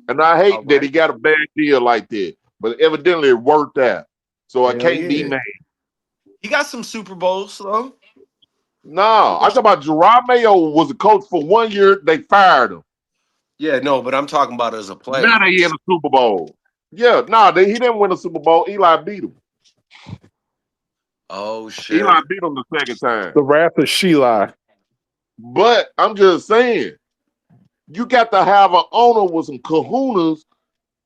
And I hate that he got a bad deal like that. But evidently it worked out. So I can't be mad. He got some Super Bowls, though. No, I'm talking about Gerard Mayo was a coach for 1 year. They fired him. Yeah, no, but I'm talking about as a player. Now they in a Super Bowl. Yeah, he didn't win a Super Bowl. Eli beat him. Oh, shit. Eli beat him the second time. The wrath of Sheila. But I'm just saying, you got to have an owner with some kahunas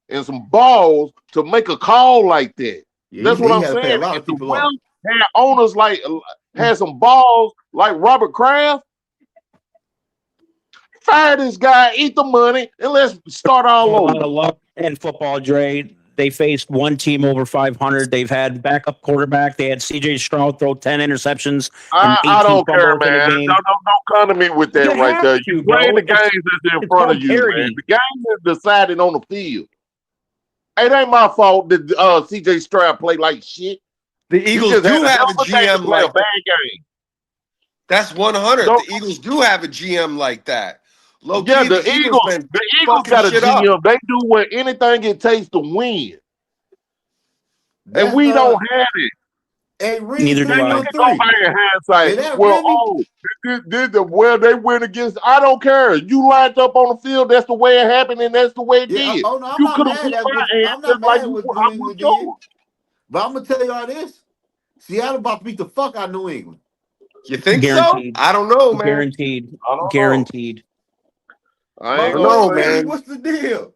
and some balls to make a call like that. Yeah, that's what I'm saying. If the Will had owners had some balls like Robert Kraft, fire this guy, eat the money, and let's start all over. A lot of luck in football, Dre. They faced one team over 500. They've had backup quarterback. They had C.J. Stroud throw 10 interceptions. I don't care, man. Don't come to me with that right there. You playing the games that's in front of you, man. The game is decided on the field. It ain't my fault that C.J. Stroud played like shit. The Eagles do have a GM like a bad game. That's 100. The Eagles do have a GM like that. The Eagles got a GM. They do anything it takes to win. And we don't have it. Neither do I. Go back in hindsight. Well, they went against. I don't care. You lined up on the field. That's the way it happened, and that's the way it did. Oh, no, I'm not mad with New England did. But I'm gonna tell y'all this: Seattle about to beat the fuck out of New England. You think so? I don't know, man. Guaranteed. I ain't know, man. What's the deal?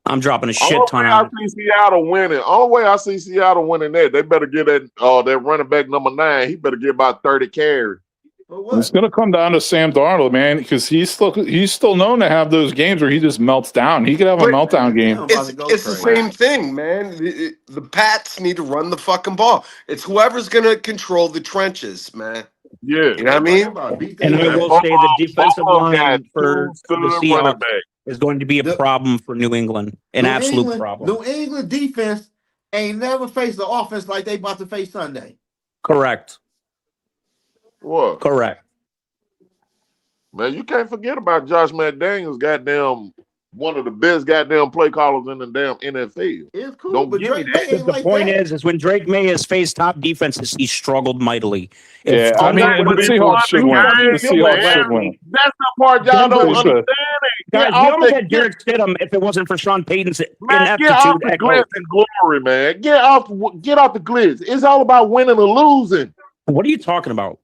I'm dropping a shit ton on it. I see Seattle winning. Only way I see Seattle winning that, they better get that running back number 9. He better get about 30 carries. It's going to come down to Sam Darnold, man, because he's still known to have those games where he just melts down. He could have a meltdown game. It's the same thing, man. The Pats need to run the fucking ball. It's whoever's going to control the trenches, man. Yeah. You know what I mean? And I will say the defensive line for the Seahawks is going to be a problem for New England. An absolute problem. New England defense ain't never faced an offense like they about to face Sunday. Correct. What? Correct. Man, you can't forget about Josh McDaniels, goddamn one of the best goddamn play callers in the damn NFL. It's cool, Don't but give me Drake that. May ain't The like point that. is when Drake May has faced top defenses, he struggled mightily. Yeah, I Sunday mean, would the have been Seahawks should two win. fucking The field goals Seahawks last should win. week. That's the part y'all Denver don't was- understand. Guys, we almost had Derek Stidham if it wasn't for Sean Payton's Man, get off ineptitude the at glitz coach. and glory, man. Get off the glitz. It's all about winning or losing. What are you talking about?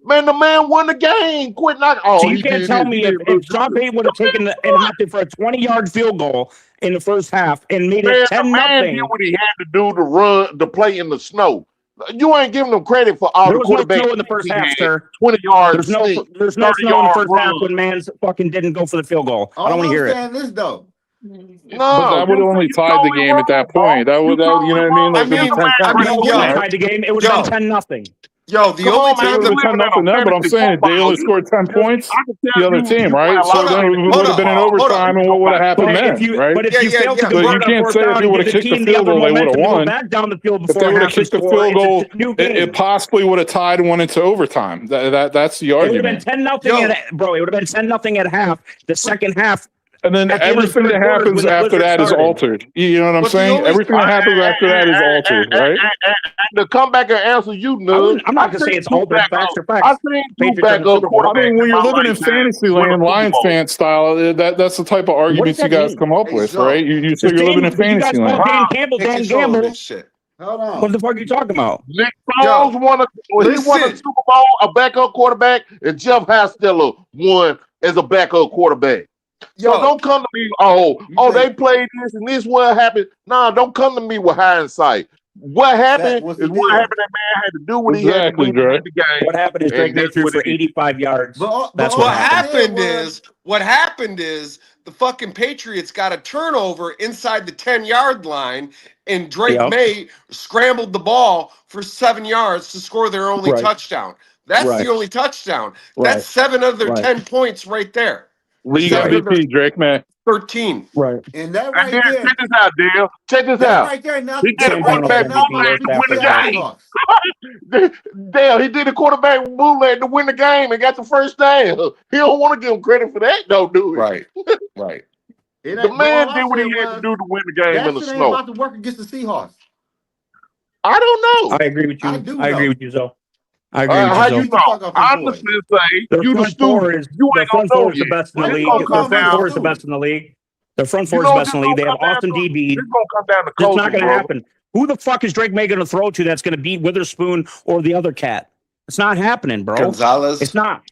Man, the man won the game. Quit knocking. Oh, So you he can't did tell this. me He if did Sean Payton would have taken and opted for a 20-yard field goal in the first half and made Man, it the man 10-0. did what he had to do to run, to play in the snow. You ain't giving them credit for all There the was no quarterbacks snow in the first he half, had. sir. 20 yards There's no sneak, snow in the 30-yard first half run. when Mans fucking didn't go for the field goal. I don't want to hear it. I'm saying this though. No, But that would have only tied the game at that point. That would, you know what I mean? Like, it was 10 I mean, Right. it would have tied the game. It would have been 10-0. Yo, the Come only on, man. thing It would have been 10-0 now, but I'm saying they only scored 10 points. The other team, right? So then it would have been in overtime, and what would have happened then, right? But if you fail to So convert you on can't fourth say if down they and would give have the kicked the team the field upper goal, they would have momentum to go won. back down the field If before they would have half and kicked the score, field goal, it's a new game. it possibly would have tied and went into overtime. That's the It would have been argument. 10-0 bro. It would have been 10-0 at half. The second half, And then at the end of everything third that quarter is happens when the after blizzard that is started. altered. You know what I'm But the saying? only- Everything that happens after that is altered, right? And to come back and answer you, Nug, I'm not going to say it's altered. Facts are I facts. seen two Patriots are in the backup Super Bowl. I quarterbacks. mean, when you're in my living in lifetime fantasy win a land, Super Lions Bowl. fan style, that's the type of arguments does you that guys mean? come up Hey, with, Zoe. right? You say you're living in But you guys fantasy call land. Dan Campbell take Dan control of Gamble. this shit. Hold on. What the fuck are you talking about? Nick Foles won he won a listen. Super Bowl, a backup quarterback, and Jeff Hostetler won as a backup quarterback. So Yo, don't come to me, they played this and this what happened. Nah, don't come to me with hindsight. What happened what's is the what deal? happened. That man had to do what he had to Exactly, do to Dre. win the game. What happened is And Drake May that's threw what for it is. 85 yards. That's what what happened. what happened is the fucking Patriots got a turnover inside the 10-yard line, and Drake Yep. May scrambled the ball for 7 yards to score their only Right. touchdown. That's Right. the only touchdown. Right. That's 7 of their Right. 10 points right there. League Seven of their MVP, Drake May. 13. Right. And that And right then there, check this out, Dale. Check this that out. right there, now He did that a right there, quarterback now bootleg to win the Seahawks. game. Dale, he did a quarterback bootleg to win the game and got the first down. He don't want to give him credit for that. Don't do it. Right. Right. It The ain't- man all did I what he said had to was, do to win the game that in the shit ain't snow. about to work against the Seahawks. I don't know. I agree with you. I do I agree know. with you, Zoe. I agree with How you, you Zoe. the fuck know? off them I boys. understand. Say Their you the front four student. is You their ain't gonna front four know is the yet. best in the It's league. gonna Their come front down four is the to- best in the league. Their front four You is the know best in the this league. They have gonna come awesome down to- DB. It's gonna come down to It's coaching, not going to brother. happen. Who the fuck is Drake May going to throw to that's going to beat Witherspoon or the other cat? It's not happening, bro. Gonzalez. It's not.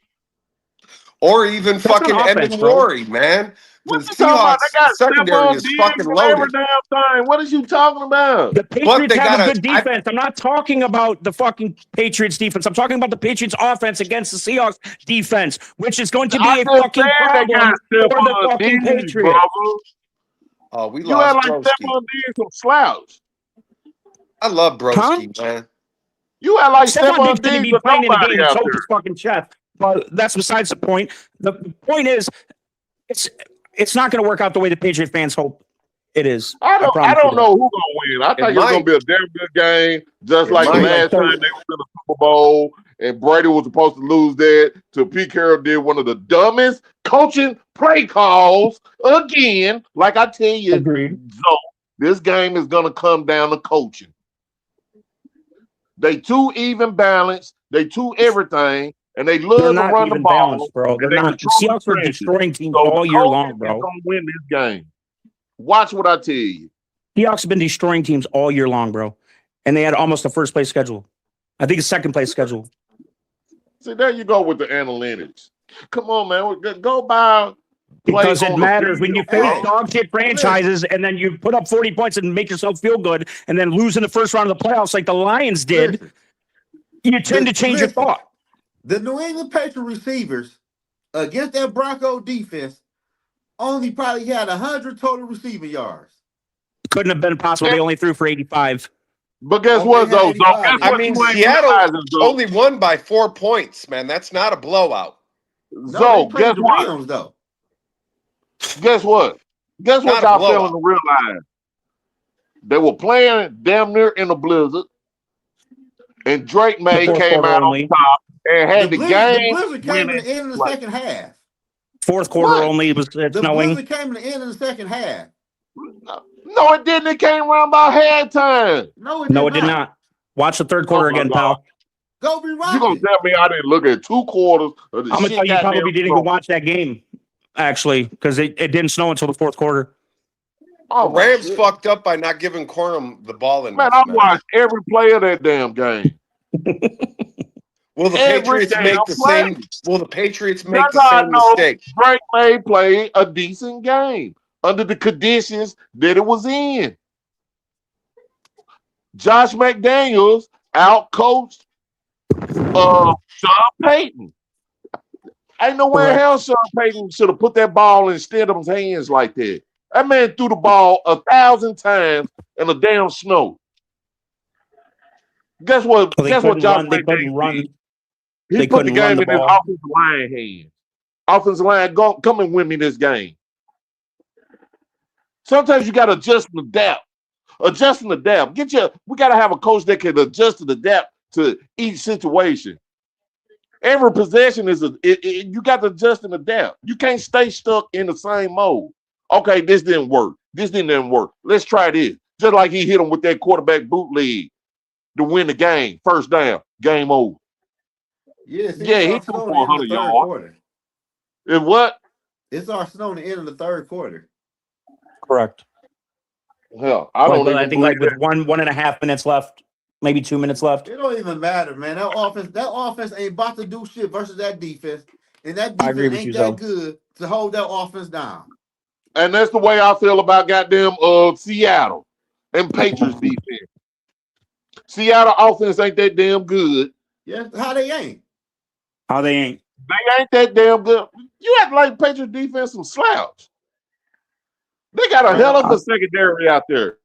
Or even That's fucking not offense, Evan bro. Rory, man. The What you talking about? They got Seahawks secondary Stephon is Diggs fucking and every loaded. damn thing. What is you talking about? The Patriots they have got a good defense. I'm not talking about the fucking Patriots defense. I'm talking about the Patriots offense against the Seahawks defense, which is going to be I a just fucking said they problem got for the Stephon fucking Diggs, Patriots. brother. Oh, we You act lost like Broski. Stephon Diggs some slouch. I love Broski, man. You act like Stephon Stephon Diggs didn't Diggs be a playing in the nobody game and out choked there. his fucking chest. But that's besides the point. The point is, it's not going to work out the way the Patriot fans hope it is. I don't promise you that. know who gonna win. I think it's gonna might. be a damn good game, just It like the might. last time they was in the Super Bowl and Brady was supposed to lose that till Pete Carroll did one of the dumbest coaching play calls again. Like I tell you, Agreed. so this game is gonna come down to coaching. They too even balanced, they too everything, and they They're love to not run the even ball. balanced, bro. They're and they not. The control the Seahawks are trenches. destroying teams So all the year coach long, is bro. gonna win this game. Watch what I tell you. Seahawks have been destroying teams all year long, bro. And they had almost a first place schedule. I think it's second place schedule. See, there you go with the analytics. Come on, man. Go by. Because plays it on the matters when you field, face bro. dog shit franchises and then you put up 40 points and make yourself feel good and then lose in the first round of the playoffs like the Lions did, Listen, you tend to change your listen. thought. The New England Patriot receivers against that Bronco defense only probably had 100 total receiving yards. Couldn't have been possible. They only threw for 85. But guess Okay, what, though? hey, Guess what I mean, you ain't Seattle realizing, Zoe? only won by 4 points, man. That's not a blowout. No, Zoe, they played guess the what? Rams, though. Guess what? Guess what Not a y'all blowout. failing to realize? They were playing damn near in a blizzard, and Drake The May fourth came quarter out on only. top and had the The game blizzard came in winning the end of the play. second half. Fourth quarter What? only. It was The snowing. blizzard came in the end of the second half. No, it didn't. It came around by halftime. No, it No, did it did not. not. Watch the third Oh quarter my again, God. pal. Go be You gonna rocking. tell me I didn't look at 2 quarters of the I'm gonna shit tell you, goddamn probably didn't snow? even watch that game, actually, because it didn't snow until the fourth quarter. Oh The my Rams shit. fucked up by not giving Corum the ball enough. Man, I watched every play of that damn game. Will the Every Patriots damn make the play. same? Will the Patriots make That's the how I same know mistake? Drake May played a decent game under the conditions that it was in. Josh McDaniels outcoached Sean Payton. Ain't no way in Correct. hell Sean Payton should have put that ball in Stidham's hands like that. That man threw the ball 1,000 times in the damn snow. Guess what? Well, Guess what Josh They McDaniels couldn't run. did? He They put the couldn't run game the in his ball. offensive line hands. Offensive line, go come and win me this game. Sometimes you got to adjust and adapt. Adjust and adapt. We got to have a coach that can adjust and adapt to each situation. Every possession is you got to adjust and adapt. You can't stay stuck in the same mode. Okay, this didn't work. This didn't work. Let's try this. Just like he hit him with that quarterback bootleg to win the game. First down, game over. Yeah, see, Yeah, it's he our threw snow in for the end of 100 the third yards. quarter. And what? It's our snow in the end of the third quarter. Correct. Hell, I don't I even think believe with that. 1.5 minutes left, maybe 2 minutes left. It don't even matter, man. That offense ain't about to do shit versus that defense. And that I agree defense with you, ain't Zoe. that good to hold that offense down. And that's the way I feel about goddamn Seattle and Patriots defense. Seattle offense ain't that damn good. Yeah, how they ain't. How they ain't. They ain't that damn good. You act like Patriots defense some slouch. They got a hell of a secondary out there.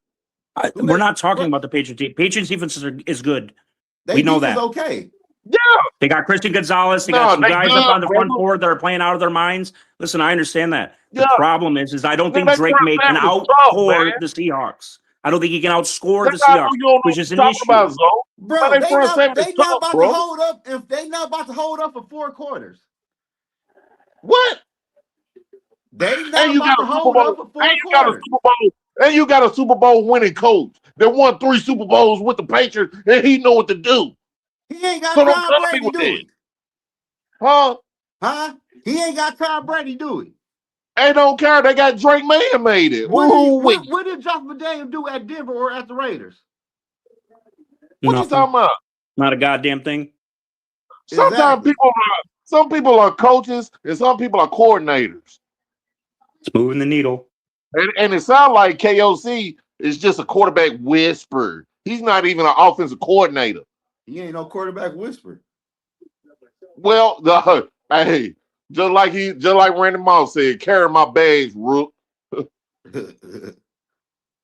We're not talking about the Patriots team. Patriots defense is good. They We know defense that. okay. Yeah. They got Christian Gonzalez. They No, got some they guys good, up on the front brother. four that are playing out of their minds. Listen, I understand that. The Yeah. problem is I don't Man, think that Drake front May can seven is tough, outscore man. the Seahawks. I don't think he can outscore the That's how I know Seahawks, you don't know which what is you're an talking issue. about, Zoe. Bro, Man, they front seven not is tough, about bro. to hold up if they not about to hold up for 4 quarters. What? They And not you got about a to Super hold up Bowl. for And 4 you got a quarters. Super Bowl. And you got a Super Bowl winning coach that won 3 Super Bowls with the Patriots, and he know what to do. He ain't got So don't Tom come to me Brady with do that. it. Huh? Huh? He ain't got Tom Brady do it. They don't care. They got Drake May made it. What did Josh McDaniels do at Denver or at the Raiders? What you talking about? Not a goddamn thing. Sometimes Exactly. some people are coaches and some people are coordinators. It's moving the needle. And it sounds like KOC is just a quarterback whisperer. He's not even an offensive coordinator. He ain't no quarterback whisper. Well, hey, just like Randy Moss said, carry my bags, Rook.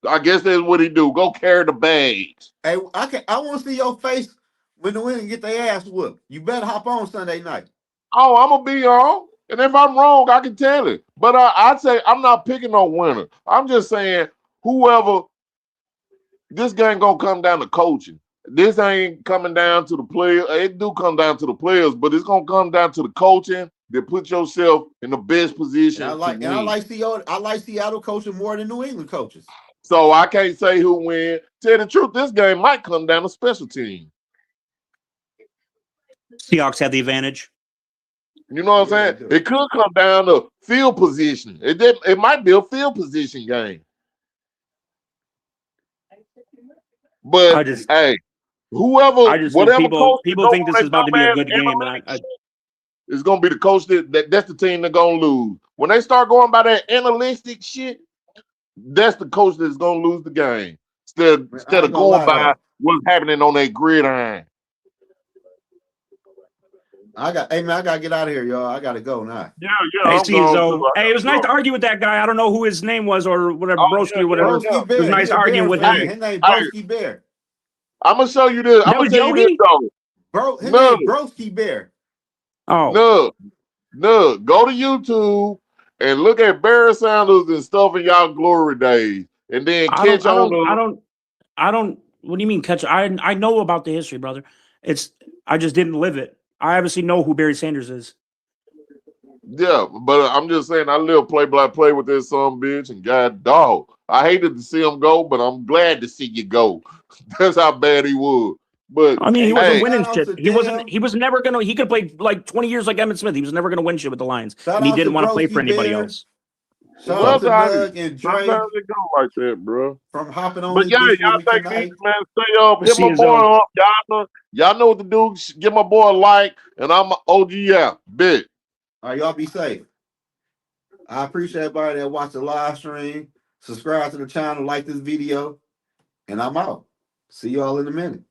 I guess that's what he do. Go carry the bags. Hey, I want to see your face when the Winning get their ass whooped. You better hop on Sunday night. Oh, I'm gonna be on. And if I'm wrong, I can tell it. But I'd say I'm not picking no winner. I'm just saying whoever. This game gonna come down to coaching. This ain't coming down to the player. It do come down to the players, but it's gonna come down to the coaching that put yourself in the best position to win. I like Seattle coaching more than New England coaches. So I can't say who win. Tell you the truth, this game might come down to special teams. Seahawks have the advantage. You know what I'm saying? It could come down to field position. It might be a field position game. But hey, whatever coach people think this is about to be a good game, and it's gonna be the coach that's the team that's gonna lose. When they start going by that analytic shit, that's the coach that's gonna lose the game. Instead of going by what's happening on that gridiron. I gotta get out of here, y'all. I gotta go now. Yeah. Hey, see you, Zoe. Hey, it was nice to argue with that guy. I don't know who his name was or whatever, Broski or whatever. Broski Bear. It was nice arguing with him. His name Broski Bear. I'm gonna show you this. I'm gonna tell you this though. His name Broski Bear. Oh. No. Go to YouTube and look at Barry Sanders and stuff in y'all glory days. And then catch on. I don't. What do you mean catch? I know about the history, brother. I just didn't live it. I obviously know who Barry Sanders is. Yeah, but I'm just saying I live play by play with this son bitch and god dog. I hated to see him go, but I'm glad to see you go. That's how bad he was. But I mean, he Hey, wasn't hey, winning shout out shit. to He wasn't. Dale. He was never gonna. He could play like 20 years like Emmitt Smith. He was never gonna win shit with the Lions, Shout and he out to didn't want to play for Broski anybody Bear. else. Shout out to sometimes Doug and Dre it go like that, bro. from hopping on But this yeah, bitch with y'all me take it easy, tonight. man. Stay up, hit See my his boy own. up. Y'all know what to do. Give my boy a like, and I'm OG out. Big. All right, y'all be safe. I appreciate everybody that watched the live stream. Subscribe to the channel, like this video, and I'm out. See y'all in a minute.